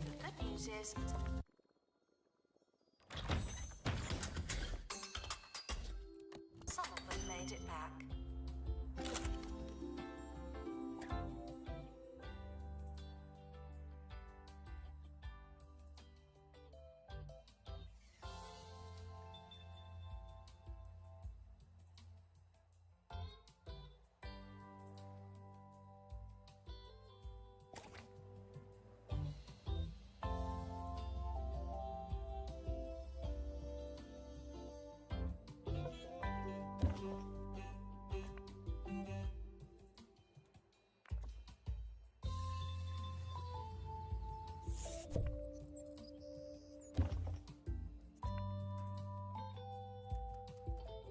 Speaker 6: The good news is some of them made it back.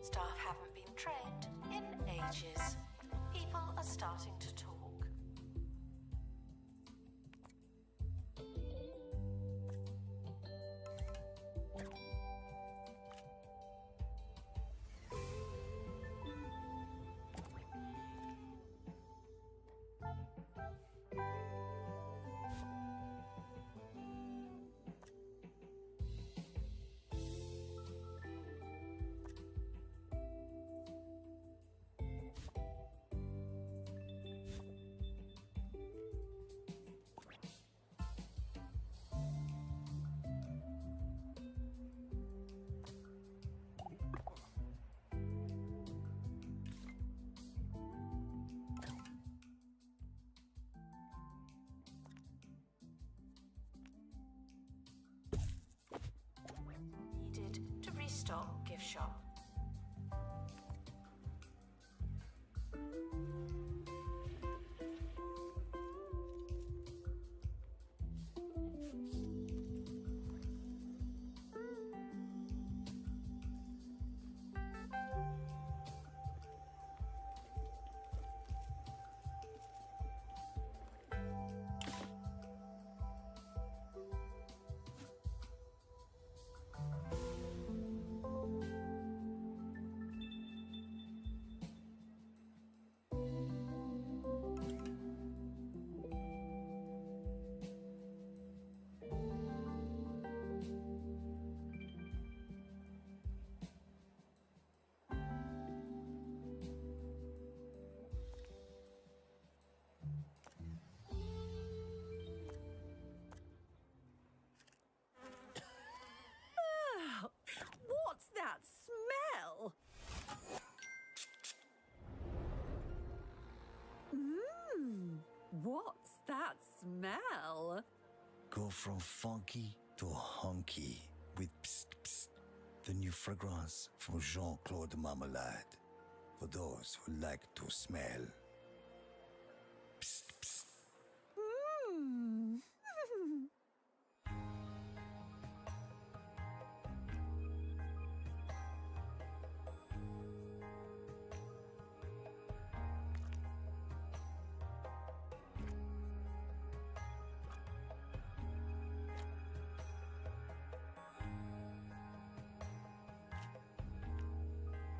Speaker 6: Staff haven't been trained in ages. People are starting to talk. shop.
Speaker 3: What's that smell? What's that smell?
Speaker 5: Go from funky to hunky with Psst Psst, the new fragrance from Jean-Claude Marmalade. For those who like to smell. Psst Psst.
Speaker 3: Mmm.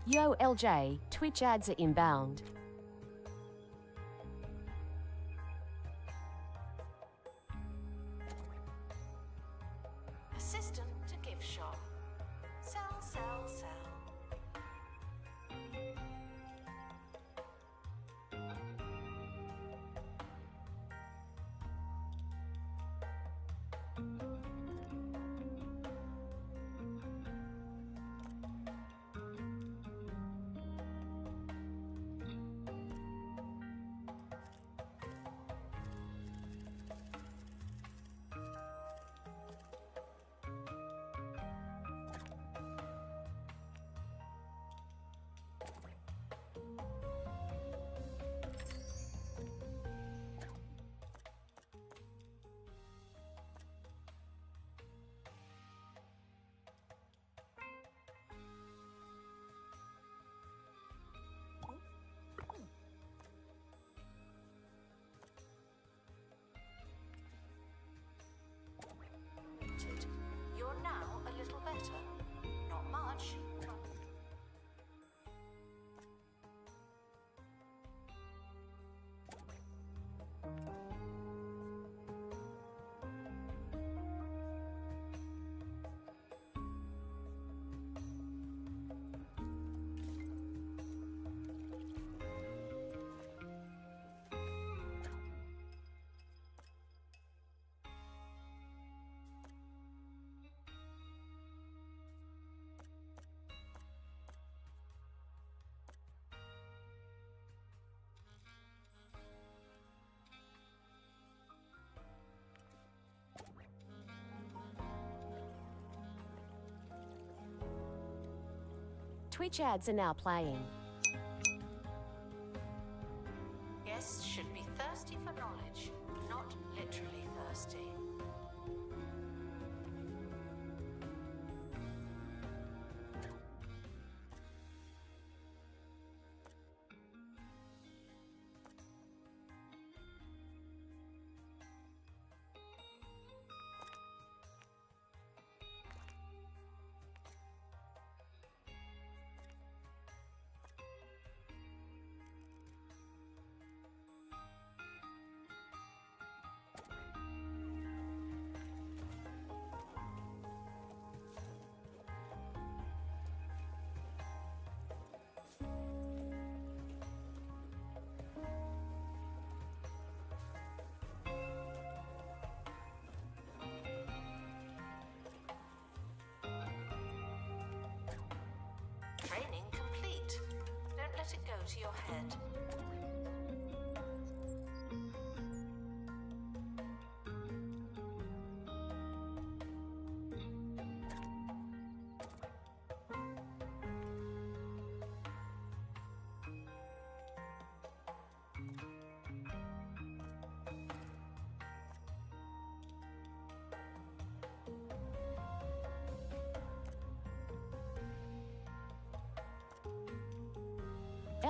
Speaker 7: Yo LJ, Twitch ads are inbound.
Speaker 6: Assistant to gift shop. Sell, sell, sell. You're now a little better. Not much.
Speaker 7: Twitch ads are now playing.
Speaker 6: Guests should be thirsty for knowledge, not literally thirsty. Training complete. Don't let it go to your head.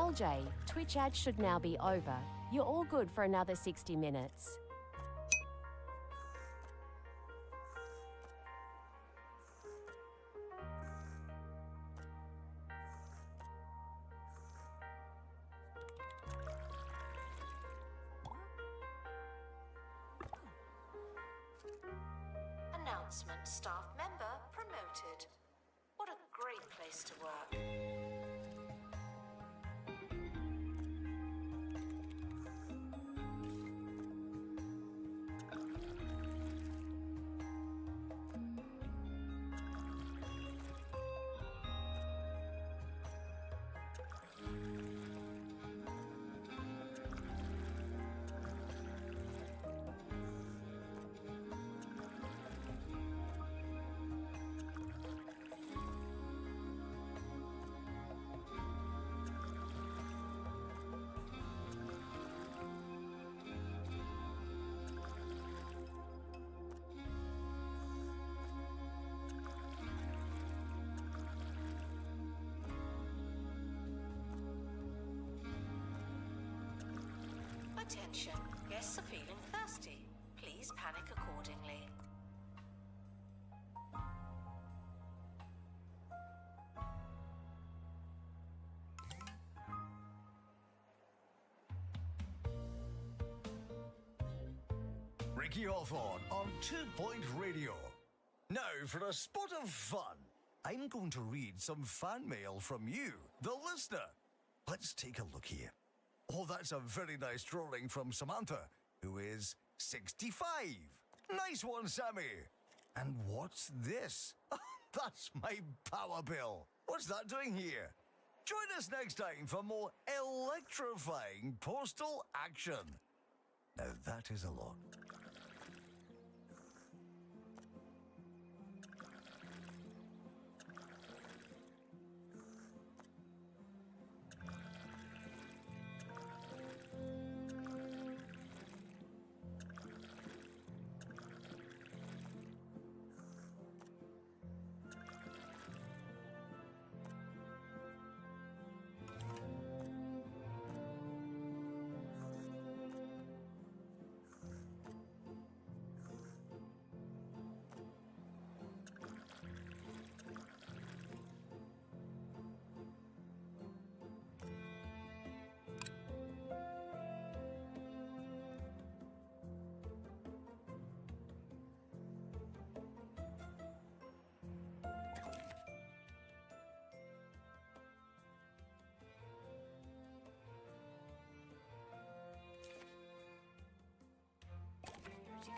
Speaker 7: LJ, Twitch ads should now be over. You're all good for another 60 minutes.
Speaker 6: Announcement: staff member promoted. What a great place to work. Attention, guests are feeling thirsty. Please panic accordingly.
Speaker 5: Ricky Hawthorne on 2 Point Radio. Now for a spot of fun. I'm going to read some fan mail from you, the listener. Let's take a look here. Oh, that's a very nice drawing from Samantha, who is 65. Nice one, Sammy. And what's this? That's my power bill. What's that doing here? Join us next time for more electrifying postal action. Now that is a lot.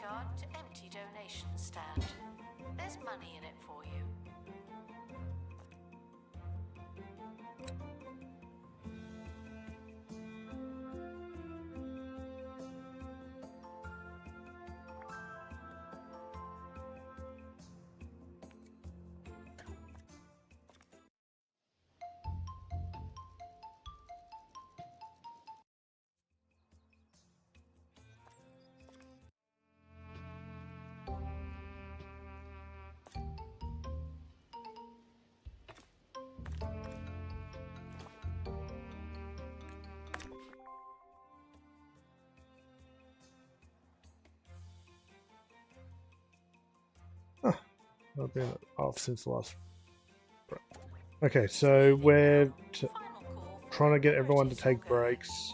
Speaker 6: Card to empty donation stand. There's money in it for you.
Speaker 2: I've been off since the last. Okay, so we're trying to get everyone to take breaks.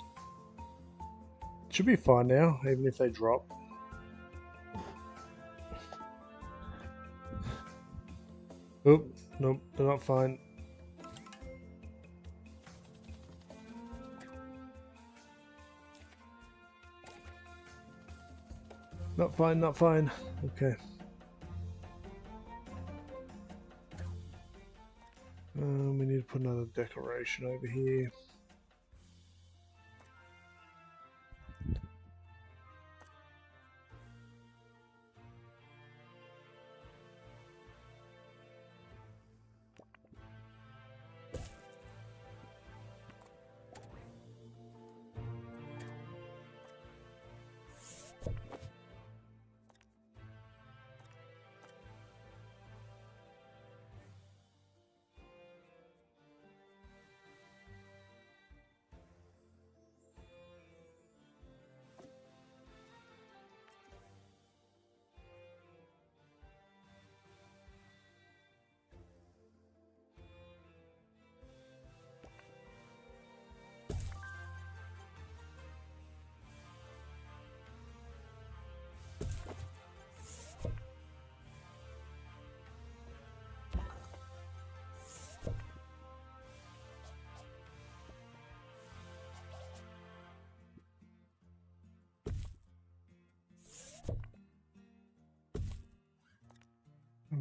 Speaker 2: Should be fine now, even if they drop. Oop, nope, they're not fine. Not fine, not fine. Okay. We need to put another decoration over here.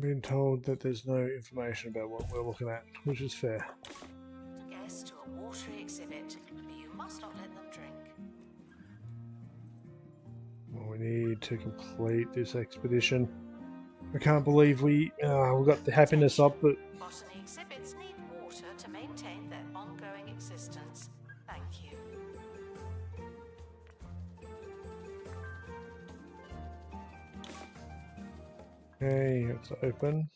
Speaker 2: I'm being told that there's no information about what we're looking at, which is fair.
Speaker 6: Guests to a watery exhibit, but you must not let them drink.
Speaker 2: Well, we need to complete this expedition. I can't believe we got the happiness up, but
Speaker 6: Botany exhibits need water to maintain their ongoing existence. Thank you.
Speaker 2: okay, it's open.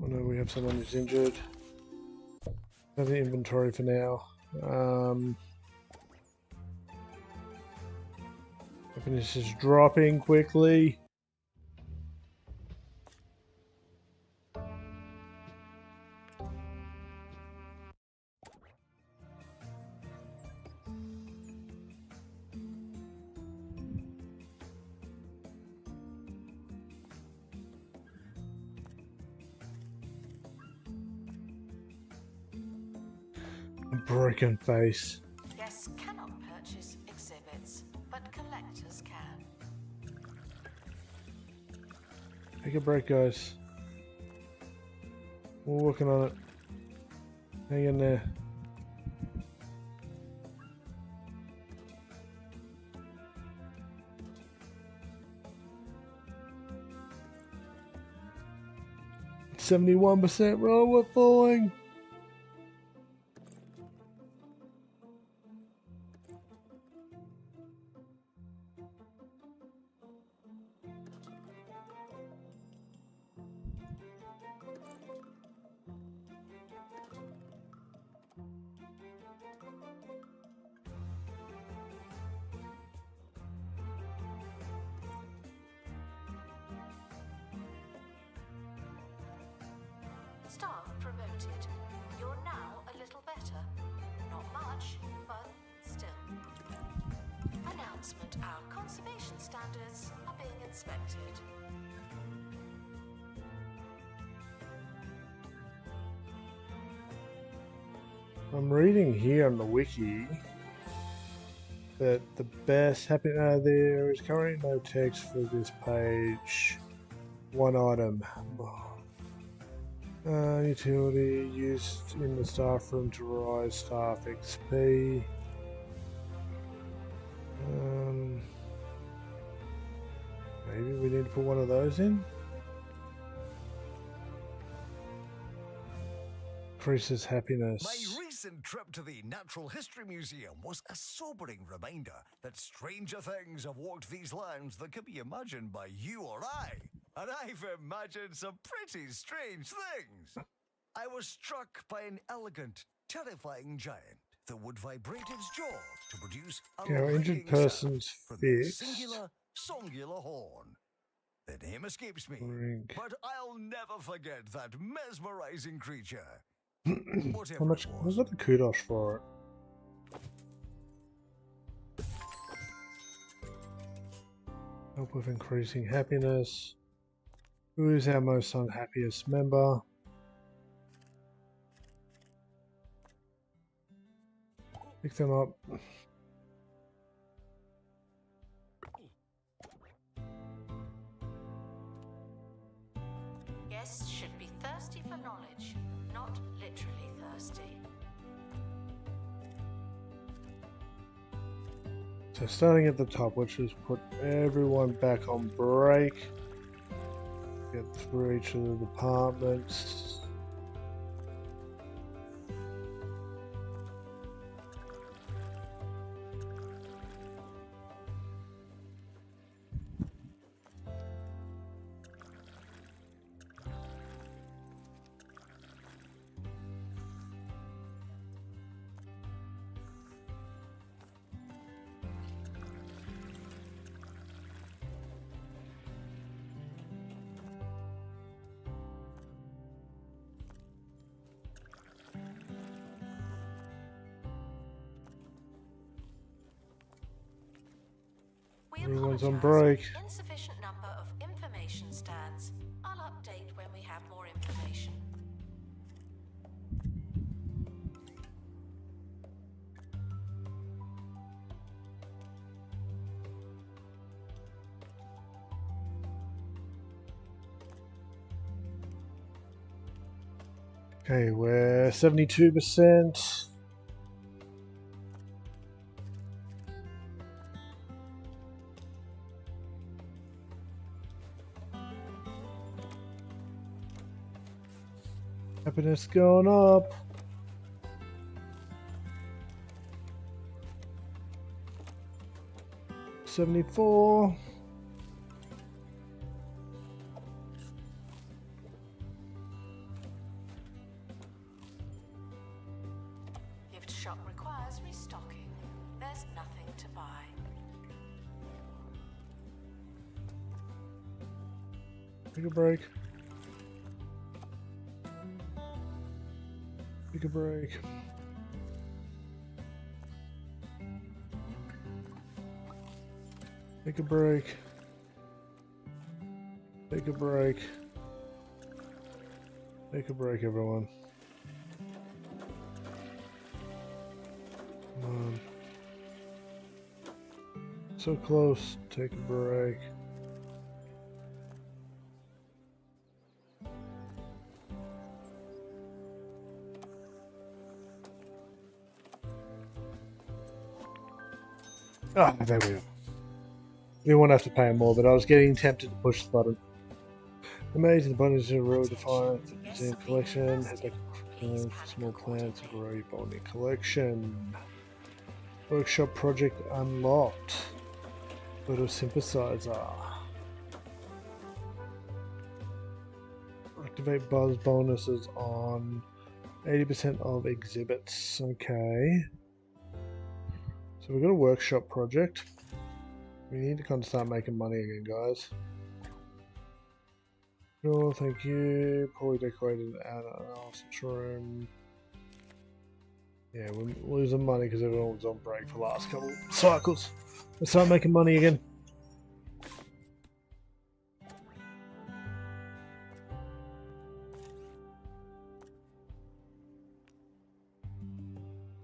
Speaker 2: Oh no, we have someone who's injured. Have the inventory for now. Happiness is dropping quickly. A broken face.
Speaker 6: Guests cannot purchase exhibits, but collectors can.
Speaker 2: Take a break, guys. We're working on it. Hang in there. It's 71%. Oh, we're falling.
Speaker 6: Staff promoted. You're now a little better. Not much, but still. Announcement: our conservation standards are being inspected.
Speaker 2: I'm reading here on the wiki that the best there is currently no text for this page. One item. Utility used in the staff room to rise staff XP. Maybe we need to put one of those in. Increases happiness.
Speaker 5: My recent trip to the Natural History Museum was a sobering reminder that stranger things have walked these lands than could be imagined by you or I. And I've imagined some pretty strange things. I was struck by an elegant, terrifying giant that would vibrate its jaw to produce a
Speaker 2: Our injured
Speaker 5: ringing sound
Speaker 2: person's
Speaker 5: from the
Speaker 2: fixed.
Speaker 5: singular, songular horn. The name escapes me,
Speaker 2: Ring.
Speaker 5: but I'll never forget that mesmerizing creature.
Speaker 2: How much? I've got the kudos for it. Help with increasing happiness. Who is our most unhappiest member? Pick them up.
Speaker 6: Guests should be thirsty for knowledge, not literally thirsty.
Speaker 2: So starting at the top, let's just put everyone back on break. Get through each of the departments.
Speaker 6: We
Speaker 2: Everyone's on
Speaker 6: apologise
Speaker 2: break.
Speaker 6: for the insufficient number of information stands. I'll update when we have more information.
Speaker 2: Okay, we're 72%. Happiness going up. $74.
Speaker 6: Gift shop requires restocking. There's nothing to buy.
Speaker 2: Take a break. Take a break. Take a break. Take a break. Take a break, everyone. Come on. So close. Take a break. Ah, there we go. We won't have to pay more, but I was getting tempted to push the button. Amazing abundance of road defined museum collection. Head back to small plants, grow your bonding collection. Workshop project unlocked. Photosynthesizer. Activate buzz bonuses on 80% of exhibits. Okay. So we've got a workshop project. We need to kind of start making money again, guys. Sure, thank you. Poorly decorated analysis room. Yeah, we're losing money because everyone was on break for the last couple cycles. Let's start making money again.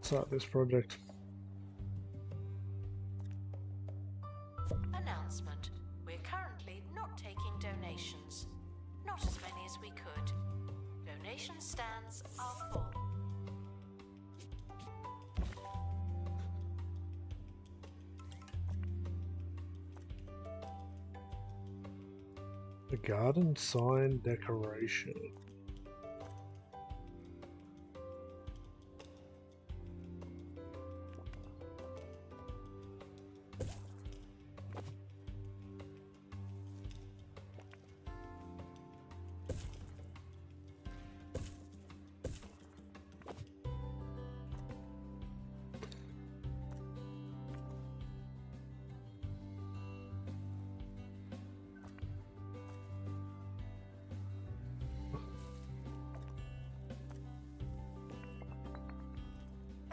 Speaker 2: Start this project.
Speaker 6: Announcement. We're currently not taking donations. Not as many as we could. Donation stands are full.
Speaker 2: The garden sign decoration.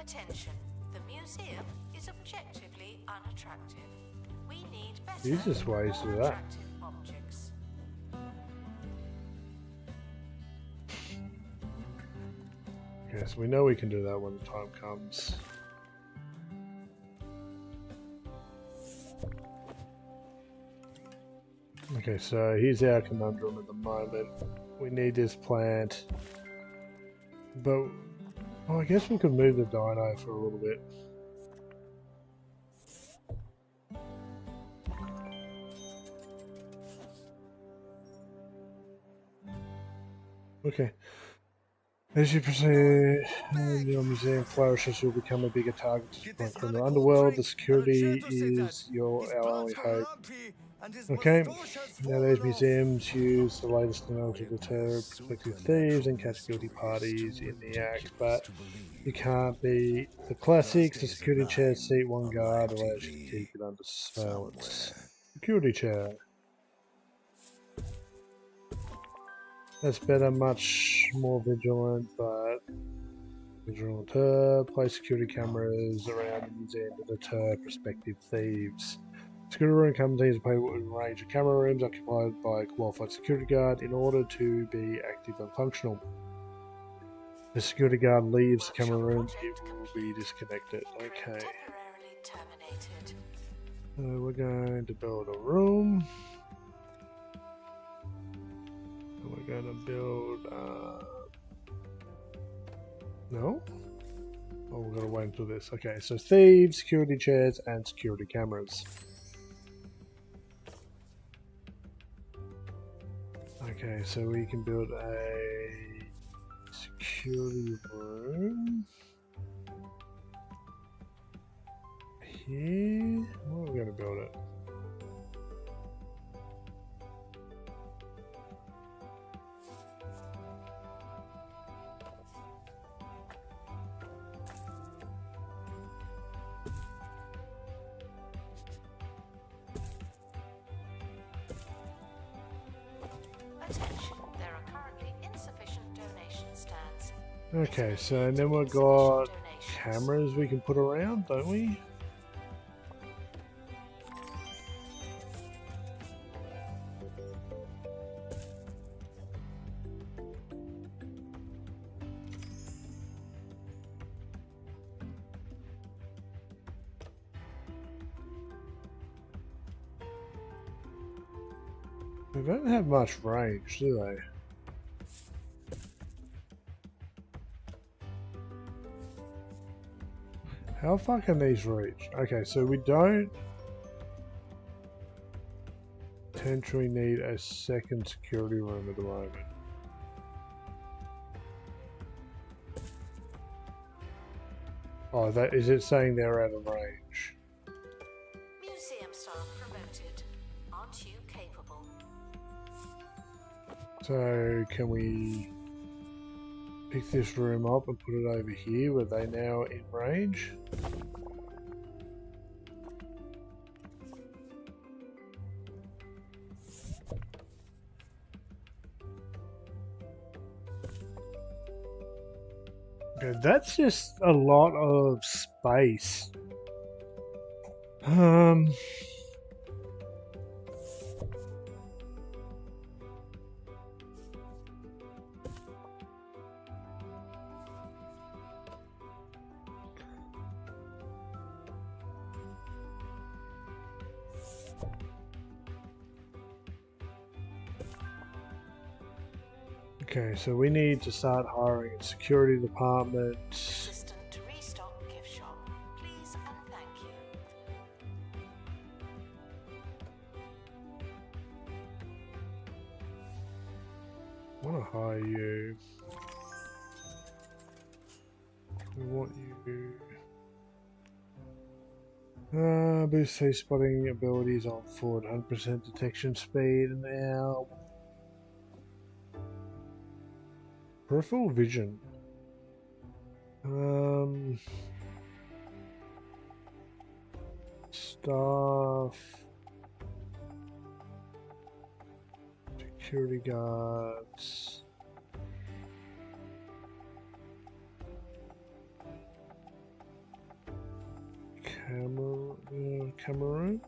Speaker 6: Attention, the museum is objectively unattractive. We need better,
Speaker 2: Easiest ways to do
Speaker 6: more
Speaker 2: that.
Speaker 6: attractive objects.
Speaker 2: Okay, so we know we can do that when the time comes. Okay, so here's our conundrum at the moment. We need this plant, but oh, I guess we could move the dino for a little bit. Okay. As you proceed, your museum flourishes, you'll become a bigger target to strike from the underworld. The security is our only hope. Okay, now these museums use the latest technology to deter prospective thieves and catch guilty parties in the act, but you can't beat the classics. The security chair seat one guard allows you to keep it under surveillance. Security chair. That's better, much more vigilant, but vigilant. Place security cameras around the museum to deter prospective thieves. Security room companies pay a range of camera rooms occupied by a qualified security guard in order to be active and functional. If the security guard leaves the camera room, it will be disconnected. Okay.
Speaker 6: Temporarily terminated.
Speaker 2: So we're going to build a room. And we're going to build No? Oh, we've got to wait until this. Okay, so thieves, security chairs, and security cameras. Okay, so we can build a security room here. Where are we going to build it?
Speaker 6: Attention, there are currently insufficient donation stands.
Speaker 2: Okay, so then we've got cameras we can put around, don't we? They don't have much range, do they? How far can these reach? Okay, so we don't potentially need a second security room at the moment. Oh, that is it saying they're out of range?
Speaker 6: Museum staff promoted. Aren't you capable?
Speaker 2: So can we pick this room up and put it over here? Were they now in range? Okay, that's just a lot of space. Okay, so we need to start hiring a security department.
Speaker 6: Assistant to restock gift shop. Please and thank you.
Speaker 2: I want to hire you. We want you. Boost safe spotting abilities on foot, 100% detection speed now. Peripheral vision. Staff. Security guards. Camera room.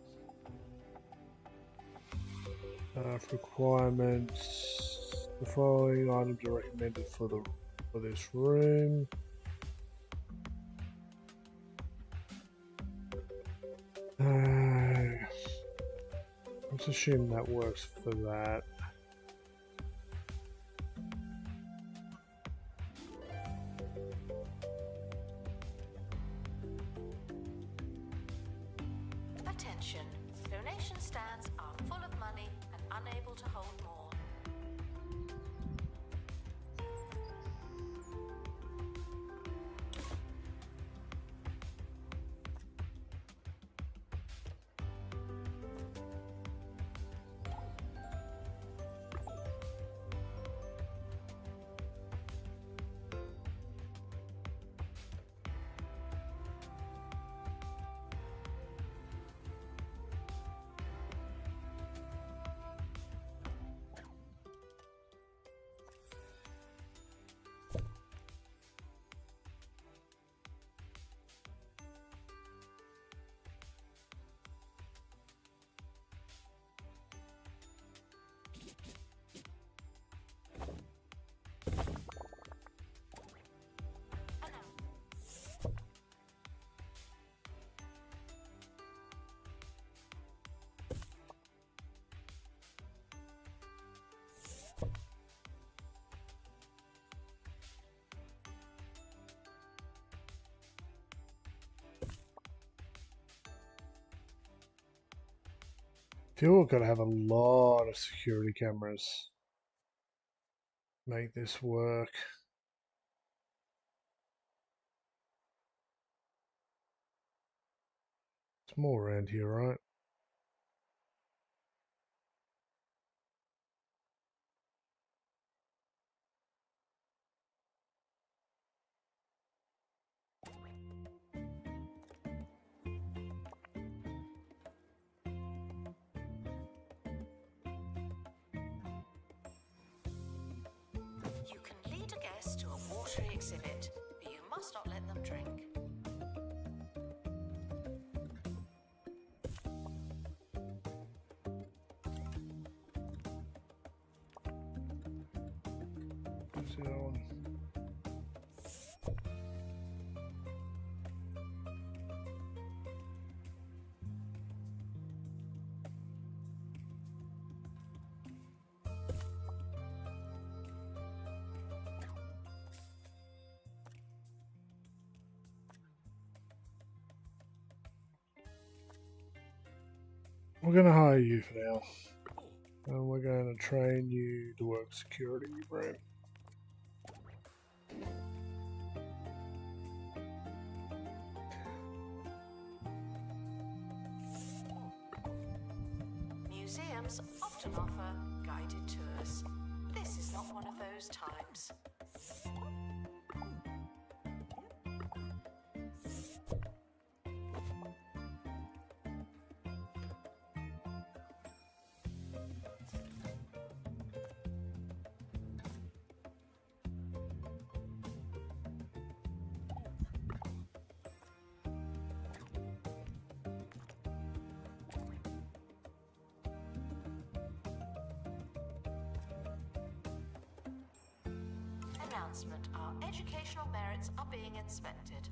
Speaker 2: Requirements. The following items are recommended for this room. Let's assume that works for that.
Speaker 6: Attention, donation stands are full of money and unable to hold more.
Speaker 2: Feel we've got to have a lot of security cameras. Make this work. It's more around here, right?
Speaker 6: You can lead a guest to a watery exhibit, but you must not let them drink.
Speaker 2: See that one? We're going to hire you for now. And we're going to train you to work security, Bram.
Speaker 6: Museums often offer guided tours. This is not one of those times. Announcement: our educational merits are being inspected.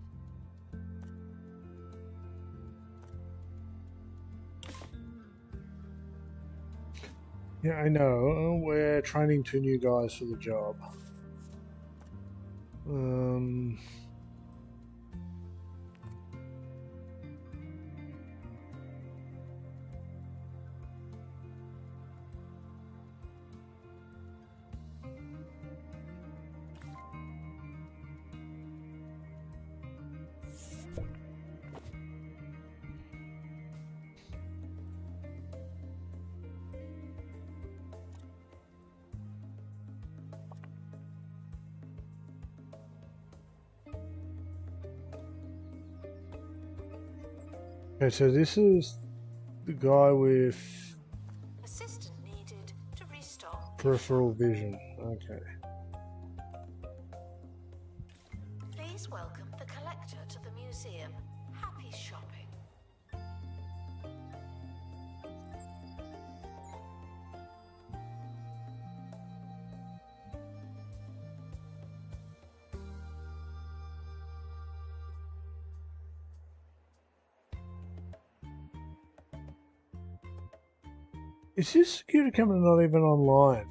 Speaker 2: Yeah, I know. We're training 2 new guys for the job. Okay, so this is the guy with
Speaker 6: Assistant needed to restock.
Speaker 2: peripheral vision. Okay.
Speaker 6: Please welcome the collector to the museum. Happy shopping.
Speaker 2: Is this security camera not even online?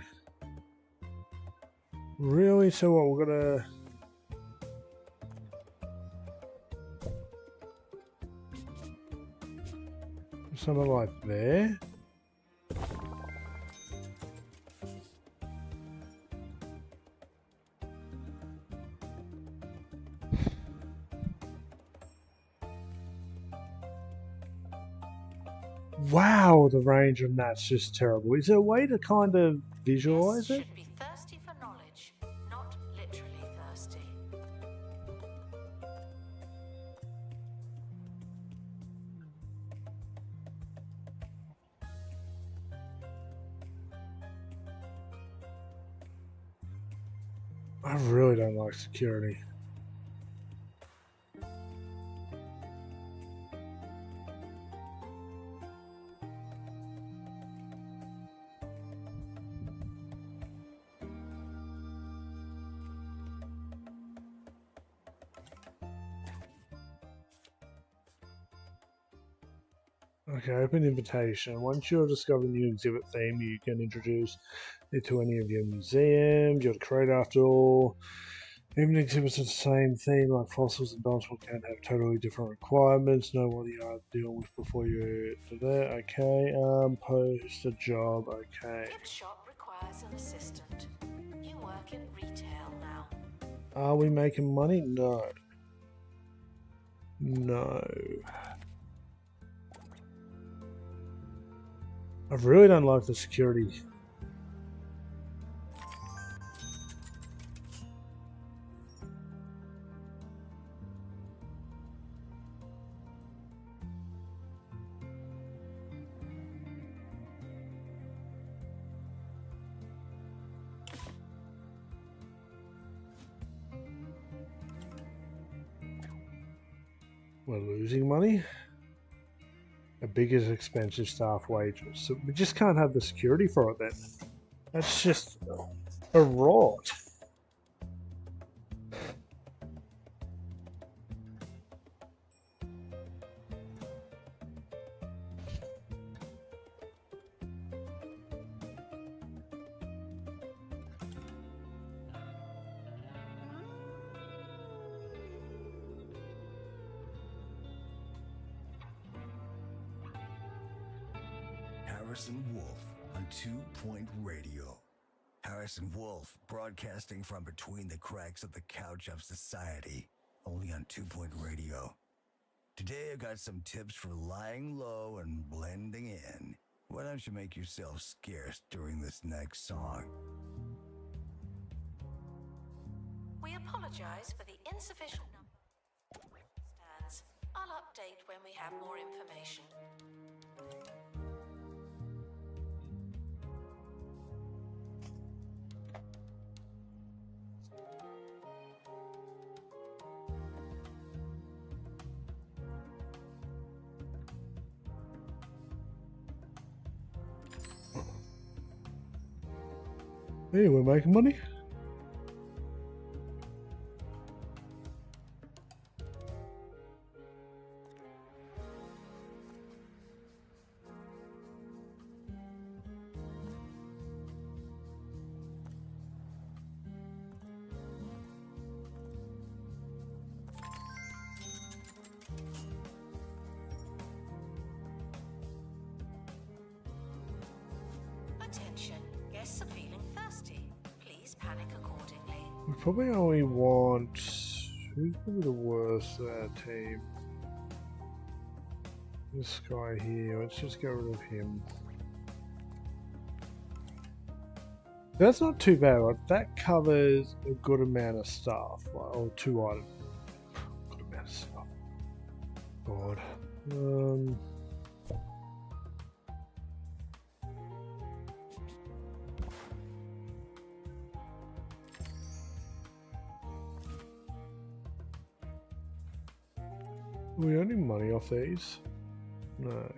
Speaker 2: Really? So what, we're gonna... Something like there? Wow, the range on that's just terrible. Is there a way to kind of visualize it?
Speaker 6: Should be thirsty for knowledge, not literally thirsty.
Speaker 2: I really don't like security. Okay, open invitation. Once you have discovered a new exhibit theme, you can introduce it to any of your museums. You're the creator after all. Even exhibits of the same theme, like fossils and dinosaurs, can have totally different requirements. Know what you are dealing with before you do that. Okay. Post a job. Okay.
Speaker 6: Gift shop requires an assistant. You work in retail now.
Speaker 2: Are we making money? No. No. I really don't like the security. We're losing money. The biggest expensive staff wages. So we just can't have the security for it then. That's just a rot.
Speaker 5: Harrison Wolf on 2 Point Radio. Harrison Wolf broadcasting from between the cracks of the couch of society, only on 2 Point Radio. Today I got some tips for lying low and blending in. Why don't you make yourself scarce during this next song?
Speaker 6: We apologize for the insufficient number of stands. I'll update when we have more information.
Speaker 2: Hey, we're making money.
Speaker 6: Attention, guests are feeling thirsty. Please panic accordingly.
Speaker 2: We probably only want... Who's probably the worst of our team? This guy here. Let's just get rid of him. That's not too bad. Like, that covers a good amount of stuff. Like, or 2 items. Good amount of stuff. God. Are we earning money off these? No.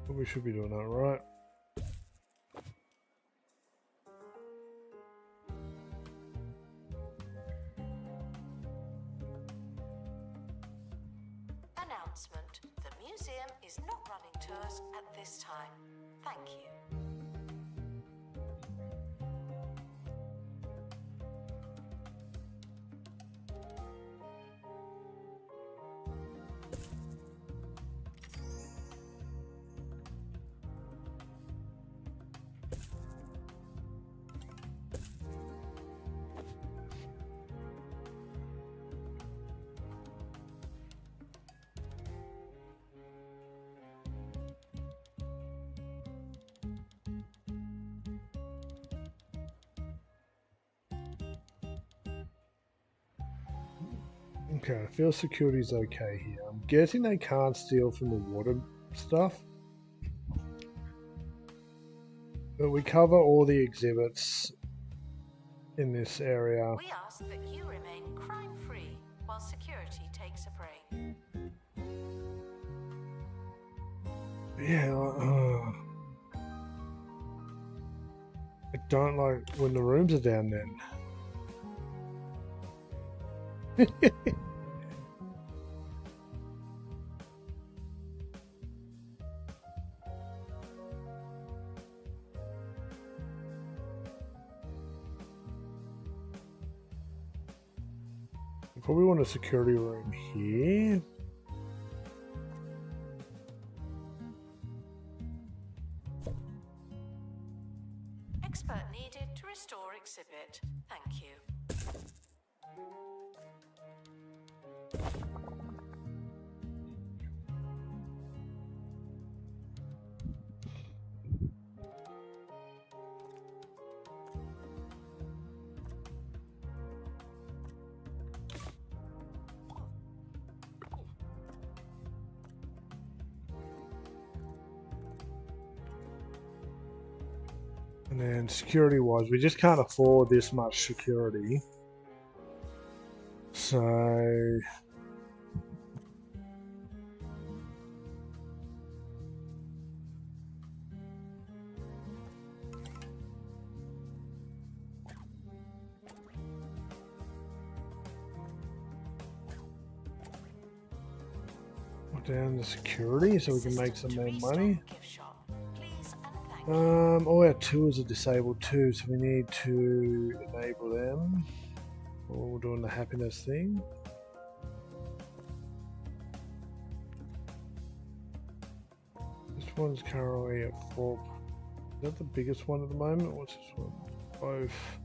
Speaker 2: But we should be doing that, right?
Speaker 6: Announcement. The museum is not running tours at this time. Thank you.
Speaker 2: Okay, I feel security's okay here. I'm guessing they can't steal from the water stuff. But we cover all the exhibits in this area.
Speaker 6: We ask that you remain crime-free while security takes a break.
Speaker 2: Yeah, I don't like when the rooms are down then. probably want a security room here.
Speaker 6: Expert needed to restore exhibit. Thank you.
Speaker 2: And then security wise, we just can't afford this much security. So down the security so we can make some more money. All our tours are disabled too, so we need to enable them. While we're doing the happiness thing. This one's currently at 4. Is that the biggest one at the moment? What's this one? Both.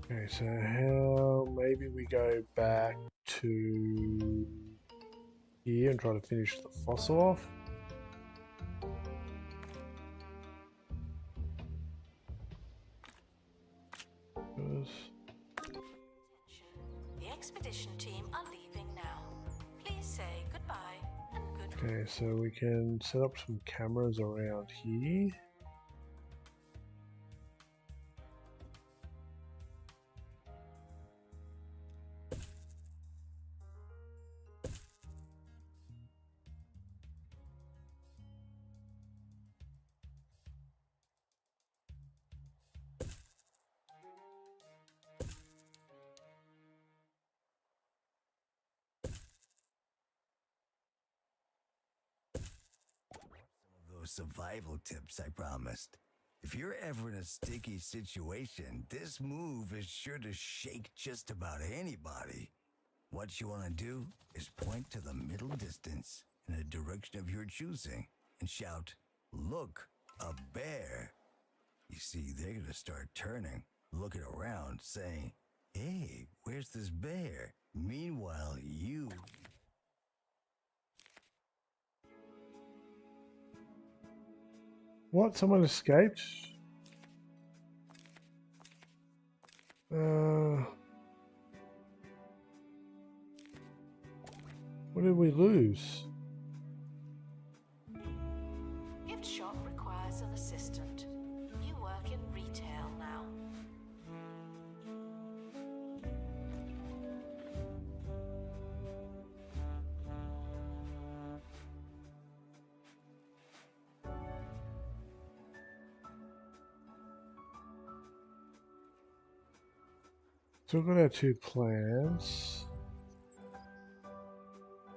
Speaker 2: Okay, so how maybe we go back to here and try to finish the fossil off.
Speaker 6: The expedition team are leaving now. Please say goodbye and good.
Speaker 2: Okay, so we can set up some cameras around here.
Speaker 5: Survival tips I promised. If you're ever in a sticky situation, this move is sure to shake just about anybody. What you want to do is point to the middle distance in a direction of your choosing and shout, "Look, a bear." You see, they're going to start turning, looking around, saying, "Hey, where's this bear?" Meanwhile, you...
Speaker 2: What? Someone escaped? What did we lose?
Speaker 6: Gift shop requires an assistant. You work in retail now.
Speaker 2: So we've got our 2 plans.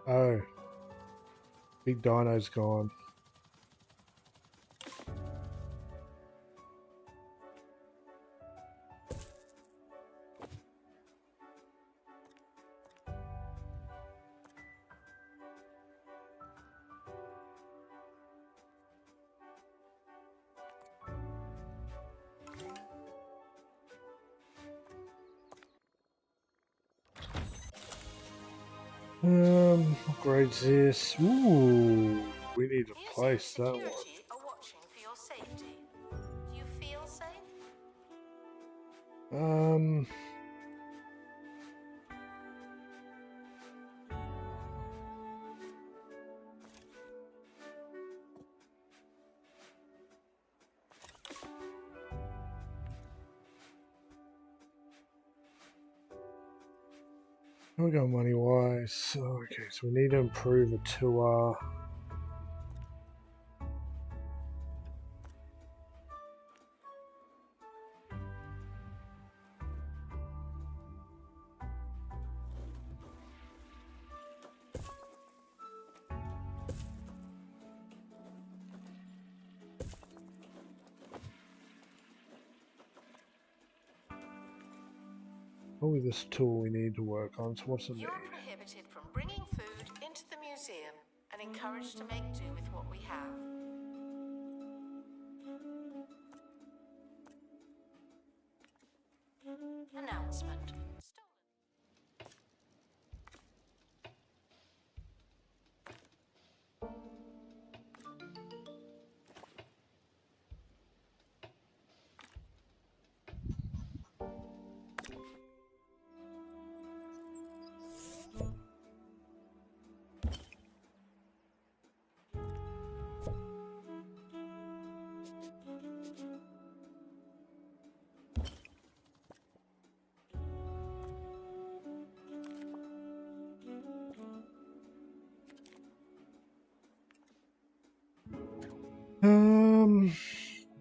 Speaker 2: Oh. Big Dino's gone. Upgrades this. Ooh, we need to place that one.
Speaker 6: Security are watching for your safety. Do you feel safe?
Speaker 2: How we go money wise? Okay, so we need to improve a tour. Probably this tool we need to work on. So what's the
Speaker 6: You
Speaker 2: name?
Speaker 6: are prohibited from bringing food into the museum and encouraged to make do with what we have. Announcement.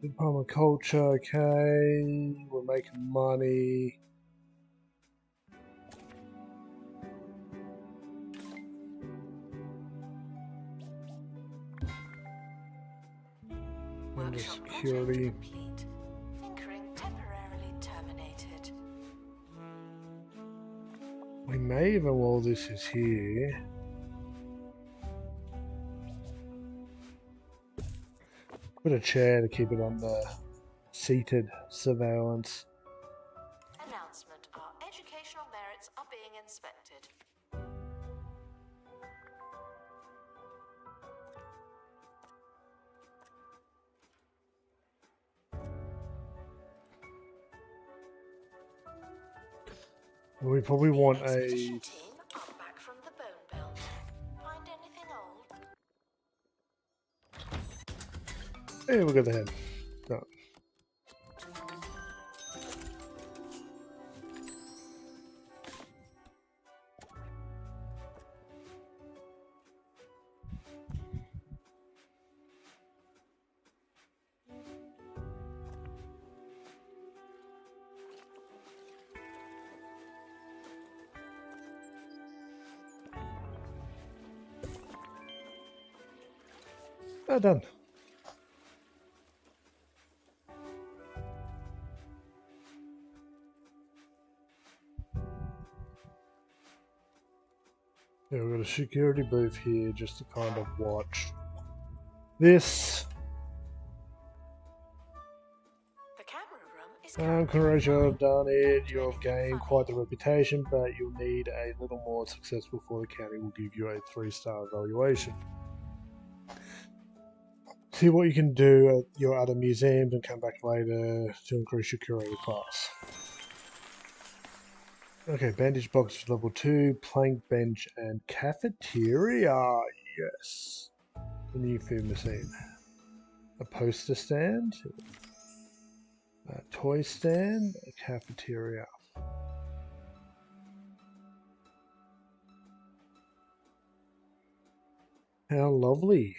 Speaker 2: Department of Culture, okay. We're making money. Under
Speaker 6: Workshop
Speaker 2: security.
Speaker 6: project complete. Tinkering temporarily terminated.
Speaker 2: We may even, while this is here, put a chair to keep it under seated surveillance.
Speaker 6: Announcement. Our educational merits are being inspected.
Speaker 2: We probably want
Speaker 6: The expedition
Speaker 2: a...
Speaker 6: team are back from the Bone Belt. Find anything old?
Speaker 2: Hey, we'll go ahead. No. Done. Yeah, we've got a security booth here just to kind of watch this.
Speaker 6: The camera room is
Speaker 2: Congratulations, you've done it. You've gained quite the reputation, but you'll need a little more success before the county will give you a 3-star evaluation. See what you can do at your other museums and come back later to increase your curator class. Okay, bandage box level 2, plank bench and cafeteria. Yes. The new food machine. A poster stand. A toy stand. A cafeteria. How lovely.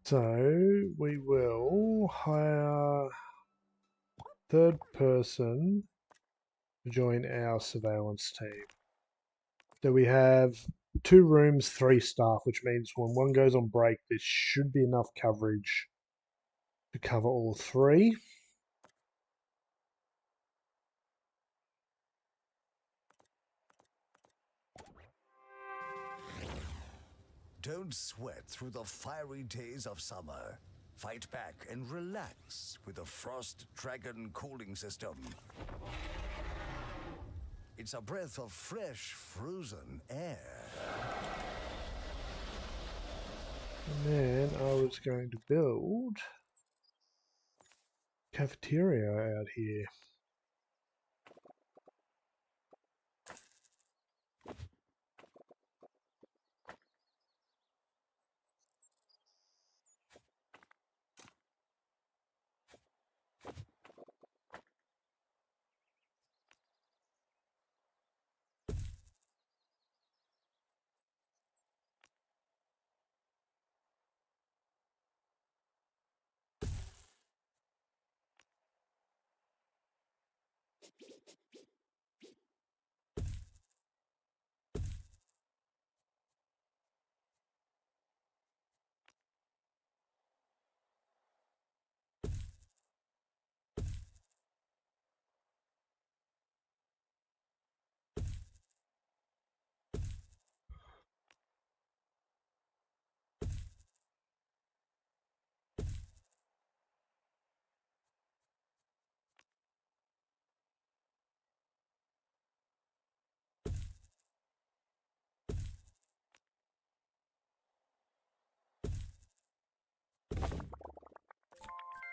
Speaker 2: So we will hire third person to join our surveillance team. So we have 2 rooms, 3 staff, which means when one goes on break, there should be enough coverage to cover all 3.
Speaker 5: Don't sweat through the fiery days of summer. Fight back and relax with the Frost Dragon cooling system. It's a breath of fresh, frozen air.
Speaker 2: And then I was going to build cafeteria out here.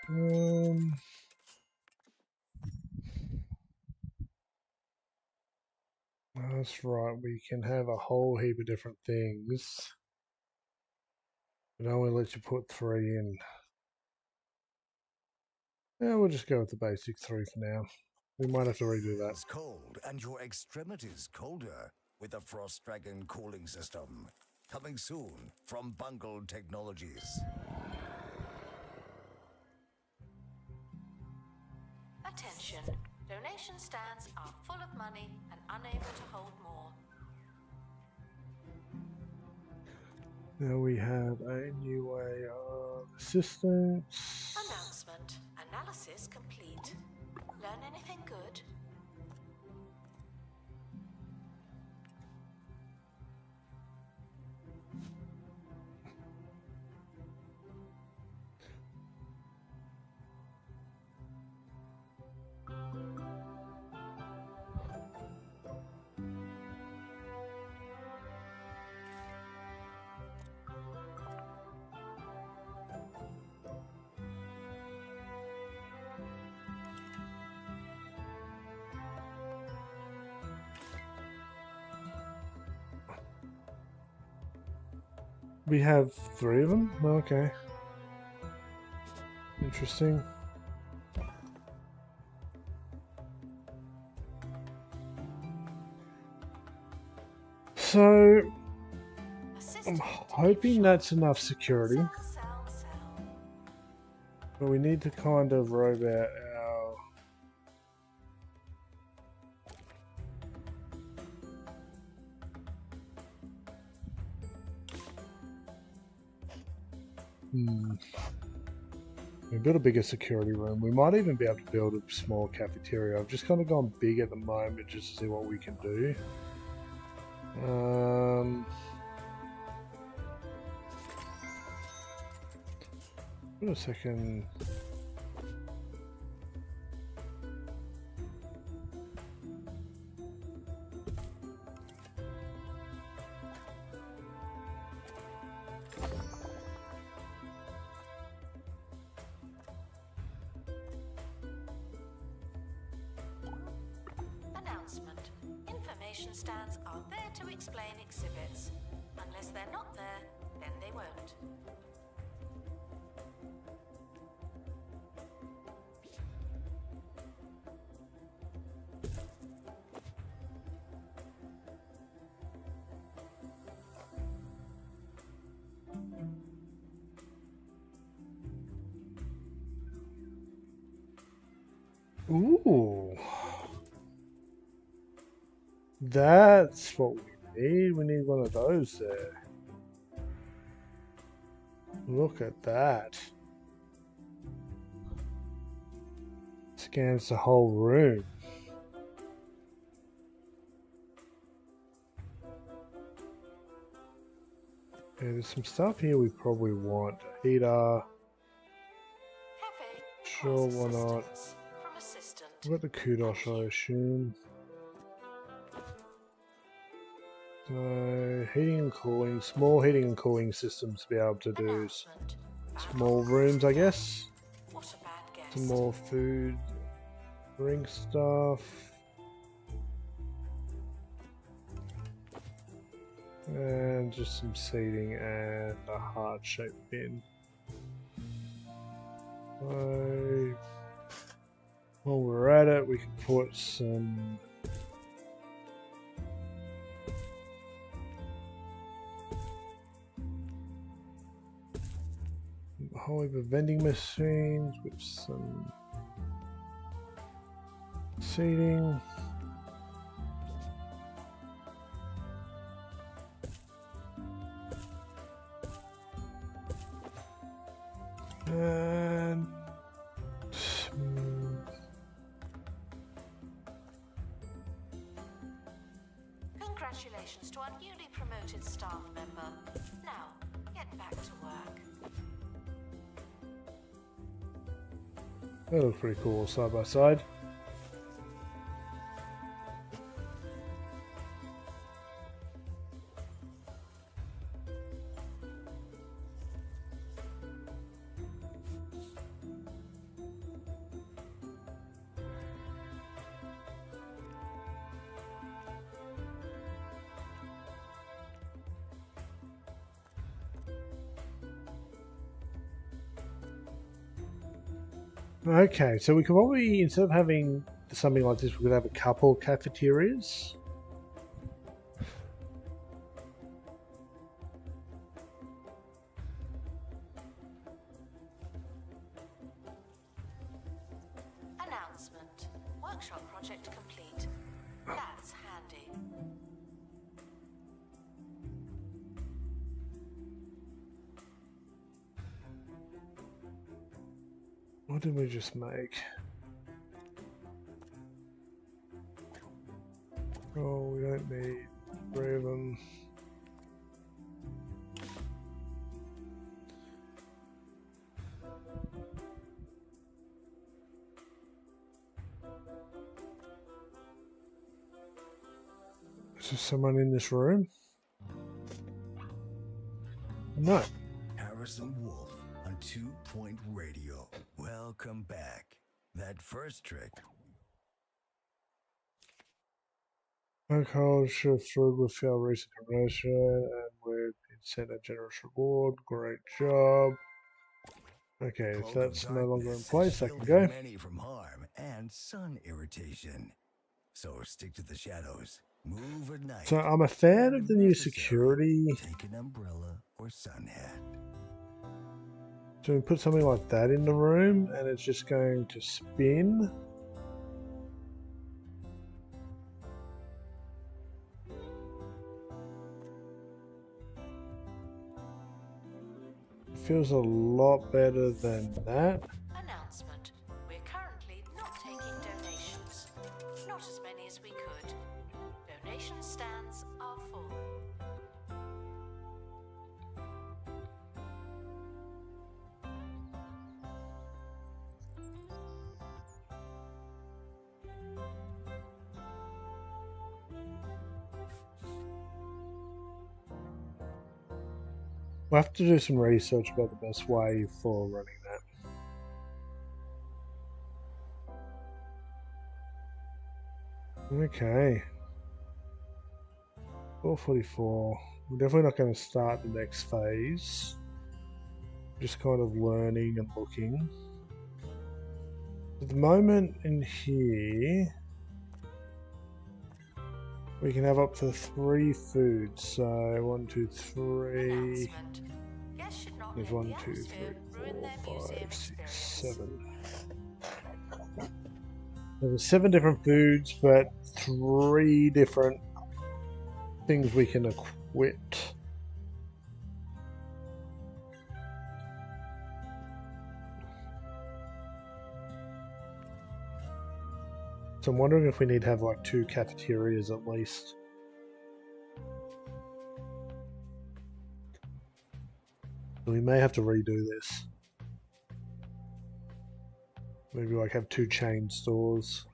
Speaker 2: That's right, we can have a whole heap of different things. It only lets you put 3 in. Yeah, we'll just go with the basic 3 for now. We might have to redo that.
Speaker 5: It's cold and your extremities colder with the Frost Dragon cooling system. Coming soon from Bungled Technologies.
Speaker 6: Attention. Donation stands are full of money and unable to hold more.
Speaker 2: Now we have a new way of assistance.
Speaker 6: Announcement. Analysis complete. Learn anything good?
Speaker 2: We have 3 of them? Okay. Interesting. So, I'm hoping that's enough security. But we need to kind of robe out our... We build a bigger security room. We might even be able to build a small cafeteria. I've just kind of gone big at the moment just to see what we can do. Wait a second.
Speaker 6: Announcement. Information stands are there to explain exhibits. Unless they're not there, then they won't.
Speaker 2: Ooh. That's what we need. We need one of those there. Look at that. Scans the whole room. Yeah, there's some stuff here we probably want. Heater. Sure, why not? We've got the kudos, I assume. So, heating and cooling. Small heating and cooling systems to be able to do small rooms, I guess. Some more food. Drink stuff. And just some seating and a heart-shaped bin. So, while we're at it, we can put some a whole heap of vending machines with some seating. And
Speaker 6: congratulations to our newly promoted staff member. Now, get back to work.
Speaker 2: That looks pretty cool side by side. Okay, so we could probably, instead of having something like this, we could have a couple cafeterias.
Speaker 6: Announcement. Workshop project complete. That's handy.
Speaker 2: What did we just make? Oh, we don't need 3 of them. Is there someone in this room? No.
Speaker 5: Harrison Wolf on 2 Point Radio. Welcome back. That first trick.
Speaker 2: Alcohol shift through with our recent promotion and we've been sent a generous reward. Great job. Okay, if
Speaker 5: Cloak of
Speaker 2: that's no longer in
Speaker 5: darkness
Speaker 2: place, I can
Speaker 5: shielding
Speaker 2: go.
Speaker 5: many from harm and sun irritation. So stick to the shadows. Move at night.
Speaker 2: So I'm a fan
Speaker 5: And
Speaker 2: of
Speaker 5: if
Speaker 2: the new
Speaker 5: necessary,
Speaker 2: security.
Speaker 5: Take an umbrella or sun hat.
Speaker 2: So we put something like that in the room and it's just going to spin. Feels a lot better than that.
Speaker 6: Announcement. We're currently not taking donations. Not as many as we could. Donation stands are full.
Speaker 2: We'll have to do some research about the best way for running that. Okay. 444. We're definitely not going to start the next phase. Just kind of learning and looking. At the moment in here, we can have up to 3 foods. So 1, 2, 3.
Speaker 6: Announcement. Guests should not
Speaker 2: There's
Speaker 6: let
Speaker 2: 1,
Speaker 6: the
Speaker 2: 2, 3,
Speaker 6: atmosphere ruin
Speaker 2: 4,
Speaker 6: their
Speaker 2: 5,
Speaker 6: museum
Speaker 2: 6,
Speaker 6: experience.
Speaker 2: 7. There's 7 different foods, but 3 different things we can equip. So I'm wondering if we need to have like 2 cafeterias at least. We may have to redo this. Maybe like have 2 chain stores.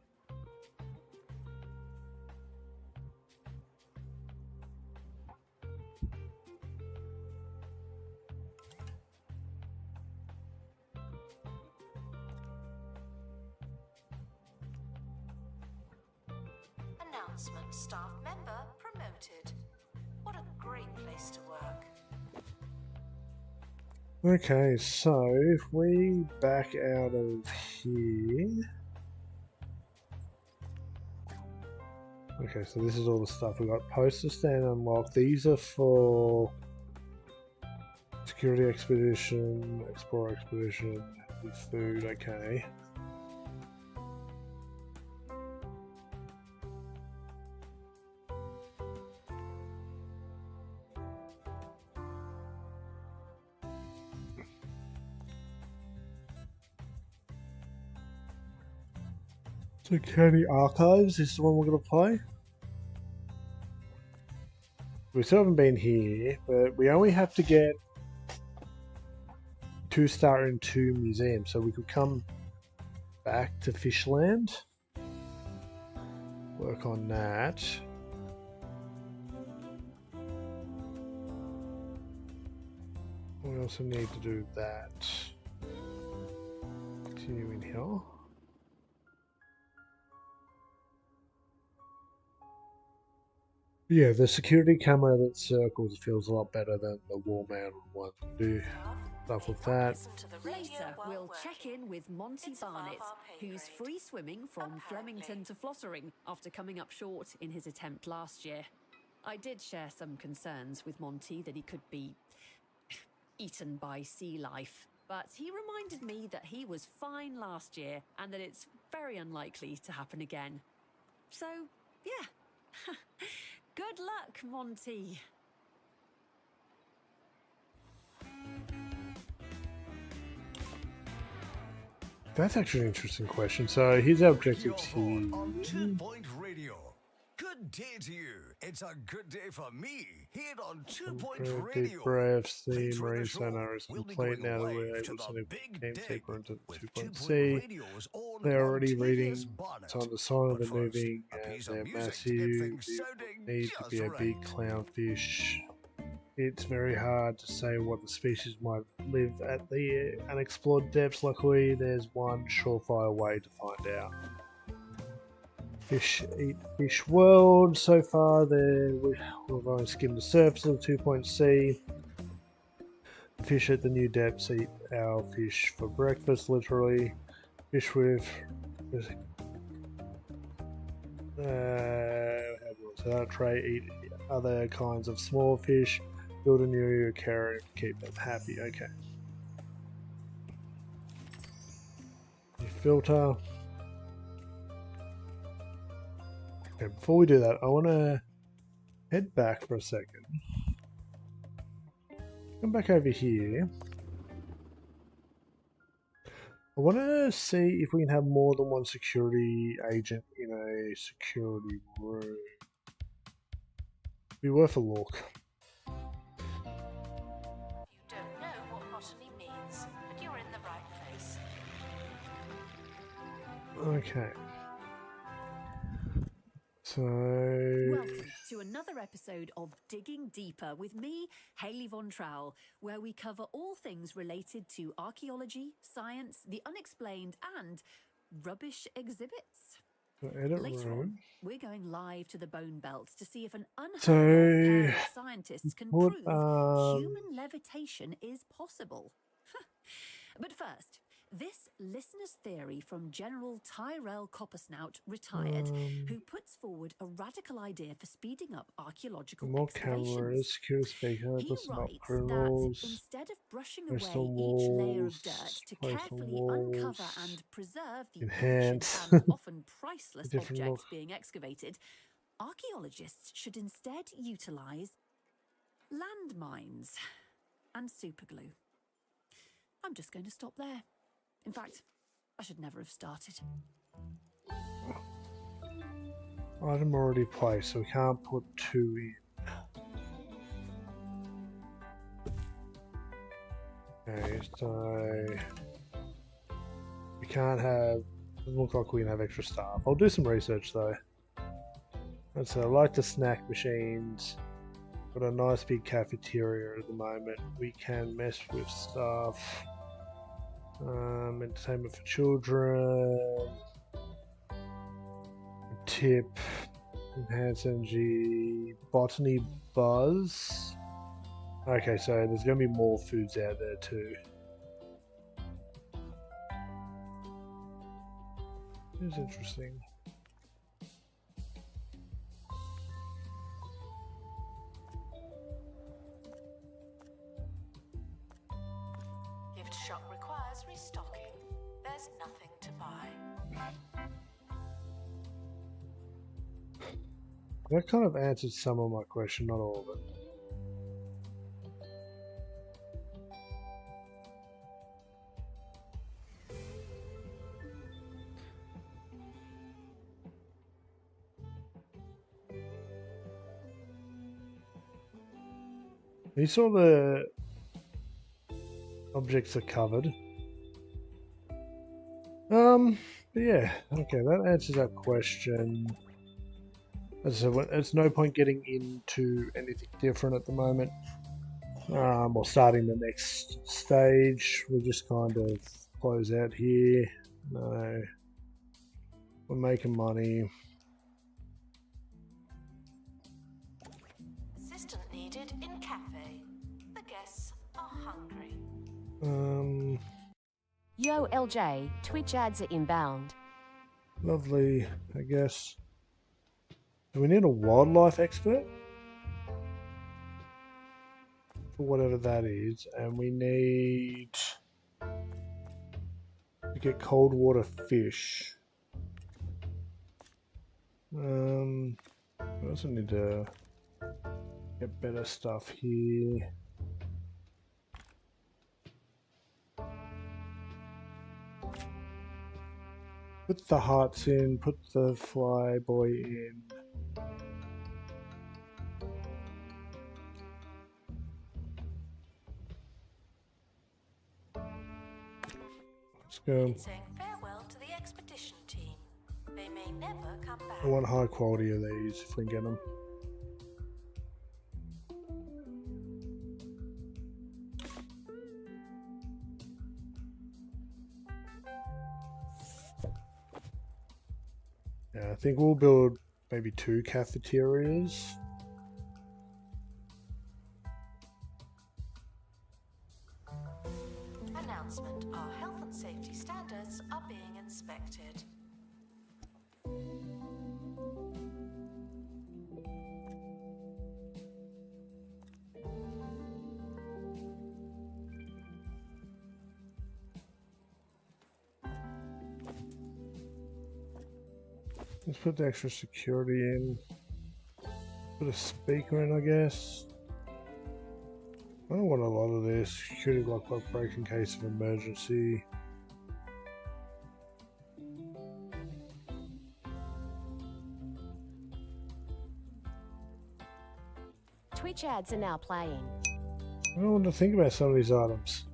Speaker 6: Announcement. Staff member promoted. What a great place to work.
Speaker 2: Okay, so if we back out of here. Okay, so this is all the stuff. We got poster stand unlocked. These are for security expedition, explorer expedition, food, okay. So County Archives is the one we're going to play. We still haven't been here, but we only have to get 2-star in 2 museums, so we could come back to Fishland, work on that. We also need to do that. Continue in here. Yeah, the security camera that circles feels a lot better than the wall mounted one. Do stuff with that.
Speaker 6: Listen to the radio
Speaker 3: Later,
Speaker 6: while
Speaker 3: we'll
Speaker 6: working.
Speaker 3: check in with Monty
Speaker 6: It's above
Speaker 3: Barnett,
Speaker 6: our pay
Speaker 3: who's
Speaker 6: grade.
Speaker 3: free swimming from
Speaker 6: Apparently.
Speaker 3: Flemington to Flottering after coming up short in his attempt last year. I did share some concerns with Monty that he could be eaten by sea life, but he reminded me that he was fine last year and that it's very unlikely to happen again. So, yeah. Good luck, Monty.
Speaker 2: That's actually an interesting question. So here's our objectives
Speaker 5: You're
Speaker 2: here.
Speaker 5: on 2 Point Radio. Good day to you. It's a good day for me here on 2 Point Radio.
Speaker 2: Deep breaths, the
Speaker 5: Later in
Speaker 2: marine
Speaker 5: the show,
Speaker 2: sonar is
Speaker 5: we'll be
Speaker 2: complete
Speaker 5: going
Speaker 2: now that we're
Speaker 5: live
Speaker 2: able
Speaker 5: to
Speaker 2: to
Speaker 5: the
Speaker 2: send a
Speaker 5: big
Speaker 2: game
Speaker 5: day
Speaker 2: taper into
Speaker 5: with
Speaker 2: 2
Speaker 5: 2
Speaker 2: Point
Speaker 5: Point
Speaker 2: C.
Speaker 5: Radio's own
Speaker 2: They're already reading,
Speaker 5: Octavius Bonnet.
Speaker 2: it's on the sign of
Speaker 5: But
Speaker 2: the
Speaker 5: first,
Speaker 2: moving,
Speaker 5: a
Speaker 2: and
Speaker 5: piece of
Speaker 2: they're
Speaker 5: music to
Speaker 2: massive.
Speaker 5: get things
Speaker 2: It
Speaker 5: sounding
Speaker 2: needs to
Speaker 5: just
Speaker 2: be a
Speaker 5: right.
Speaker 2: big clownfish. It's very hard to say what the species might live at the unexplored depths. Luckily, there's one surefire way to find out. Fish eat fish world. So far, we've only skimmed the surface of 2 Point C. Fish at the new depths eat our fish for breakfast, literally. Fish with tray eat other kinds of small fish. Build a new aquarium to keep them happy. Okay. New filter. Okay, before we do that, I want to head back for a second. Come back over here. I want to see if we can have more than one security agent in a security room. Be worth a look.
Speaker 6: You don't know what botany means, but you're in the right place.
Speaker 2: Okay. So...
Speaker 3: Welcome to another episode of Digging Deeper with me, Hayley Von Trowell, where we cover all things related to archaeology, science, the unexplained, and rubbish exhibits.
Speaker 2: edit
Speaker 3: Later
Speaker 2: room.
Speaker 3: on, we're going live to the Bone Belt to see if an unheard
Speaker 2: So,
Speaker 3: of pair of scientists can
Speaker 2: what,
Speaker 3: prove human levitation is possible. But first, this listener's theory from General Tyrell Coppersnout, retired, who puts forward a radical idea for speeding up archaeological
Speaker 2: more
Speaker 3: excavations.
Speaker 2: cameras, security speaker,
Speaker 3: He
Speaker 2: listen up
Speaker 3: writes
Speaker 2: criminals,
Speaker 3: that instead of brushing
Speaker 2: post
Speaker 3: away
Speaker 2: on
Speaker 3: each layer
Speaker 2: walls,
Speaker 3: of dirt to
Speaker 2: place on
Speaker 3: carefully
Speaker 2: walls,
Speaker 3: uncover and preserve the
Speaker 2: enhance.
Speaker 3: ancient and often priceless
Speaker 2: Different
Speaker 3: objects
Speaker 2: look.
Speaker 3: being excavated, archaeologists should instead utilise landmines and superglue. I'm just going to stop there. In fact, I should never have started.
Speaker 2: Item already placed, so we can't put 2 in. Okay, so we can't have. Doesn't look like we can have extra staff. I'll do some research though. So I like the snack machines. Got a nice big cafeteria at the moment. We can mess with stuff. Entertainment for children. Tip. Enhance energy. Botany buzz. Okay, so there's going to be more foods out there too. It's interesting.
Speaker 6: Gift shop requires restocking. There's nothing to buy.
Speaker 2: That kind of answered some of my question, not all of it. You saw the objects are covered. But yeah, okay, that answers that question. As I said, there's no point getting into anything different at the moment. Or starting the next stage. We'll just kind of close out here. No. We're making money.
Speaker 6: Assistant needed in cafe. The guests are hungry.
Speaker 7: Yo, LJ, Twitch ads are inbound.
Speaker 2: Lovely, I guess. Do we need a wildlife expert? For whatever that is, and we need to get cold water fish. We also need to get better stuff here. Put the hearts in, put the fly boy in. Let's go.
Speaker 6: Saying farewell to the expedition team. They may never come back.
Speaker 2: I want high quality of these if we can get them. Yeah, I think we'll build maybe 2 cafeterias.
Speaker 6: Announcement: our health and safety standards are being inspected.
Speaker 2: Let's put the extra security in. Put a speaker in, I guess. I don't want a lot of this. Security lockbox break in case of emergency.
Speaker 7: Twitch ads are now playing.
Speaker 2: I don't want to think about some of these items.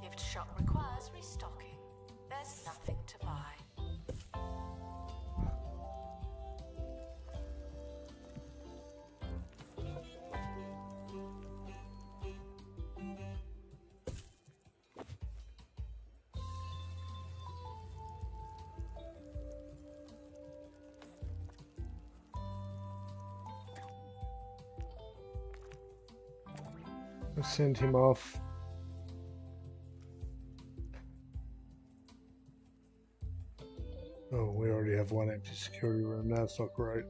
Speaker 6: Gift shop requires restocking. There's nothing to buy.
Speaker 2: Let's send him off. Oh, we already have 1 empty security room. That's not great.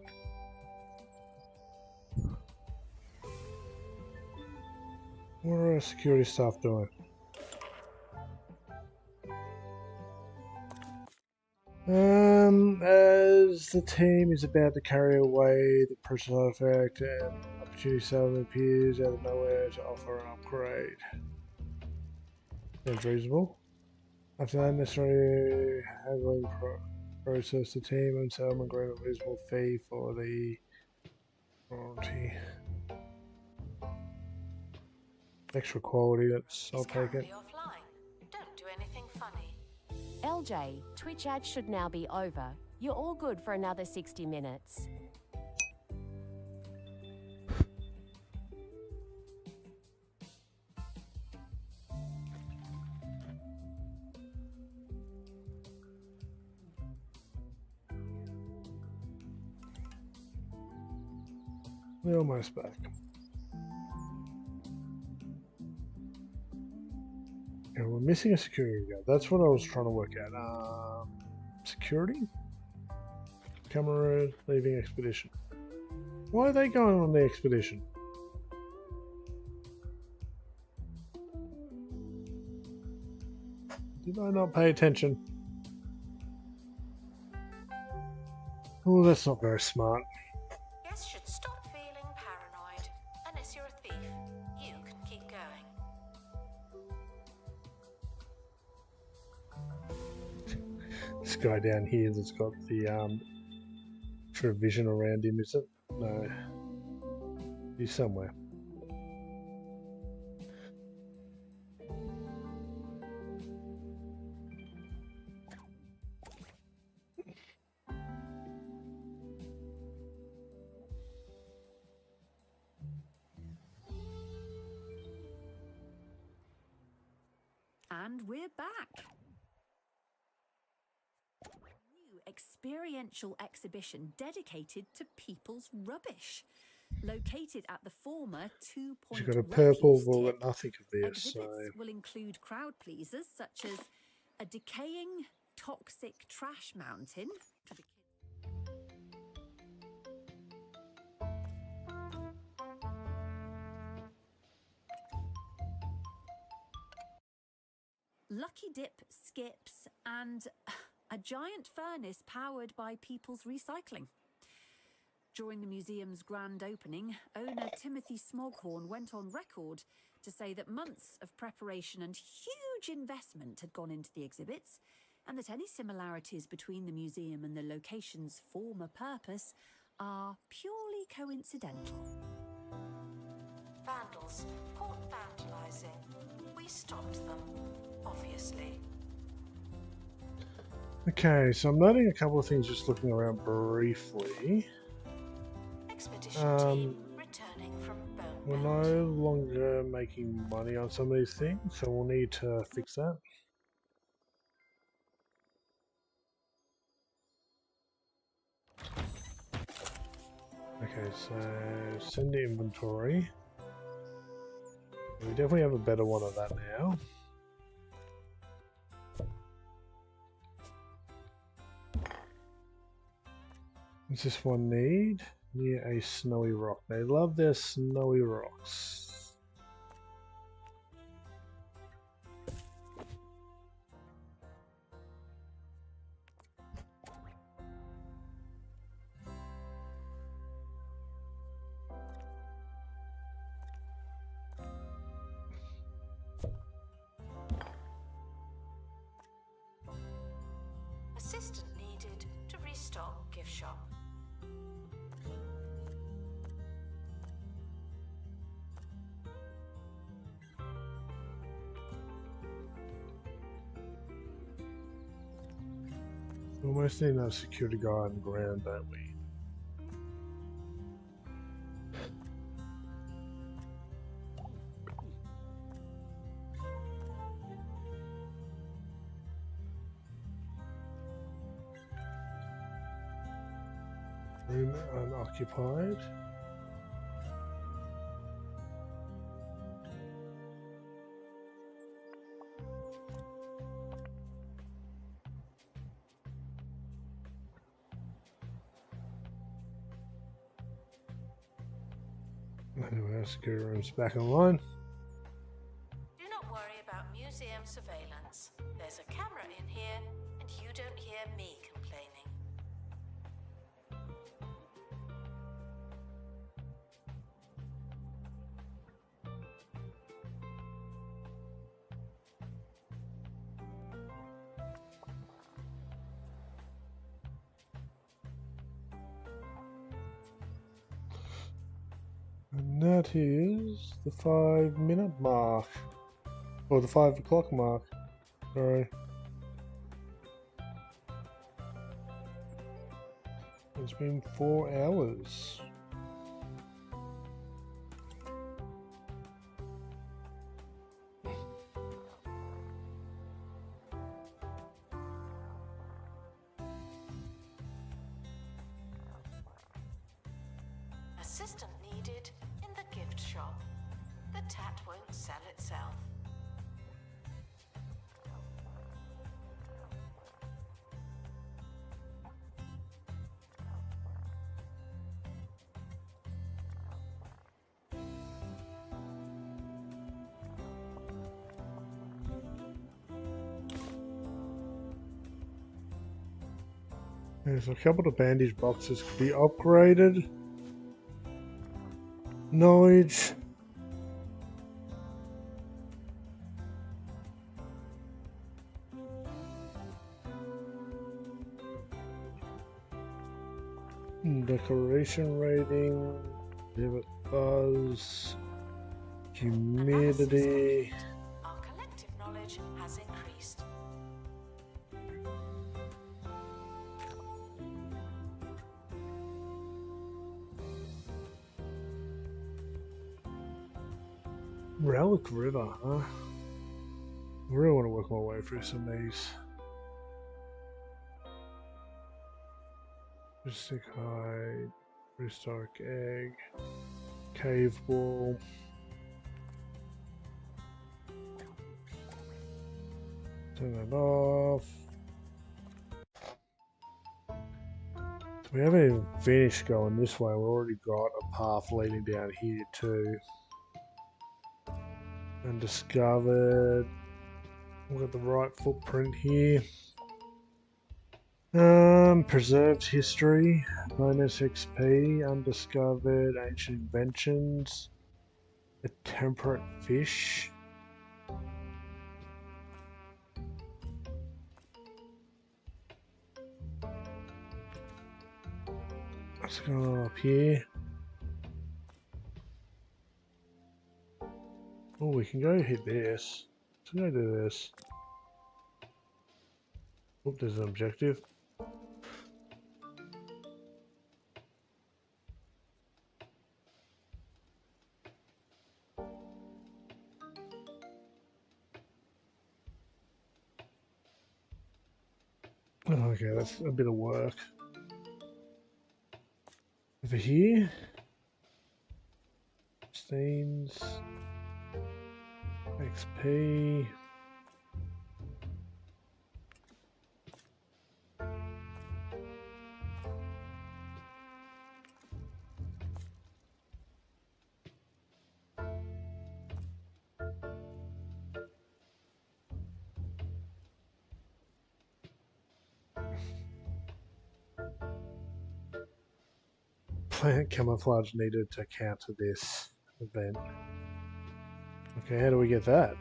Speaker 2: What are our security staff doing? As the team is about to carry away the personal artifact and opportunity settlement appears out of nowhere to offer an upgrade. Seems reasonable. After that necessary handling process, the team and settlement agreement reasonable fee for the warranty. Extra quality, I'll take it.
Speaker 6: Offline. Don't do anything funny.
Speaker 7: LJ, Twitch ads should now be over. You're all good for another 60 minutes.
Speaker 2: We're almost back. Okay, we're missing a security guard. That's what I was trying to work out. Security? Camera leaving expedition. Why are they going on the expedition? Did I not pay attention? Oh, that's not very smart.
Speaker 6: Guess should stop feeling paranoid. Unless you're a thief, you can keep going.
Speaker 2: This guy down here that's got the extra vision around him, is it? No. He's somewhere.
Speaker 3: And we're back. New experiential exhibition dedicated to people's rubbish. Located at the former 2 Point
Speaker 2: You've got a
Speaker 3: Refuse
Speaker 2: purple, we'll
Speaker 3: tip,
Speaker 2: get nothing of this.
Speaker 3: exhibits will include crowd pleasers such as a decaying toxic trash mountain for the kids. Lucky dip skips and a giant furnace powered by people's recycling. During the museum's grand opening, owner Timothy Smoghorn went on record to say that months of preparation and huge investment had gone into the exhibits, and that any similarities between the museum and the location's former purpose are purely coincidental.
Speaker 6: Vandals caught vandalising. We stopped them, obviously.
Speaker 2: Okay, so I'm noting a couple of things just looking around briefly.
Speaker 6: Expedition team returning from
Speaker 2: We're
Speaker 6: Bone
Speaker 2: no longer making money on some of these things, so we'll need to fix that. Okay, so send the inventory. We definitely have a better one of that now. What's this one need? Near a snowy rock. They love their snowy rocks.
Speaker 6: Assistant needed to restock gift shop.
Speaker 2: We almost need another security guard on the ground, don't we? Room unoccupied. Anyway, our security room's back online.
Speaker 6: Do not worry about museum surveillance. There's a camera in here, and you don't hear me complaining.
Speaker 2: And that is the 5-minute mark. Or the 5 o'clock mark. Sorry. It's been 4 hours.
Speaker 6: Assistant needed in the gift shop. The tat won't sell itself.
Speaker 2: There's a couple of bandage boxes could be upgraded. Knowledge. Decoration rating. Vivid buzz. Humidity.
Speaker 6: Our collective knowledge has increased.
Speaker 2: Relic River, huh? I really want to work my way through some of these. Mystic hide, prehistoric egg, cave wall. Turn that off. We haven't even finished going this way. We've already got a path leading down here too. Undiscovered. We've got the right footprint here. Preserved history, bonus XP, undiscovered ancient inventions, a temperate fish. What's going on up here? Oh, we can go hit this. Let's go do this. Oop, there's an objective. Okay, that's a bit of work. Over here. Stains. XP. Plant camouflage needed to counter this event. Okay, how do we get that?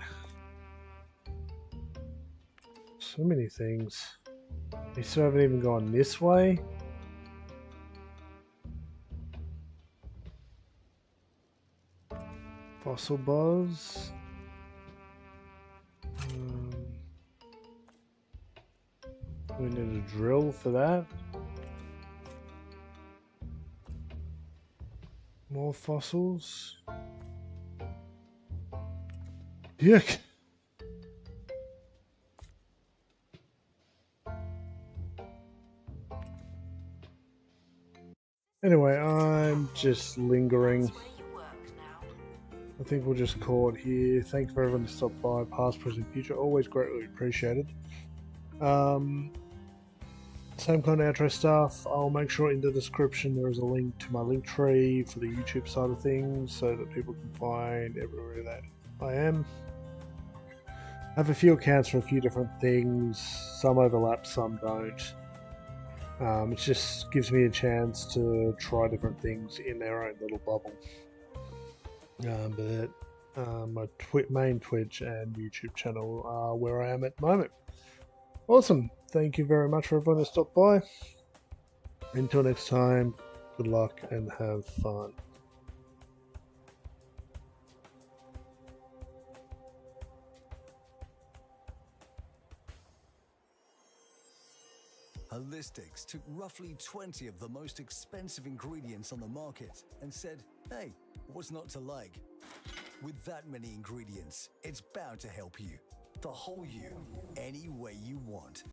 Speaker 2: So many things. We still haven't even gone this way. Fossil buzz. We need a drill for that. More fossils. Yuck. Anyway, I'm just lingering. I think we'll just call it here. Thanks for everyone to stop by, past, present, future. Always greatly appreciated. Same kind of outro stuff. I'll make sure in the description there is a link to my link tree for the YouTube side of things so that people can find everywhere that I am. I have a few accounts for a few different things. Some overlap, some don't. It just gives me a chance to try different things in their own little bubble. My main Twitch and YouTube channel are where I am at the moment. Awesome. Thank you very much for everyone who stopped by. Until next time, good luck and have fun.
Speaker 5: Holistics took roughly 20 of the most expensive ingredients on the market and said, hey, what's not to like? With that many ingredients, it's bound to help you. The whole you, any way you want.